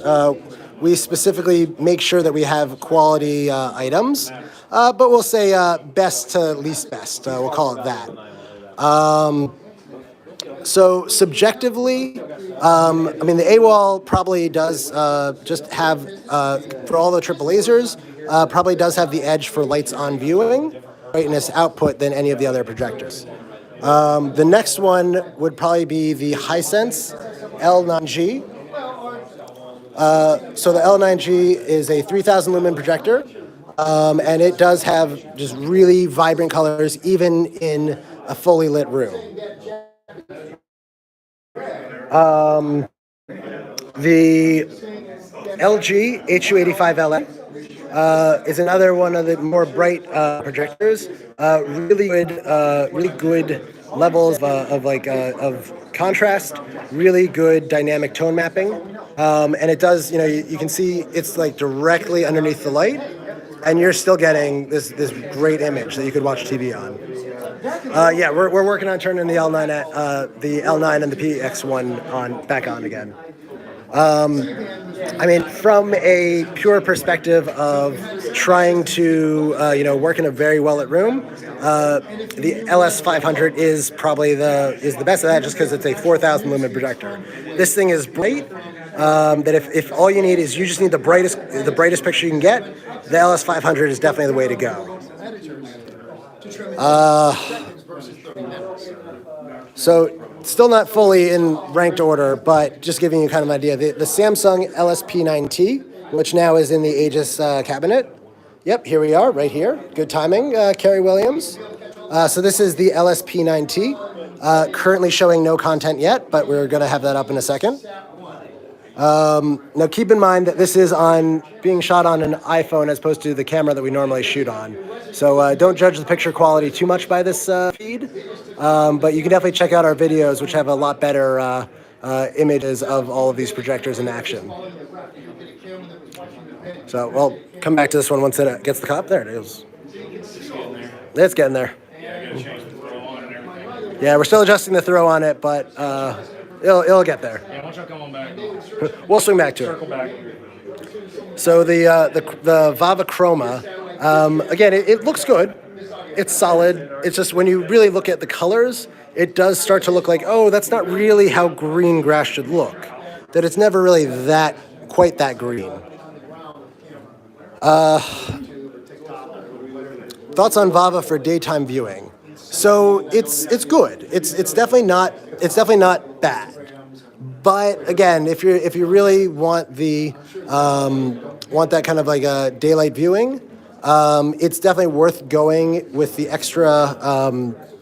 We specifically make sure that we have quality items, but we'll say best to least best. We'll call it that. So subjectively, the A-wall probably does just have, for all the triple lasers, probably does have the edge for lights on viewing, brightness output than any of the other projectors. The next one would probably be the Hisense L9G. So the L9G is a 3,000 lumen projector, and it does have just really vibrant colors, even in a fully lit room. The LG HU85LM is another one of the more bright projectors. Really good levels of contrast. Really good dynamic tone mapping, and it does. You can see it's like directly underneath the light, and you're still getting this great image that you could watch TV on. We're working on turning the L9 and the PX1 back on again. From a pure perspective of trying to, work in a very well lit room, the LS500 is probably the best of that, just because it's a 4,000 lumen projector. This thing is bright. That if all you need is you just need the brightest picture you can get, the LS500 is definitely the way to go. So still not fully in ranked order, but just giving you kind of an idea. The Samsung LSP9T, which now is in the Aegis cabinet. Yep, here we are, right here. Good timing, Kerry Williams. So this is the LSP9T. Currently showing no content yet, but we're going to have that up in a second. Now keep in mind that this is being shot on an iPhone as opposed to the camera that we normally shoot on. So don't judge the picture quality too much by this feed, but you can definitely check out our videos, which have a lot better images of all of these projectors in action. So we'll come back to this one once it gets the cop. There it is. It's getting there. Yeah, we're still adjusting the throw on it, but it'll get there. Yeah, once y'all come on back. We'll swing back to Circle back. So the Vava Chroma, again, it looks good. It's solid. It's just when you really look at the colors, it does start to look like, oh, that's not really how green grass should look. That it's never really quite that green. Thoughts on Vava for daytime viewing? So it's good. It's definitely not bad. But again, if you really want want that kind of like a daylight viewing, it's definitely worth going with the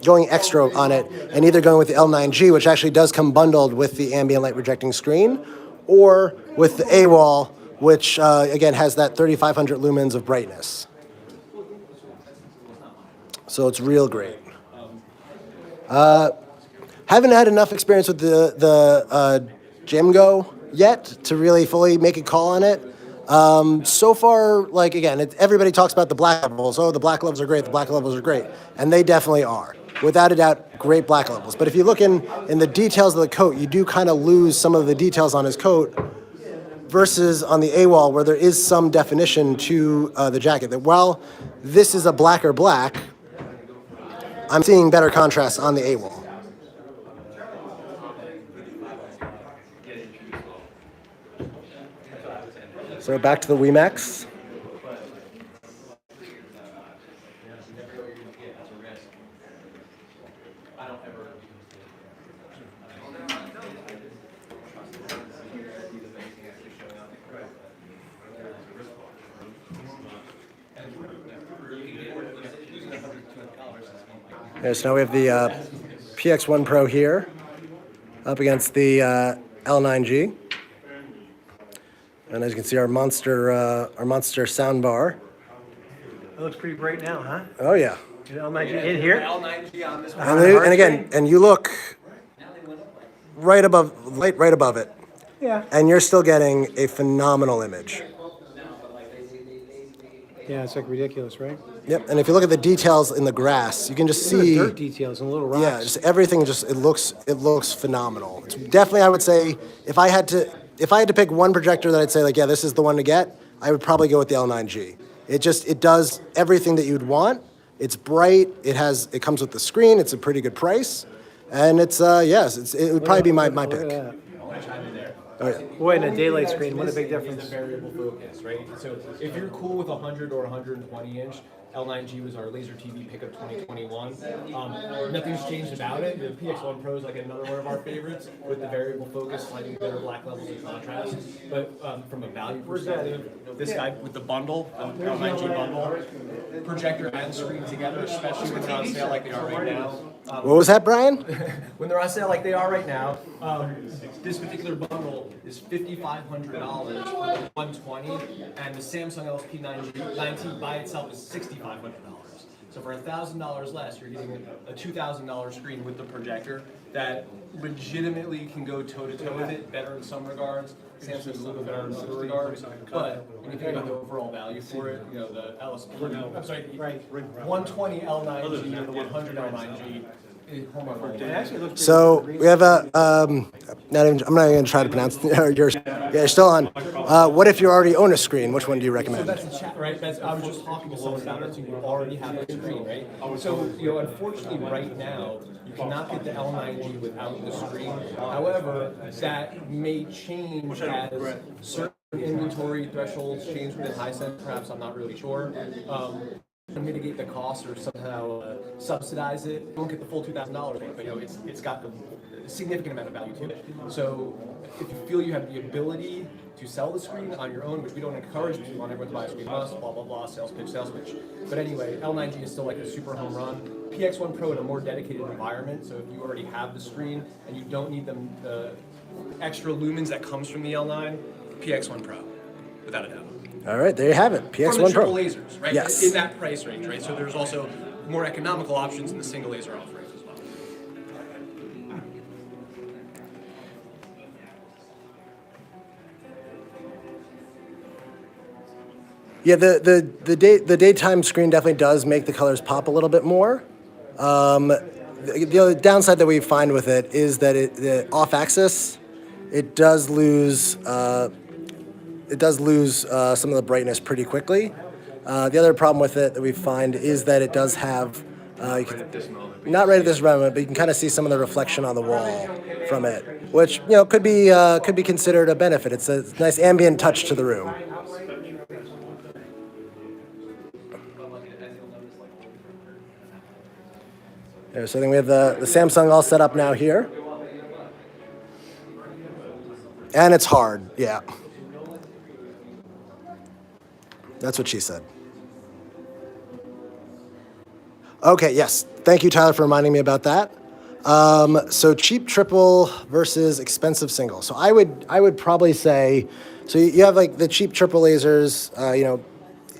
going extra on it, and either going with the L9G, which actually does come bundled with the ambient light projecting screen, or with the AWOL, which again has that 3,500 lumens of brightness. So it's real great. Haven't had enough experience with the Jimgo yet to really fully make a call on it. So far, like again, everybody talks about the black levels. Oh, the black levels are great. The black levels are great, and they definitely are, without a doubt, great black levels. But if you look in the details of the coat, you do kind of lose some of the details on his coat, versus on the AWOL, where there is some definition to the jacket. That while this is a blacker black, I'm seeing better contrast on the AWOL. So back to the WeMax. Okay, so now we have the PX1 Pro here up against the L9G. And as you can see, our monster sound bar. It looks pretty bright now, huh? Oh yeah. L9G in here? L9G on this one. And again, and you look right above it. Yeah. And you're still getting a phenomenal image. Yeah, it's like ridiculous, right? Yep. And if you look at the details in the grass, you can just see dirt details and little rocks. Yeah, just everything. It looks phenomenal. It's definitely, I would say, if I had to pick one projector that I'd say like, yeah, this is the one to get, I would probably go with the L9G. It does everything that you'd want. It's bright. It comes with the screen. It's a pretty good price, and it would probably be my pick. Oh, yeah. Boy, and a daylight screen, what a big It's difference. a variable focus, right? So if you're cool with 100 or 120 inch, L9G was our laser TV pickup 2021. Nothing's changed about it. The PX1 Pro is like another one of our favorites with the variable focus, slightly better black levels of contrast. But from a value perspective, this guy with the bundle, L9G bundle, projector and screen together, especially when they're on sale like they are right now. What was that, Brian? When they're on sale like they are right now, this particular bundle is $5,500, 120, and the Samsung LSP 90 by itself is $6,500. So for $1,000 less, you're getting a $2,000 screen with the projector that legitimately can go toe-to-toe with it, better in some regards. Samsung's a little bit better in other regards, but when you think about the overall value for it, you know, the LSP, I'm sorry, the 120 L9G and the 100 L9G, So we have I'm not even going to try to pronounce yours. Yeah, you're still on. What if you already own a screen? Which one do you recommend? So that's the chat, right? I was just talking to someone about it, so you already have a screen, right? So, you know, unfortunately right now, you cannot get the L9G without the screen. However, that may change as certain inventory thresholds change within Hisense, perhaps, I'm not really sure. To mitigate the cost or somehow subsidize it. You won't get the full $2,000, but you know it's got a significant amount of value to it. So if you feel you have the ability to sell the screen on your own, which we don't encourage, we want everyone to buy a screen must, blah blah blah, sales pitch. But anyway, L9G is still like a super home run. PX1 Pro in a more dedicated environment. So if you already have the screen and you don't need the extra lumens that comes from the L9, PX1 Pro, without a doubt. All right, there you have it. PX1 From the Pro. triple lasers, right? Yes. In that price range, right? So there's also more economical options in the single laser offerings as well. Yeah, the daytime screen definitely does make the colors pop a little bit more. The other downside that we find with it is that the off-axis, it does lose some of the brightness pretty quickly. The other problem with it that we find is that it does have, not right at this moment, but you can kind of see some of the reflection on the wall from it, which could be considered a benefit. It's a nice ambient touch to the room. There, so I think we have the Samsung all set up now here, and it's hard, yeah. That's what she said. Okay, yes. Thank you, Tyler, for reminding me about that. So cheap triple versus expensive single. So I would probably say, so you have like the cheap triple lasers.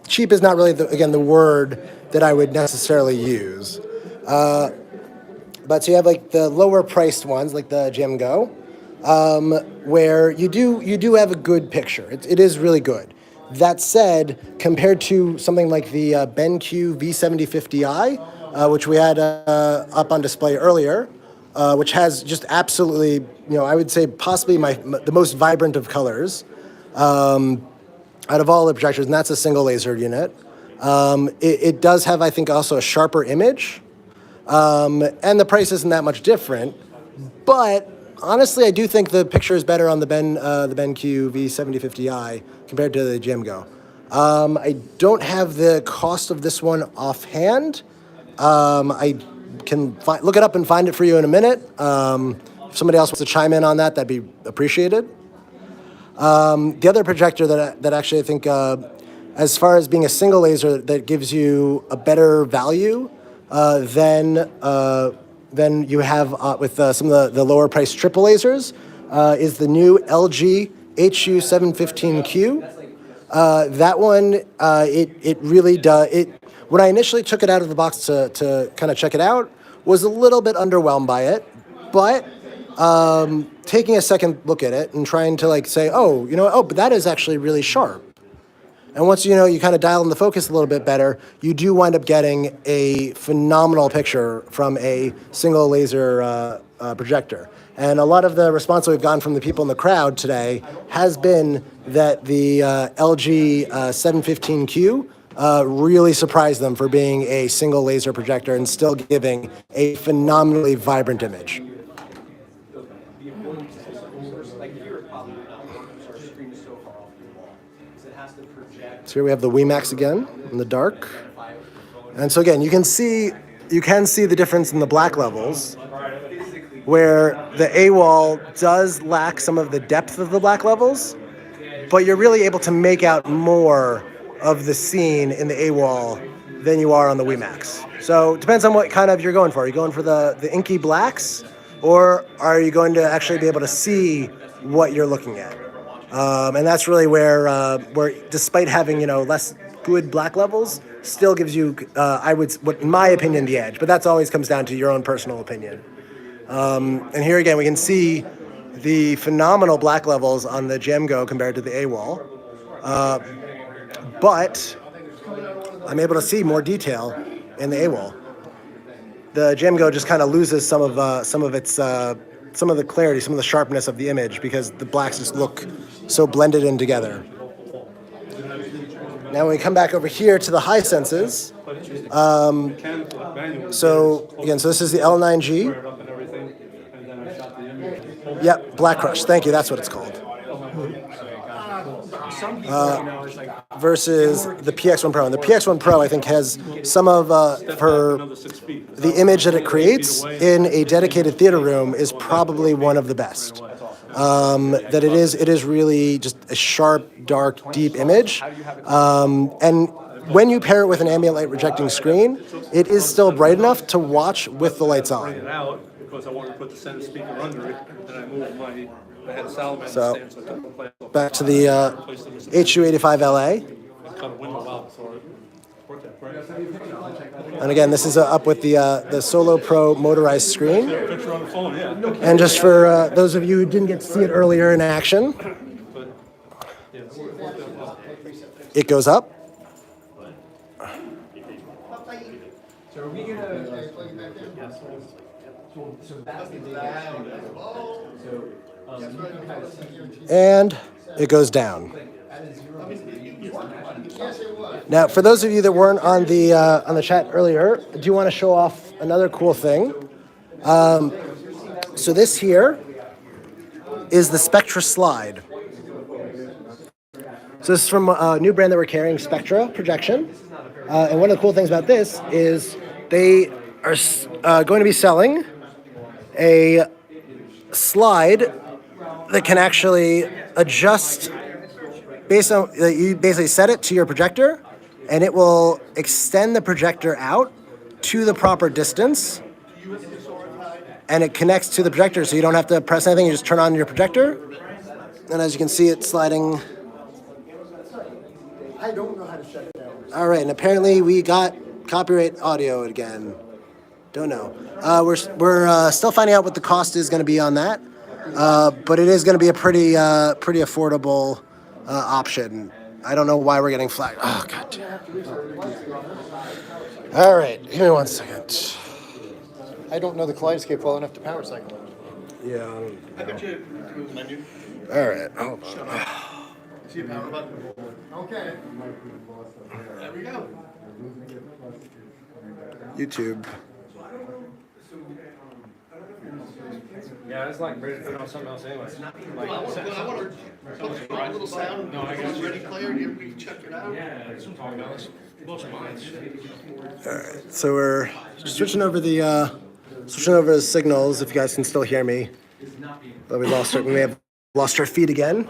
Cheap is not really the word that I would necessarily use. But so you have like the lower priced ones, like the Gem Go, where you do have a good picture. It is really good. That said, compared to something like the BenQ V7050i, which we had up on display earlier, which has just absolutely, I would say possibly the most vibrant of colors out of all the projectors, and that's a single laser unit. It does have, I think, also a sharper image, and the price isn't that much different, but honestly, I do think the picture is better on the BenQ V7050i compared to the GMGO. I don't have the cost of this one offhand. I can look it up and find it for you in a minute. If somebody else wants to chime in on that, that'd be appreciated. The other projector that actually I think, as far as being a single laser that gives you a better value than you have with some of the lower priced triple lasers, is the new LG HU715Q. That one, it really does. When I initially took it out of the box to kind of check it out, was a little bit underwhelmed by it, but taking a second look at it and trying to like say, but that is actually really sharp. And once you kind of dial in the focus a little bit better, you do wind up getting a phenomenal picture from a single laser projector. And a lot of the response that we've gotten from the people in the crowd today has been that the LG 715Q really surprised them for being a single laser projector and still giving a phenomenally vibrant image. So here we have the WiMAX again in the dark. And so again, you can see the difference in the black levels, where the A-wall does lack some of the depth of the black levels, but you're really able to make out more of the scene in the A-wall than you are on the WiMAX. So it depends on what kind of you're going for. Are you going for the inky blacks, or are you going to actually be able to see what you're looking at? And that's really where despite having less good black levels, still gives you in my opinion, the edge. But that's always comes down to your own personal opinion. And here again, we can see the phenomenal black levels on the GMGO compared to the A-wall. But I'm able to see more detail in the A-wall. The GMGO just kind of loses some of the clarity, some of the sharpness of the image because the blacks just look so blended in together. Now when we come back over here to the high senses, so this is the L9G. Yep, Black Crush. Thank you. That's what it's called. Versus the PX1 Pro. And the PX1 Pro, I think, has some of the image that it creates in a dedicated theater room is probably one of the best. That it is really just a sharp, dark, deep image. And when you pair it with an ambient light rejecting screen, it is still bright enough to watch with the lights on. Because I wanted to put the center speaker under it, and I moved I had a salamander So, stand, so I took the plate off. Back to the HU85LA. And again, this is up with the Solo Pro motorized screen. Picture on the phone, yeah. And just for those of you who didn't get to see it earlier in action, it goes up. So are we gonna so that's the And it goes down. Now, for those of you that weren't on the chat earlier, I do want to show off another cool thing. So this here is the Spectra Slide. So this is from a new brand that we're carrying, Spectra Projection. And one of the cool things about this is they are going to be selling a slide that can actually adjust based on, you basically set it to your projector and it will extend the projector out to the proper distance and it connects to the projector so you don't have to press anything, you just turn on your projector and as you can see it's sliding. I don't know how to shut it down. All right, and apparently we got copyright audio again. Don't know. We're still finding out what the cost is going to be on that, but it is going to be a pretty affordable option. I don't know why we're getting flagged. Oh god damn. All right, give me 1 second. I don't know the Kaleidoscape well enough to power cycle it. Yeah. I bet you menu. All right. Hold on. See a power button? Okay. There we go. YouTube. Yeah, it's like ready to put on something else anyway. Like, I want to put a little sound. No, I got you. Ready player. You check it out. Yeah, that's what I'm talking about. Blows your mind. All right, so we're switching over the signals. If you guys can still hear me, but we may have lost our feed again.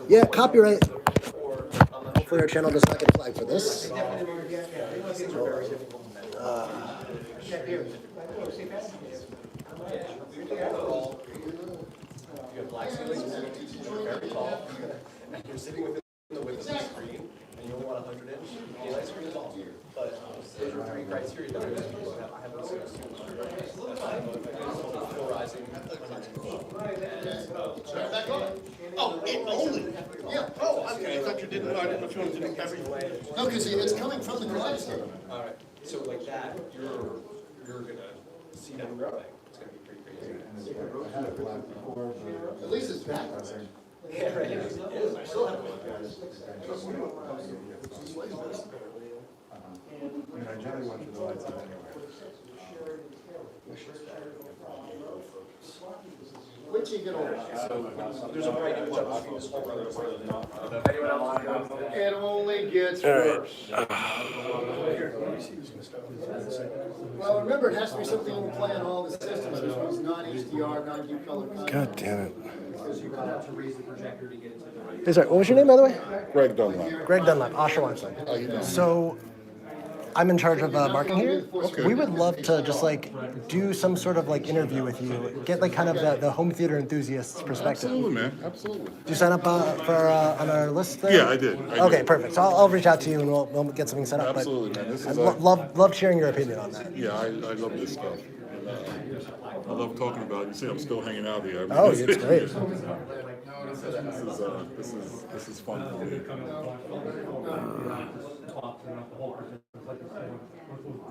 Yeah, copyright. Hopefully our channel does not get flagged for this. You have black ceilings, very tall, and you're sitting within the width of the screen, and you only want 100-inch. The light screen is all, but those are three criteria that I have those things. Polarizing. Back on. Oh, it only. Yeah. Oh, okay. I thought you didn't. I didn't know if you wanted to do everything. No, because it's coming from the kaleidoscope. All right. So like that, you're gonna see that growing. It's gonna be pretty crazy. At least it's back. Yeah, right. It is. I still have one. I generally want the lights on anyway. Wait till you get older. There's a bright new one. It only gets worse. Well, remember, it has to be something you can play on all the systems, which means non-HDR, non-U color content. God damn it. Because you're gonna have to raise the projector to get it to the right. Hey, sorry, what was your name, by the way? Greg Dunlap. Greg Dunlap, Osher Weinstein. So, I'm in charge of marketing here. Okay. We would love to just like do some sort of like interview with you, get like kind of the home theater enthusiast's perspective. Absolutely, man. Absolutely. Did you sign up for on our list there? Yeah, I did. Okay, perfect. So I'll reach out to you and we'll get something set up. Absolutely, man. This But is love sharing your opinion on that. yeah, I love this stuff. And, I love talking about it. You see, I'm still hanging out here. Oh, it's great. This is fun for me.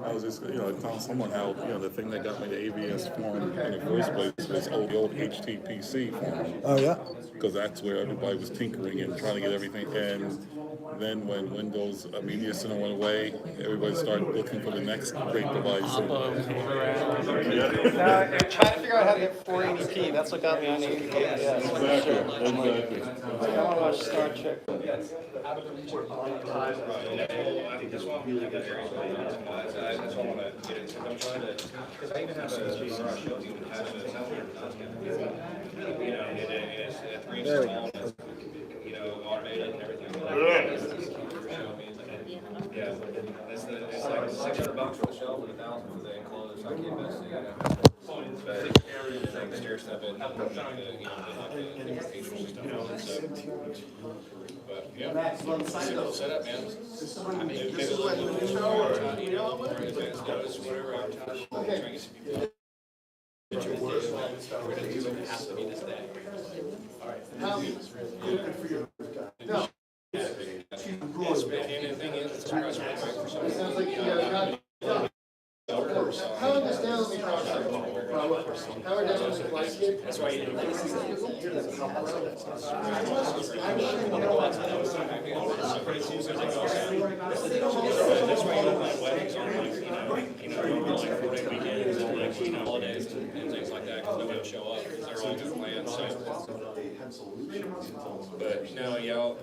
I was just, I telling someone how, the thing that got me to AVS Forum in the first place was the old HTPC forum. Oh, yeah? Because that's where everybody was tinkering and trying to get everything. And then when Windows Media Center went away, everybody started looking for the next great device. Trying to figure out how to get 480p. That's what got me on AVS. Exactly. I want to watch Star Trek. That's what I want to get into. I'm trying to, because I even have a show you has a it's a pre-installed, automated and everything. Yeah, it's like $600 for the shelf and $1,000 for the enclosed. I can't invest in it. But steer stuff in, but yeah, simple setup, man. I mean, this is what you show, whatever I'm trying to. It has to be this day. All right. No. Sounds like you Howard is down the Howard down the landscape. That's why you do holidays and things like that, because nobody will show up, because they're all got plans, But no, y'all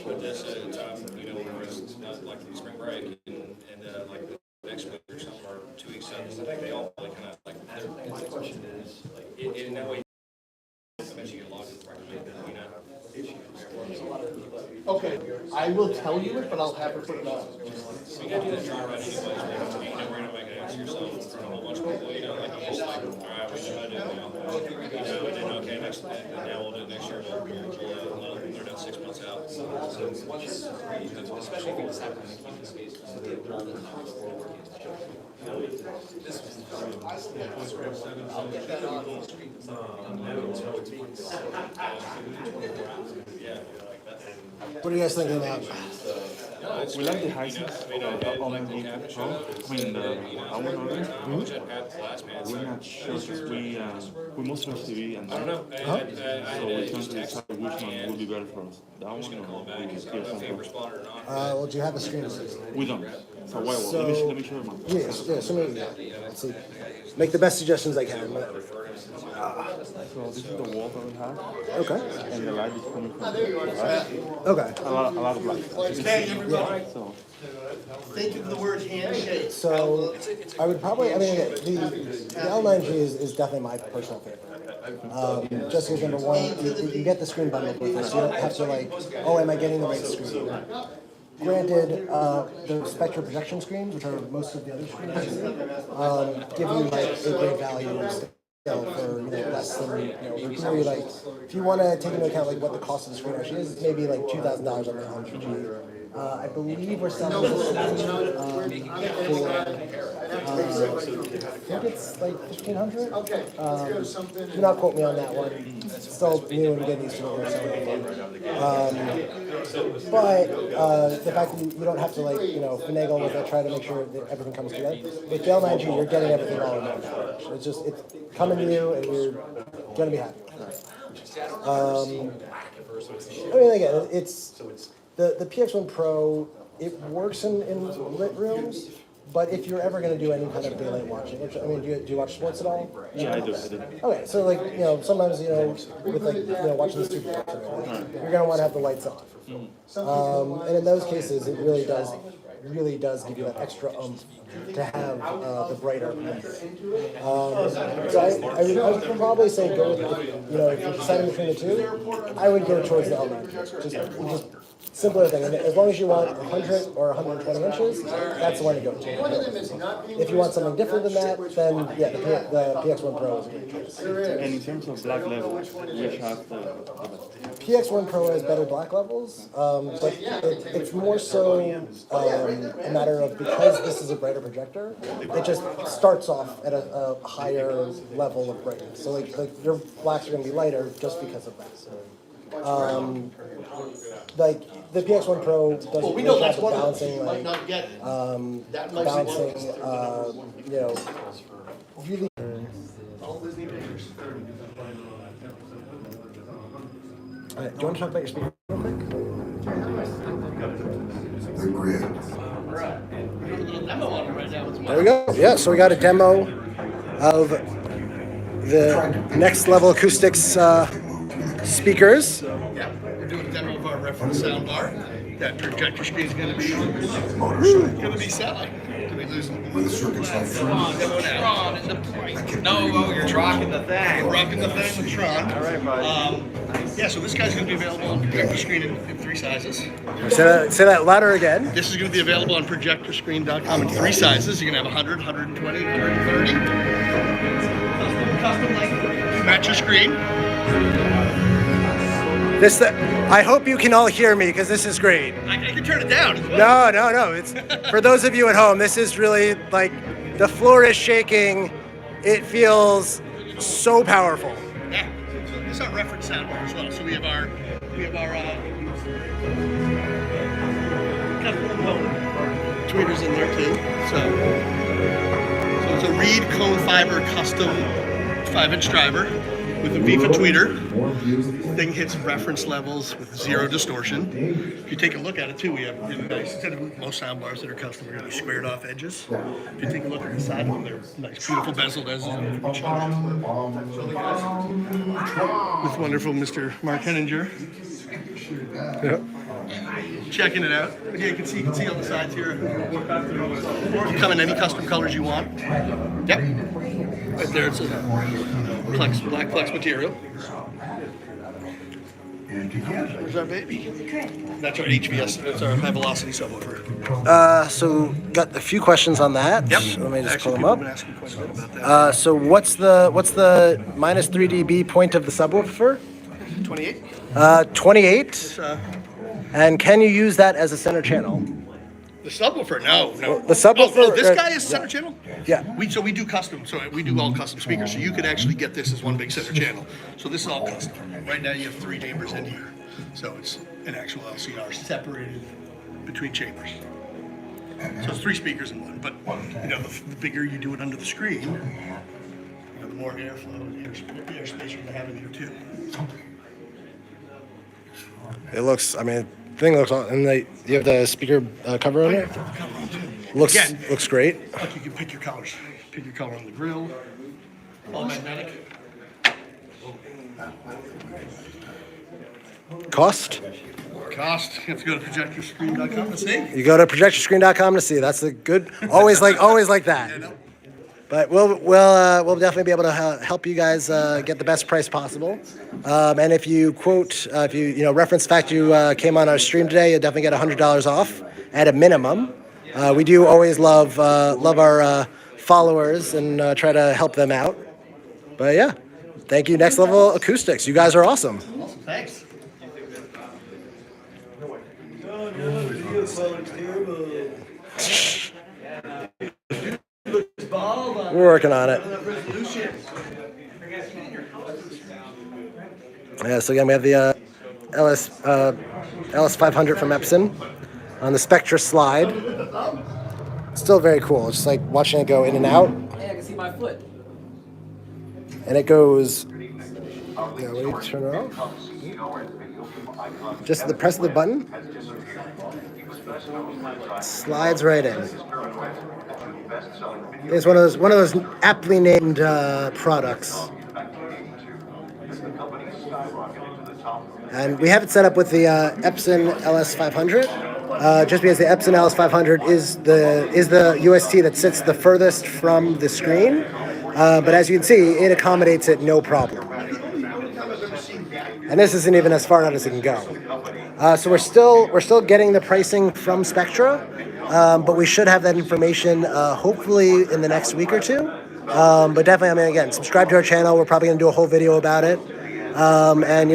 put this at a time, where it's not like spring break and like next week or something, or 2 weeks out, I think they all really kind of like, my question is, in that way, I bet you get a lot of Okay, I will tell you it, but I'll have her put it on. So you gotta do that try run anyways, we're gonna make an ask yourself in front of a whole bunch of people, like you just like, all right, what should I do now? And then, okay, and now we'll do it next year, we'll they're done 6 months out. So once, especially if you decide to keep the space. I'll get that on the screen. Yeah. What are you guys thinking about? We like the Hisense, we're not sure because we mostly watch TV and I don't know. so we're trying to decide which one would be better for us. That one or we just get something. Well, do you have a screen? We don't. So white wall. So, Let me show you my. yeah, so maybe, let's see. Make the best suggestions I can. So this is the wall that we have, Okay. and the light is coming from the right. Okay. A lot of light. Hey, everybody. So. Think of the word handshake. So I would probably, I mean, the L9G is definitely my personal favorite. Just because number one, you get the screen bundled with it, so you don't have to like, oh, am I getting the right screen? Granted, the Spectra projection screens, which are most of the other screens, give you like a great value still for less than really like if you want to take into account like what the cost of the screen actually is, it's maybe like $2,000 on the L9G. I believe we're selling this for I think it's like $1,500. Okay. Do not quote me on that one. It's still new and getting used to what we're selling for. But the fact that you don't have to like finagle with it, try to make sure that everything comes together. With the L9G, you're getting everything all in one package. It's coming to you, and you're gonna be happy. I mean, again, it's. The PX1 Pro, it works in lit rooms, but if you're ever going to do any kind of daylight watching, which, I mean, do you watch sports at all? Yeah, I do. Okay, so like, sometimes, with like, watching the Super Bowl, you're going to want to have the lights on. And in those cases, it really does give you that extra oomph to have the brighter lights. So I would probably say go with, if you're deciding between the two, I would go towards the L9. Just simpler thing. As long as you want 100 or 120 inches, that's the one to go to. If you want something different than that, then yeah, the PX1 Pro is a great choice. And in terms of black level, which have the PX1 Pro has better black levels, but it's more so a matter of because this is a brighter projector, it just starts off at a higher level of brightness. So like your blacks are going to be lighter just because of that. Like the PX1 Pro does a great job of balancing, like really. Do you want to talk about your speaker real quick? There we go. Yeah, so we got a demo of the Next Level Acoustics speakers. Yeah, we're doing a demo of our reference soundbar that projector screen is going to be selling. Did we lose them? Come on, demo now. No, you're rocking the thing. We're rocking the thing with Tron. All right, buddy. Yeah, so this guy's going to be available on Projector Screen in 3 sizes. Say that louder again. This is going to be available on ProjectorScreen.com in 3 sizes. You're going to have 100, 120, 30. Custom length. Match your screen. I hope you can all hear me because this is great. I can turn it down as well. No. It's for those of you at home. This is really like the floor is shaking. It feels so powerful. Yeah, this is our reference soundbar as well. So we have our tweeters in there too. So it's a Reed cone fiber custom 5-inch driver with a Viva tweeter. Thing hits reference levels with 0 distortion. If you take a look at it too, we have really nice, instead of most soundbars that are custom, we're going to be squared off edges. If you take a look at the side of them, they're nice, beautiful bezeled edges. With wonderful Mr. Mark Henninger. Checking it out. Yeah, you can see on the sides here. You come in any custom colors you want. Yep. Right there, it's a black Plex material. Where's our baby? That's our HVS. That's our high velocity subwoofer. So got a few questions on that. Yep. Let me just Actually, pull them people up. have been asking quite a bit about that. So what's the minus 3 dB point of the subwoofer? 28. 28. It's, and can you use that as a center channel? the subwoofer? No. The subwoofer. Oh, this guy is center channel? Yeah. So we do custom. So we do all custom speakers. So you could actually get this as one big center channel. So this is all custom. Right now you have 3 chambers in here. So it's an actual LCR separated between chambers. So it's 3 speakers in one. But the bigger you do it under the screen, the more airflow and airspace you're going to have in here too. It looks. I mean, thing looks. And you have the speaker cover on it. Looks great. Like you can pick your colors. Pick your color on the grill. All magnetic. Cost? Cost. You have to go to ProjectorScreen.com to see. You go to ProjectorScreen.com to see. That's a good. Always like that. But we'll definitely be able to help you guys get the best price possible. And if you quote, if you reference the fact you came on our stream today, you'll definitely get $100 off at a minimum. We do always love our followers and try to help them out. But yeah, thank you, Next Level Acoustics. You guys are awesome. Awesome. Thanks. We're working on it. Yeah, so again, we have the LS500 from Epson on the Spectra slide. Still very cool. It's just like watching it go in and out. Hey, I can see my foot. And it goes. Yeah, wait, turn it off. Just the press of the button. Slides right in. It's one of those aptly named products. And we have it set up with the Epson LS500, just because the Epson LS500 is the UST that sits the furthest from the screen. But as you can see, it accommodates it no problem. And this isn't even as far out as it can go. So we're still getting the pricing from Spectra, but we should have that information hopefully in the next week or two. But definitely, again, subscribe to our channel. We're probably going to do a whole video about it. And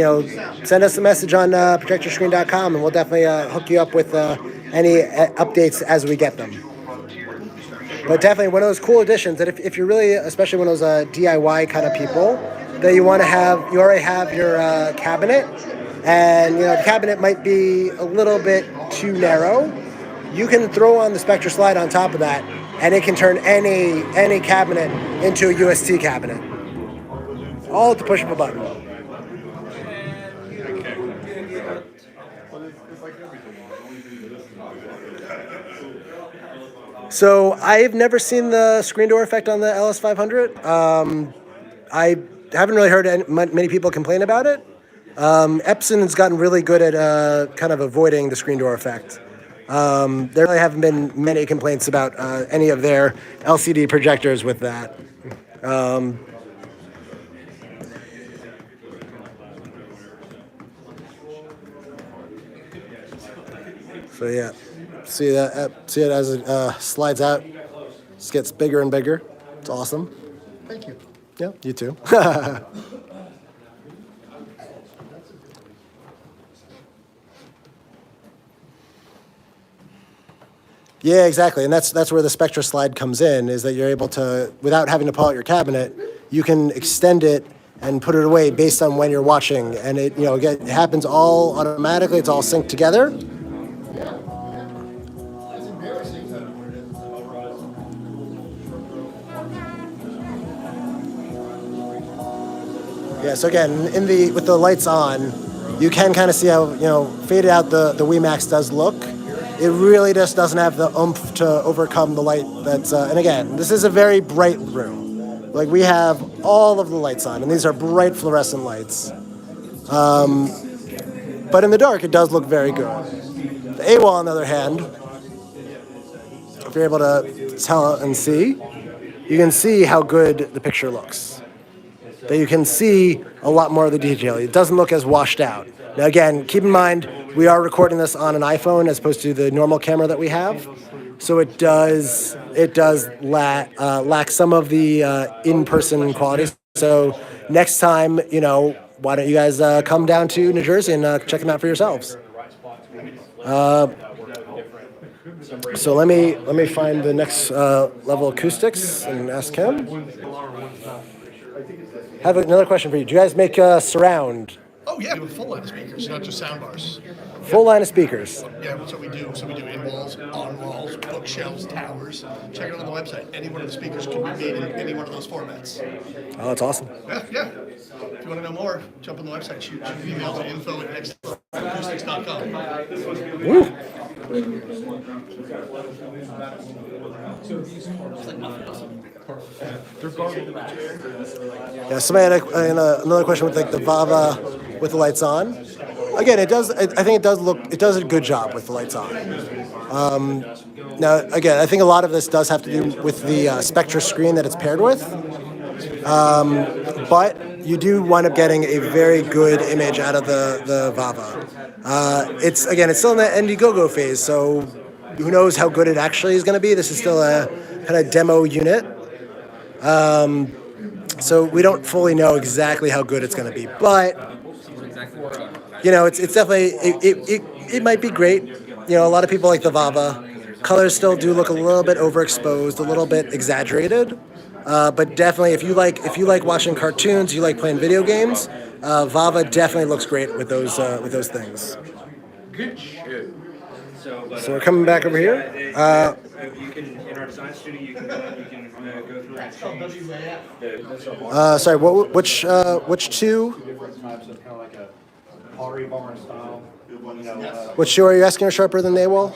send us a message on ProjectorScreen.com, and we'll definitely hook you up with any updates as we get them. But definitely one of those cool additions that if you're really, especially one of those DIY kind of people, that you want to have, you already have your cabinet, and the cabinet might be a little bit too narrow. You can throw on the Spectra slide on top of that, and it can turn any cabinet into a UST cabinet, all at the push of a button. So I've never seen the screen door effect on the LS500. I haven't really heard many people complain about it. Epson has gotten really good at kind of avoiding the screen door effect. There really haven't been many complaints about any of their LCD projectors with that. So yeah, see it as it slides out. Just gets bigger and bigger. It's awesome. Thank you. Yeah, you too. Yeah, exactly, and that's where the Spectra slide comes in. Is that you're able to, without having to pull out your cabinet, you can extend it and put it away based on when you're watching, and it it happens all automatically. It's all synced together. Yeah, so again, with the lights on, you can kind of see how faded out the WiMAX does look. It really just doesn't have the oomph to overcome the light that's. And again, this is a very bright room. Like we have all of the lights on, and these are bright fluorescent lights. But in the dark, it does look very good. The AWOL, on the other hand, if you're able to tell and see, you can see how good the picture looks. That you can see a lot more of the detail. It doesn't look as washed out. Now again, keep in mind, we are recording this on an iPhone as opposed to the normal camera that we have. So it does lack some of the in-person qualities. So next time, why don't you guys come down to New Jersey and check them out for yourselves. So let me find the next level acoustics and ask him. I have another question for you. Do you guys make surround? Oh yeah, with full line of speakers, not just sound bars. Full line of speakers. Yeah, that's what we do. So we do in walls, on walls, bookshelves, towers. Check it out on the website. Any one of the speakers can be made in any one of those formats. Oh, that's awesome. Yeah. If you want to know more, jump on the website. Shoot an email to info@nextacoustics.com. Woo. Yeah, somebody had another question with like the Vava with the lights on. Again, it does. I think it does look. It does a good job with the lights on. Now, again, I think a lot of this does have to do with the Spectra screen that it's paired with. But you do wind up getting a very good image out of the Vava. It's still in the Indiegogo phase, so who knows how good it actually is going to be. This is still a kind of demo unit. So we don't fully know exactly how good it's going to be, but it's definitely it might be great. A lot of people like the Vava. Colors still do look a little bit overexposed, a little bit exaggerated, but definitely if you like watching cartoons, you like playing video games, Vava definitely looks great with those things. Good show. So we're coming back over here. You can, in our design studio, you can go through and change. Sorry, which two? Which two are you asking are sharper than the AWOL?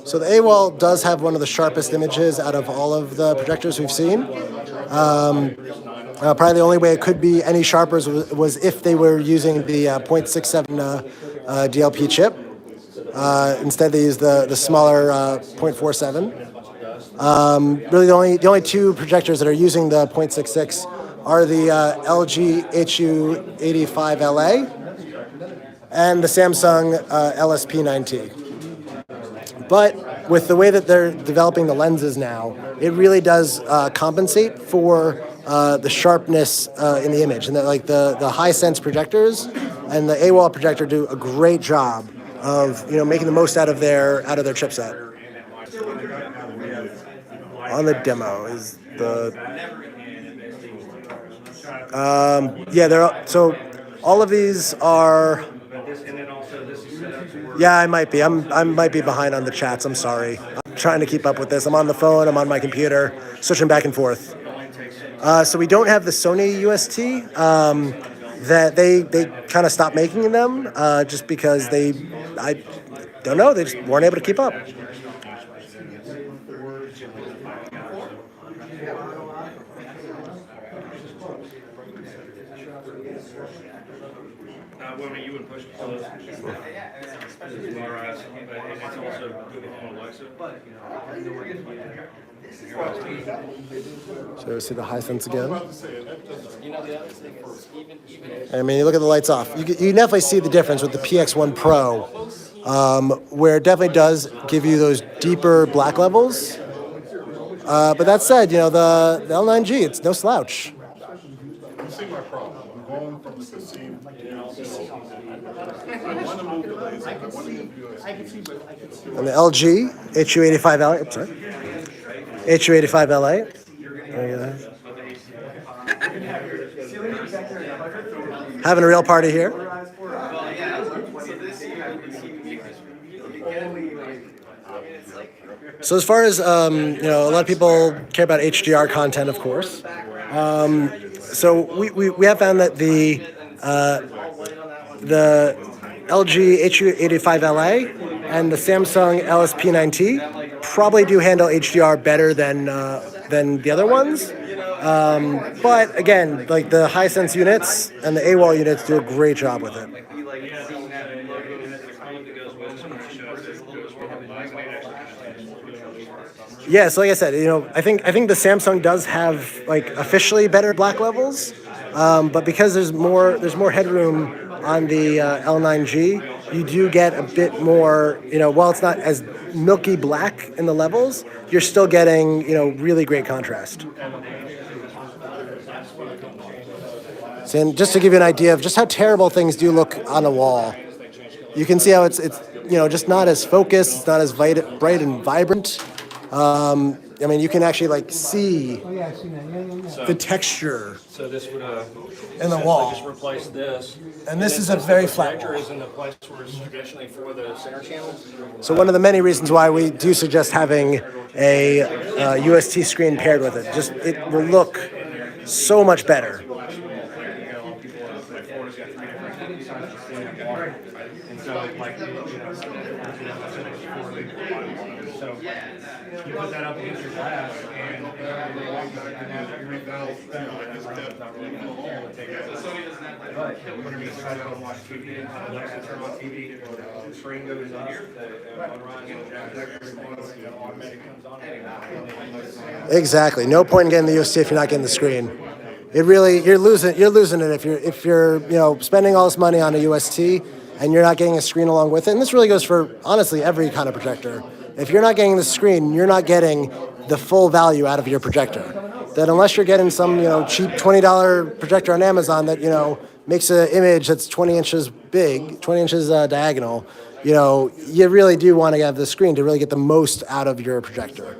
So the AWOL does have one of the sharpest images out of all of the projectors we've seen. Probably the only way it could be any sharper was if they were using the 0.67 DLP chip. Instead, they used the smaller 0.47. Really, the only two projectors that are using the 0.66 are the LG HU85LA and the Samsung LSP9T. But with the way that they're developing the lenses now, it really does compensate for the sharpness in the image, and that like the high sense projectors and the AWOL projector do a great job of making the most out of their chipset. On the demo is the so all of these are. Yeah, I might be. I might be behind on the chats. I'm sorry. I'm trying to keep up with this. I'm on the phone. I'm on my computer, switching back and forth. So we don't have the Sony UST. That they kind of stopped making them just because I don't know. They just weren't able to keep up. You would push close. And it's also good on Alexa. So see the high sense again. I mean, you look at the lights off. You definitely see the difference with the PX1 Pro, where it definitely does give you those deeper black levels. But that said, the L9G, it's no slouch. You see my problem. I'm going from the perceived. I want to move the laser. I want to move USB. And the LG HU85LA. Oops, sorry. HU85LA. Having a real party here. So as far as a lot of people care about HDR content, of course. So we have found that the LG HU85LA and the Samsung LSP9T probably do handle HDR better than the other ones. But again, like the high sense units and the AWOL units do a great job with it. Yeah, so like I said, I think the Samsung does have like officially better black levels, but because there's more headroom on the L9G, you do get a bit more. While it's not as milky black in the levels, you're still getting really great contrast. So, and just to give you an idea of just how terrible things do look on a wall, you can see how it's just not as focused, it's not as bright and vibrant. I mean, you can actually see the texture in the wall. Just replace this. And this is a very flat projector is in the place where it's traditionally for the center channel. So one of the many reasons why we do suggest having a UST screen paired with it. Just it will look so much better. And so, like, so you put that up against your glass, and whenever you decide to go and watch TV, turn on TV, the screen goes in here, the automatic comes on. Exactly. No point in getting the UST if you're not getting the screen. It really you're losing it if you're spending all this money on a UST and you're not getting a screen along with it. And this really goes for honestly every kind of projector. If you're not getting the screen, you're not getting the full value out of your projector. That unless you're getting some cheap $20 projector on Amazon that makes an image that's 20 inches big, 20 inches diagonal, you really do want to have the screen to really get the most out of your projector.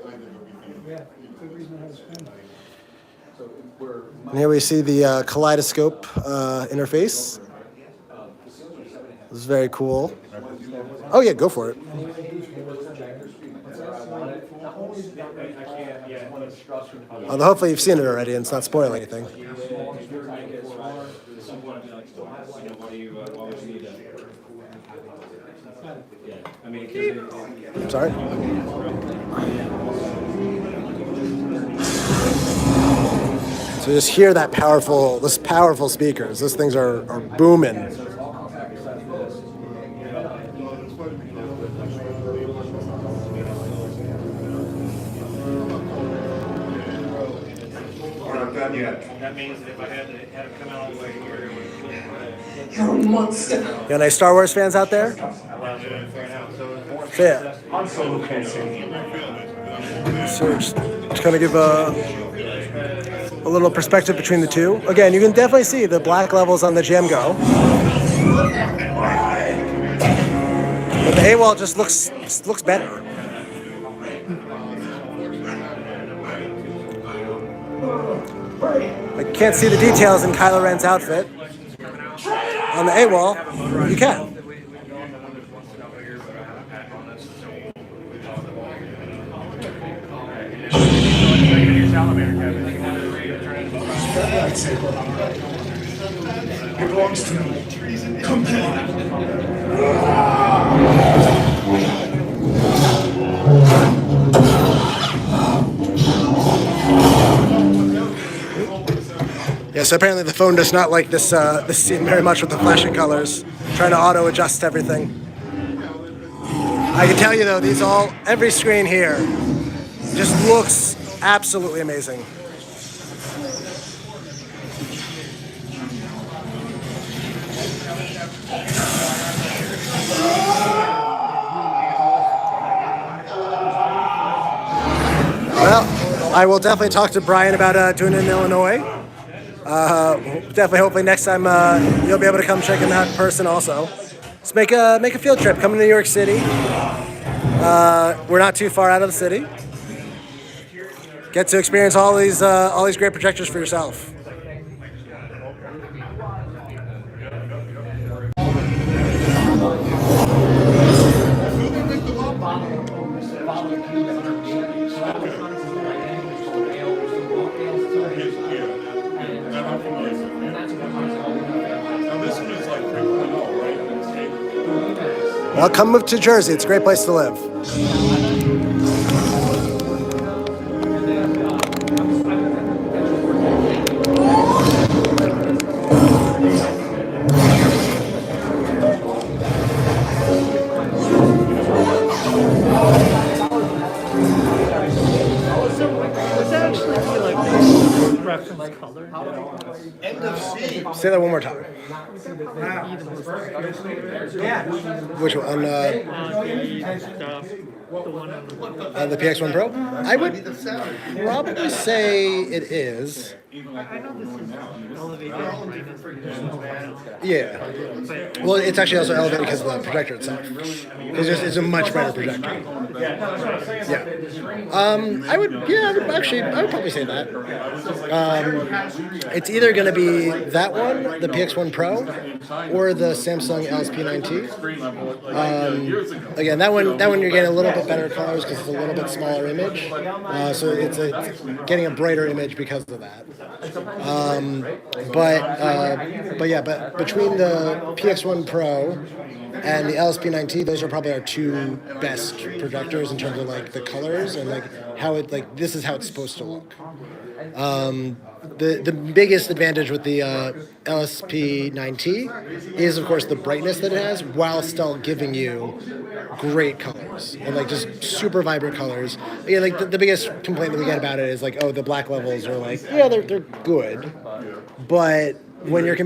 And here we see the kaleidoscope interface. This is very cool. Oh yeah, go for it. Although hopefully you've seen it already and it's not spoiling anything. Sorry? So just hear that powerful speakers. Those things are booming. That means that if I had it come out all the way here, it would. You're a monster. Got any Star Wars fans out there? So yeah. So just kind of give a little perspective between the two. Again, you can definitely see the black levels on the GM Go. But the AWOL just looks better. I can't see the details in Kylo Ren's outfit. On the AWOL, you can. It belongs to me. Come get it. Yeah, so apparently the phone does not like this scene very much with the flashing colors. Trying to auto adjust everything. I can tell you though, every screen here just looks absolutely amazing. Well, I will definitely talk to Brian about doing it in Illinois. Definitely, hopefully next time you'll be able to come check him out in person also. Let's make a field trip. Come to New York City. We're not too far out of the city. Get to experience all these great projectors for yourself. Well, come move to Jersey. It's a great place to live. Say that one more time. Which one? The PX1 Pro? I would probably say it is. even like what we're doing now. I mean, Yeah. Well, it's actually also elevated because of the projector itself. It's a much brighter projector. Yeah. I would probably say that. It's either going to be that one, the PX1 Pro, or the Samsung LSP9T. Again, that one you're getting a little bit better colors because it's a little bit smaller image. So it's getting a brighter image because of that. But between the PX1 Pro and the LSP9T, those are probably our two best projectors in terms of like the colors and like how it like this is how it's supposed to look. The biggest advantage with the LSP9T is of course the brightness that it has, while still giving you great colors and like just super vibrant colors. Yeah, like the biggest complaint that we get about it is like, oh, the black levels are like, yeah, they're good, but when you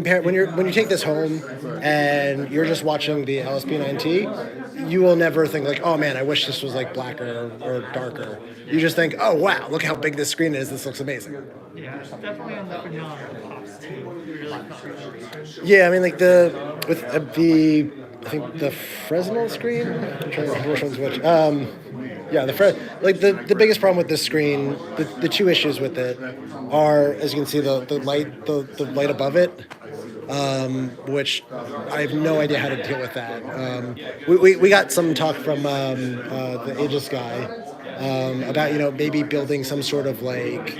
take this home and you're just watching the LSP9T, you will never think like, oh man, I wish this was like blacker or darker. You just think, oh wow, look how big this screen is. This looks amazing. Yeah, definitely on the phenomenal pops too. Really pops. Yeah, I mean like I think the Fresnel screen. I'm trying to remember which one's which. The biggest problem with this screen, the two issues with it are, as you can see, the light above it, which I have no idea how to deal with that. We got some talk from the Aegis guy about maybe building some sort of like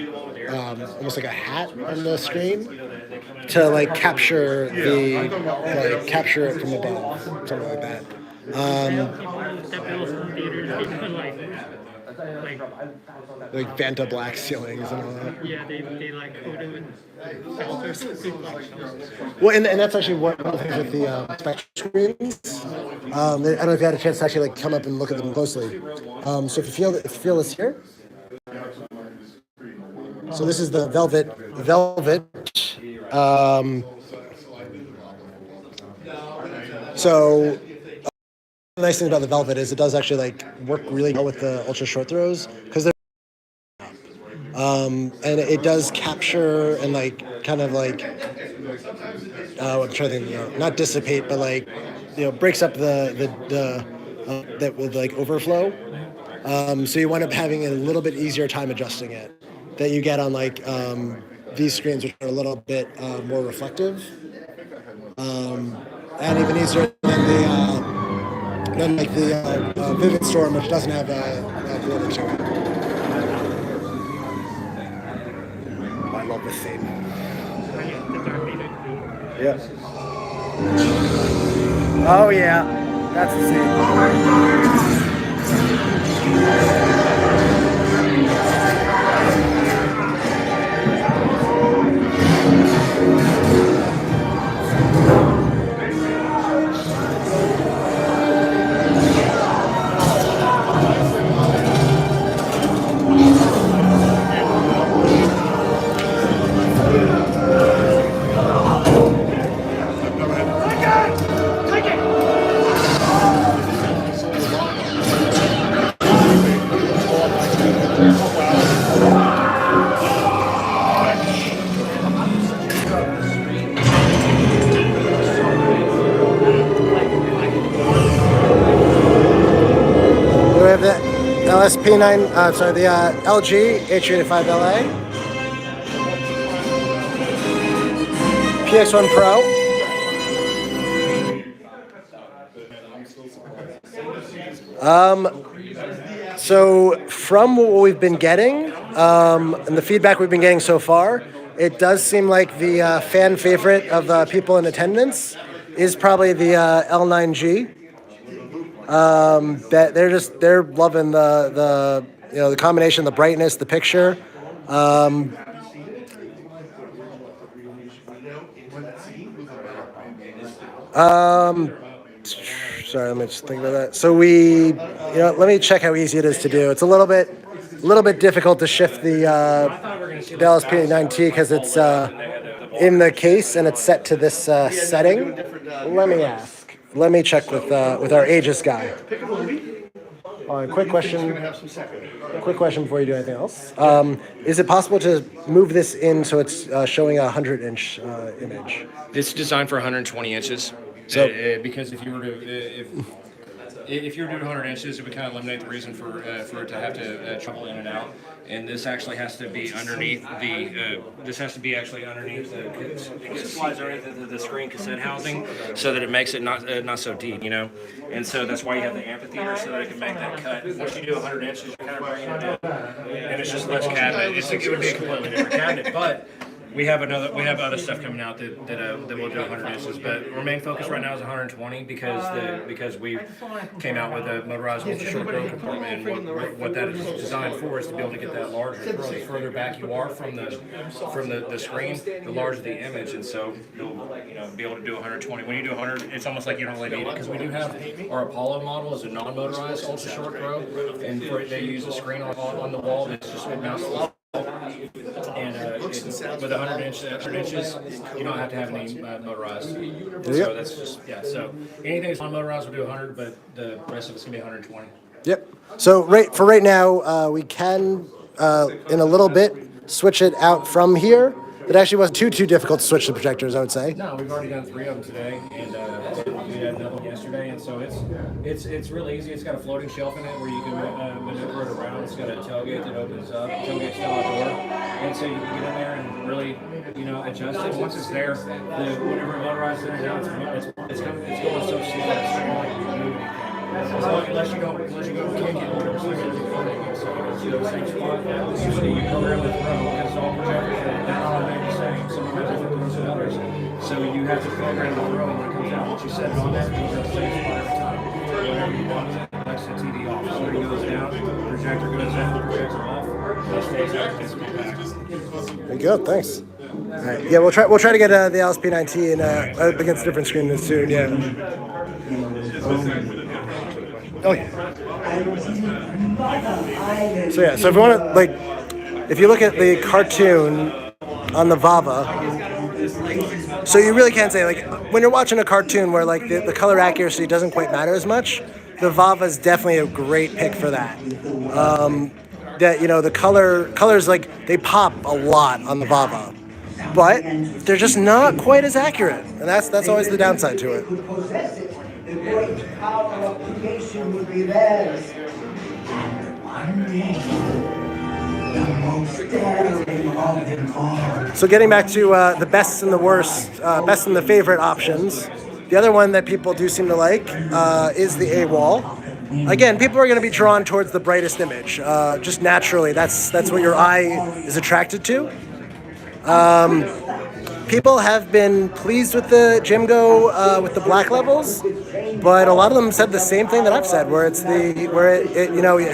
almost like a hat on the screen to like capture capture it from above, something like that. Like Vanta black ceilings and all that. Yeah, they like coat it with filters. Well, and that's actually one of the things with the spectrum screens. I don't know if you had a chance to actually like come up and look at them closely. So if you feel this here. So this is the velvet. So the nice thing about the velvet is it does actually like work really well with the ultra short throws because they're and it does capture and like kind of like I'm trying to think, not dissipate, but like breaks up the that will like overflow. So you wind up having a little bit easier time adjusting it that you get on like these screens, which are a little bit more reflective, and even easier than the Vivid Storm, which doesn't have a border to it. I love this theme. Yeah. Oh yeah, that's the scene. The LG H85LA, PX1 Pro. So from what we've been getting, and the feedback we've been getting so far, it does seem like the fan favorite of people in attendance is probably the L9G. That they're loving the combination, the brightness, the picture. Sorry, let me just think about that. So let me check how easy it is to do. It's a little bit difficult to shift the LSP9T because it's in the case and it's set to this setting. Let me check with our Aegis guy. Quick question. Gonna have some second. Quick question before you do anything else. Is it possible to move this in so it's showing a 100-inch image? It's designed for 120 inches. So- Because if you were to if you were doing 100 inches, it would kind of eliminate the reason for it to have to travel in and out. And this actually has to be underneath the. This has to be actually underneath the. It slides underneath the screen cassette housing, so that it makes it not so deep, you know. And so that's why you have the amphitheater, so that it can make that cut. Once you do 100 inches, you're kind of bringing it in, and it's just less cabinet. It would be a completely different cabinet, but. We have other stuff coming out that will do 100 inches, but our main focus right now is 120 because we came out with a motorized ultra short grille compartment, and what that is designed for is to be able to get that larger grille. The further back you are from the screen, the larger the image, and so you'll be able to do 120. When you do 100, it's almost like you don't really need it because we do have our Apollo model as a non-motorized ultra short grille, and they use a screen on the wall that's just mounts. And with 100 inches, you don't have to have any motorized. So that's just, so anything that's non-motorized will do 100, but the rest of it's going to be 120. Yep. So right now, we can, in a little bit, switch it out from here. It actually wasn't too difficult to switch the projectors, I would say. No, we've already done 3 of them today, and we had another one yesterday, and so it's really easy. It's got a floating shelf in it where you can maneuver it around. It's got a tailgate that opens up, tailgate style door, and so you can get in there and really, adjust it. Once it's there, whenever it motorizes in and out, it's going so smooth. It's not like you move anything. Unless you go kick it, whatever. So it's the same spot. Usually you program with Pro because all projectors they're not all made the same. Some of them have different codes than others. So you have to program the Pro when it comes out. Once you set it on there, it goes at the same spot every time. Whenever you want it, it lets the TV off. So it goes down, the projector goes in, the projector off, it stays out, it's back. There you go. Thanks. All right. Yeah, we'll try to get the LSP9T up against a different screen soon. Yeah. Oh yeah. So if you want to if you look at the cartoon on the Vava, so you really can't say when you're watching a cartoon where the color accuracy doesn't quite matter as much, the Vava is definitely a great pick for that. The colors they pop a lot on the Vava, but they're just not quite as accurate, and that's always the downside to it. The great power of creation will be theirs. And one day, the most daring of them all. So getting back to the best and the worst, best and the favorite options, the other one that people do seem to like is the A-wall. Again, people are going to be drawn towards the brightest image. Just naturally, that's what your eye is attracted to. People have been pleased with the Jimgo with the black levels, but a lot of them said the same thing that I've said, where it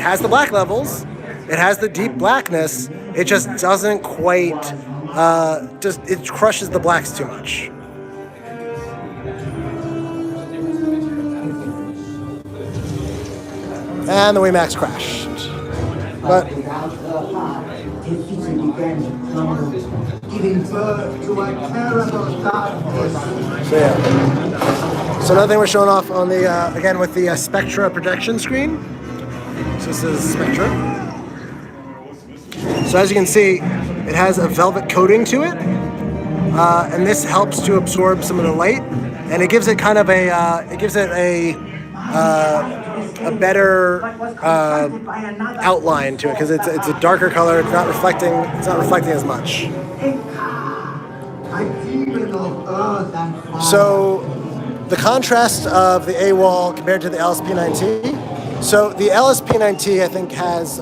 has the black levels, it has the deep blackness, it just doesn't quite, it crushes the blacks too much. And the WiMAX crashed. But giving birth to a terrible darkness. So yeah. So another thing we're showing off on the again with the Spectra projection screen. So this is Spectra. So as you can see, it has a velvet coating to it, and this helps to absorb some of the light, and it gives it kind of a better outline to it because it's a darker color. It's not reflecting as much. So the contrast of the A-wall compared to the LSP9T. So the LSP9T I think has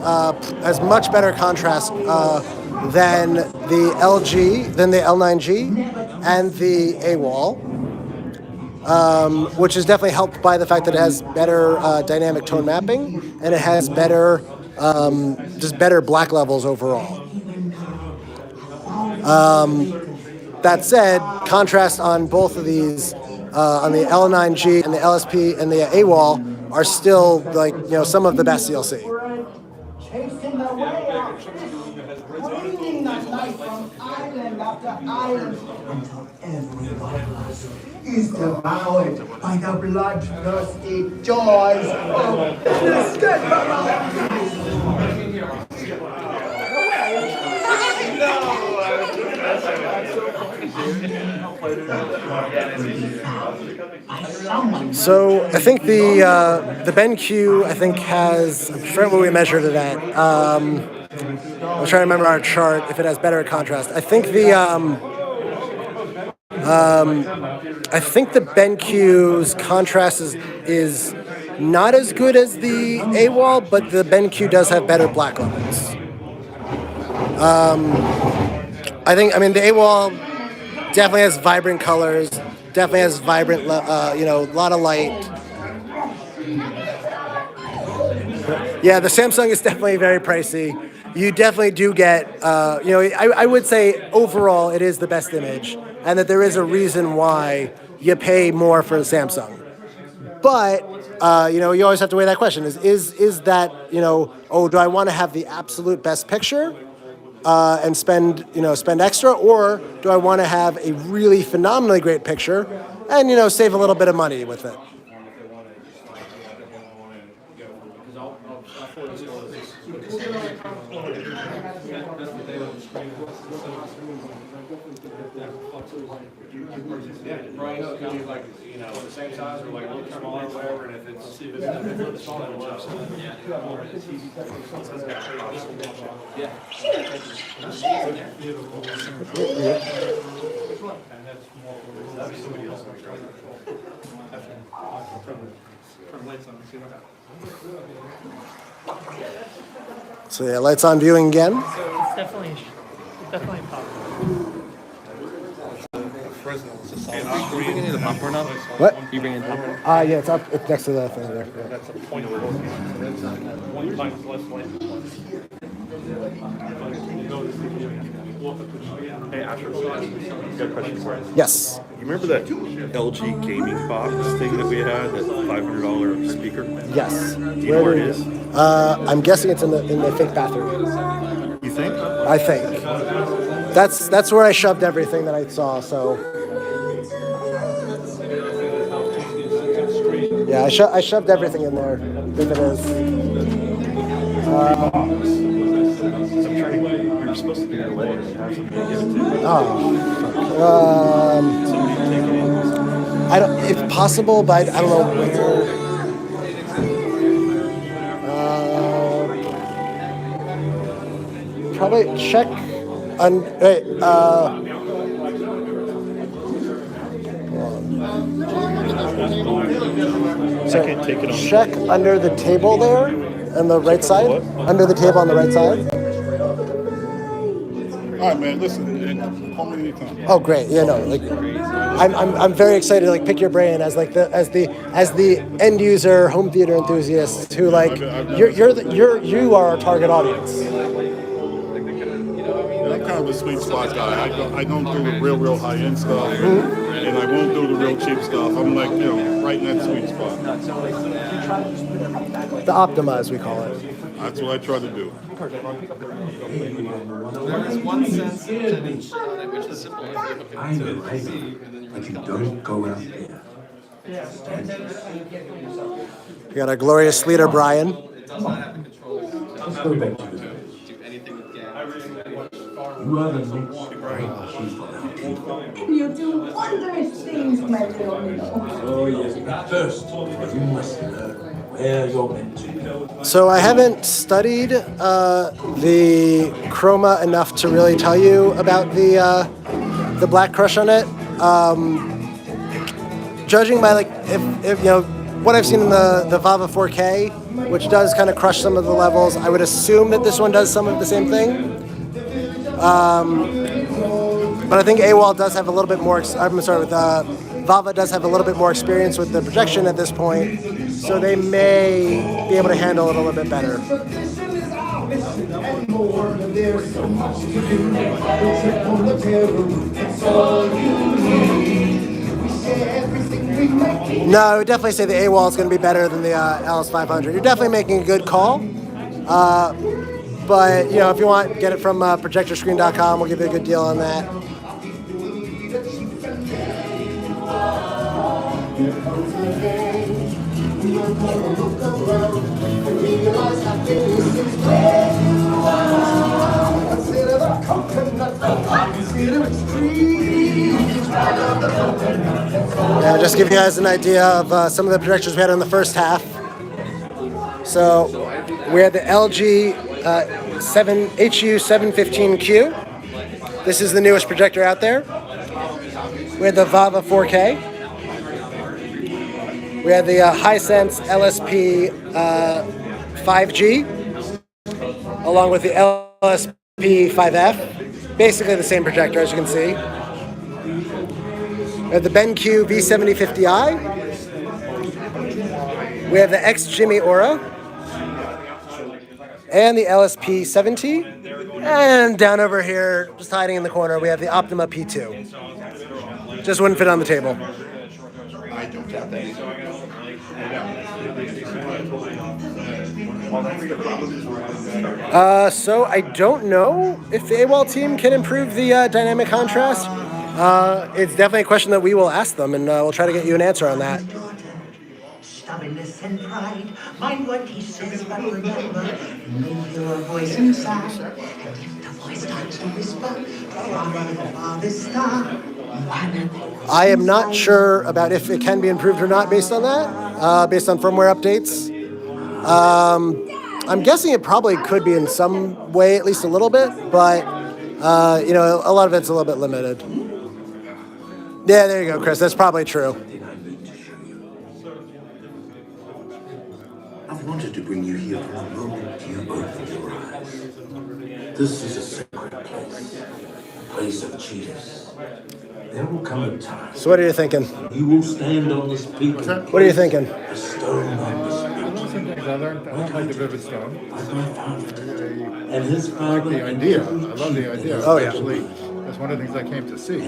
much better contrast than the L9G and the A-wall. Which is definitely helped by the fact that it has better dynamic tone mapping and it has better, just better black levels overall. That said, contrast on both of these, on the L9G and the LSP and the A-wall, are still some of the best you'll see. Chasing the way out, screaming the life from island after island until every one of us is devoured by the bloodthirsty joys of So I think the BenQ I think has, I forget what we measured it at. I'm trying to remember our chart if it has better contrast. I think the BenQ's contrast is not as good as the AWOL, but the BenQ does have better black levels. I mean the AWOL definitely has vibrant colors, definitely has vibrant, a lot of light. Yeah, the Samsung is definitely very pricey. You definitely do get, I would say overall it is the best image, and that there is a reason why you pay more for the Samsung. But, you always have to weigh that question. Is that, do I want to have the absolute best picture and spend extra, or do I want to have a really phenomenally great picture and, save a little bit of money with it? Yeah, right, it could be like, the same size or like a little smaller or whatever, and if it's small, it'll adjust. So yeah, lights on viewing again. So it's definitely popular. Are you bringing in the popcorn up? What? Are you bringing in popcorn? Yeah, it's up. It's next to the thing there. Yeah. That's a point of order. So that's 1 times less light. Hey, Asher, got a question for you. Yes. You remember that LG gaming box thing that we had, that $500 speaker? Yes. Do you know where it is? I'm guessing it's in the fake bathroom. You think? I think. That's where I shoved everything that I saw. So. Yeah, I shoved everything in there. If it is. We were supposed to be away and have something to give it to. I don't. It's possible, but I don't know where. Probably check. So check under the table there, on the right side. Under the table on the right side. All right, man. Listen, call me anytime. Oh, great! Yeah, no, like, I'm very excited to like pick your brain as the end user home theater enthusiast who like you are our target audience. I'm kind of a sweet spot guy. I don't do the real high end stuff, and I won't do the real cheap stuff. I'm like, right in that sweet spot. The Optoma, as we call it. That's what I try to do. There is one sense to the shot on it, which is simple. I know, but you don't go out there. We got a glorious leader, Brian. It does not have the controls Let's go back to the to do anything with gas. You are the next You do wondrous things, my little minnow. Oh, yes. But first, you must learn where you're meant to go. So I haven't studied the chroma enough to really tell you about the black crush on it. Judging by like if what I've seen in the Vava 4K, which does kind of crush some of the levels, I would assume that this one does some of the same thing. But I think AWOL does have a little bit more. Vava does have a little bit more experience with the projection at this point, so they may be able to handle it a little bit better. No, I would definitely say the AWOL is going to be better than the LS500. You're definitely making a good call. but you know, if you want, get it from ProjectorScreen.com. We'll give you a good deal on that. Yeah, just give you guys an idea of some of the projectors we had in the first half. So we had the LG HU715Q. This is the newest projector out there. We had the Vava 4K. We had the Hisense LSP 5G, along with the LSP 5F. Basically the same projector, as you can see. We have the BenQ V7050i. We have the X-Jimmy Aura. And the LSP 70. And down over here, just hiding in the corner, we have the Optoma P2. Just wouldn't fit on the table. So I don't know if the AWOL team can improve the dynamic contrast. It's definitely a question that we will ask them, and we'll try to get you an answer on that. Stubbornness and pride, mind what he says, but remember, know your voice inside. And if the voice starts to whisper, follow the farthest star. I am not sure about if it can be improved or not based on that, based on firmware updates. I'm guessing it probably could be in some way, at least a little bit, but you know, a lot of it's a little bit limited. Yeah, there you go, Chris. That's probably true. I wanted to bring you here for a moment you open your eyes. This is a sacred place, a place of cheaters. There will come a time. So what are you thinking? You will stand on this peak. What are you thinking? A stone on this I don't like the vivid stone. And his I like the idea. I love the idea. Oh, yeah. Actually, that's one of the things I came to see.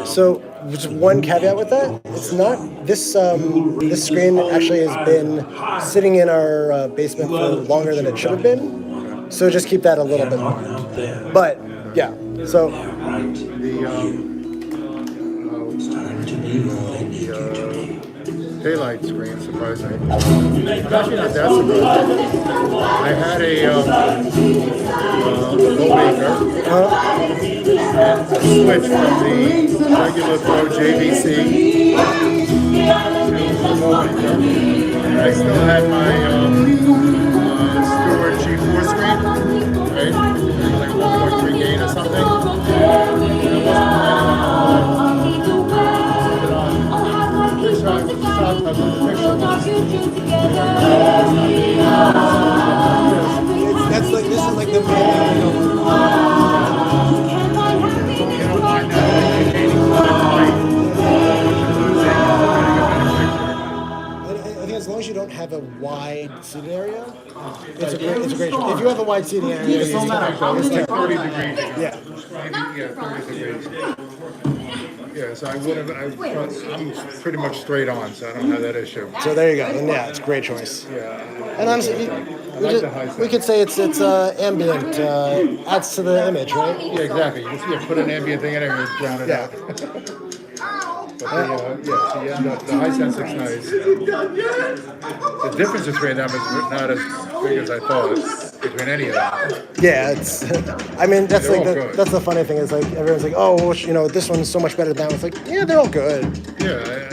So just one caveat with that. It's not, this this screen actually has been sitting in our basement for longer than it should have been. So just keep that a little bit in mind. But yeah, so Daylight screen, surprisingly. It's actually not that surprising. I had a low maker and switched from the regular Pro JVC to the low maker. And I still had my Stewart G4 screen, right? Like 1.3 gain or something. And it wasn't that's like, this is like the main I think as long as you don't have a wide seating area, it's a great choice. If you have a wide seating area, it's like 30 degrees. Yeah. Yeah, 30 degrees. Yeah, so I'm pretty much straight on, so I don't have that issue. So there you go. And yeah, it's a great choice. Yeah. And honestly, we could say it's ambient, adds to the image, right? Yeah, exactly. You just put an ambient thing in there and drown it out. But so yeah, the Hisense looks nice. The difference between them is not as big as I thought between any of them. Yeah, it's. I mean, that's They're like all good. that's the funny thing is like everyone's like, oh, well, you know, this one's so much better than that one. It's like, yeah, they're all good. Yeah,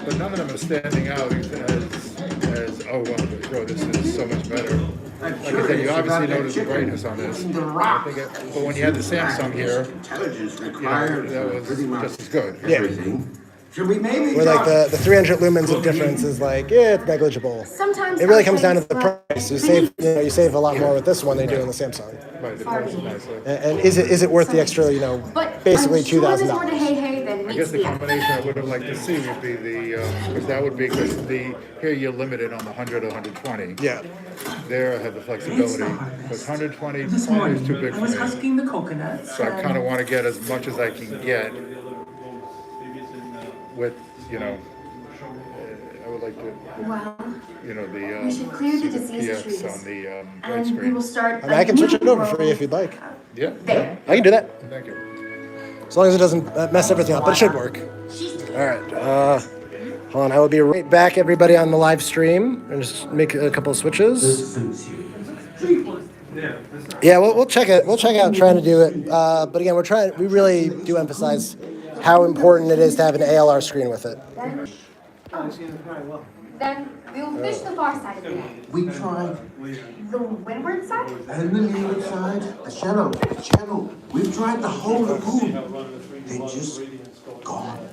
but none of them are standing out as oh well, sure, this is so much better. Like I said, you obviously notice the brightness on this. But when you had the Samsung here, that was just as good. Yeah. Where like the 300 lumens of difference is like, yeah, it's negligible. Sometimes it really comes down to the price. You save a lot more with this one than you do in the Samsung. Right, the price is nicer. And is it worth the extra, you know, basically $2,000? I guess the combination I would have liked to see would be because that would be because here you're limited on the 100 or 120. Yeah. There I have the flexibility, because 120 is too big for me. So I kind of want to get as much as I can get with, you know, I would like to, Well, you know, the, we should clear the see diseased trees. PX on the, white and we screen. will start. I mean, I can switch it over for you if you'd like. Yeah, There. I can do that. thank you. As long as it doesn't mess everything up, but it should work. All right. Hold on. I will be right back, everybody, on the live stream. And just make a couple of switches. Yeah, we'll check it. We'll check out trying to do it. But again, we really do emphasize how important it is to have an ALR screen with it. Then we'll fish the far side of the net. We tried. The windward side? And the leeward side, the channel. We've tried the whole lagoon. They just gone.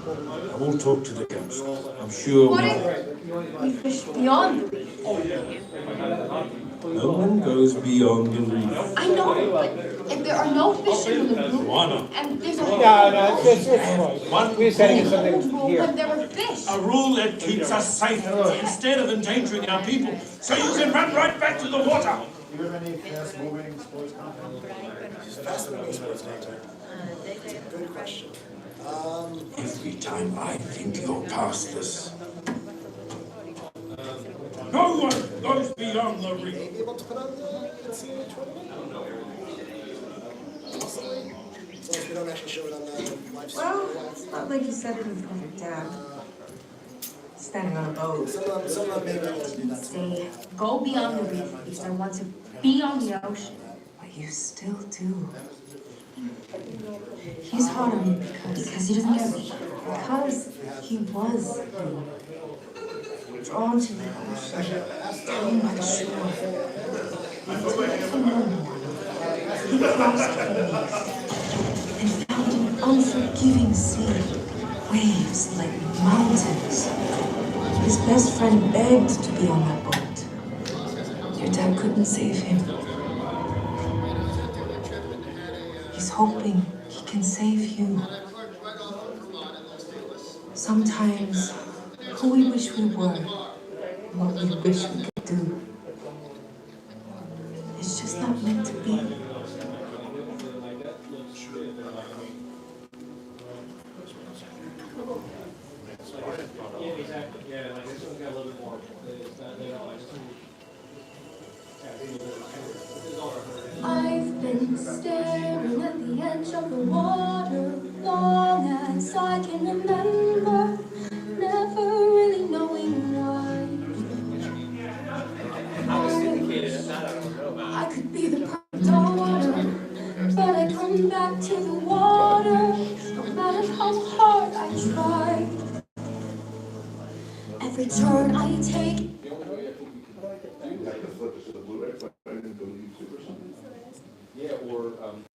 I will talk to the council. I'm sure. What if we fish beyond the reef? No one goes beyond the reef. I know, but if there are no fish in the lagoon, Why not? and there's a We're setting rule when there are fish. A rule that keeps us safe instead of endangering our people. So you can run right back to the water. Do you have any fast-moving sports content? Fast-moving sports content. Good question. Every time I think you're past this. No one goes beyond the reef. Maybe able to put on the NCAA tournament? I don't know. Possibly. As long as we don't actually show it on the live stream. Well, it's not like you said it in perfect dad. Standing on a boat. Someone may be able to do that. Say, go beyond the reef because I want to be on the ocean. But you still do. He's hard on me because he doesn't get me. Because he was me. Drawn to the ocean, down by the shore. Until for no more, he crossed beneath and found an unforgiving sea. Waves like mountains. His best friend begged to be on that boat. Your dad couldn't save him. He's hoping he can save you. Sometimes, who we wish we were, and what we wish we could do, it's just not meant to be. I've been staring at the edge of the water long as I can remember, never really knowing why. I could be the perfect daughter, but I come back to the water, no matter how hard I try. Every turn I take. Yeah, or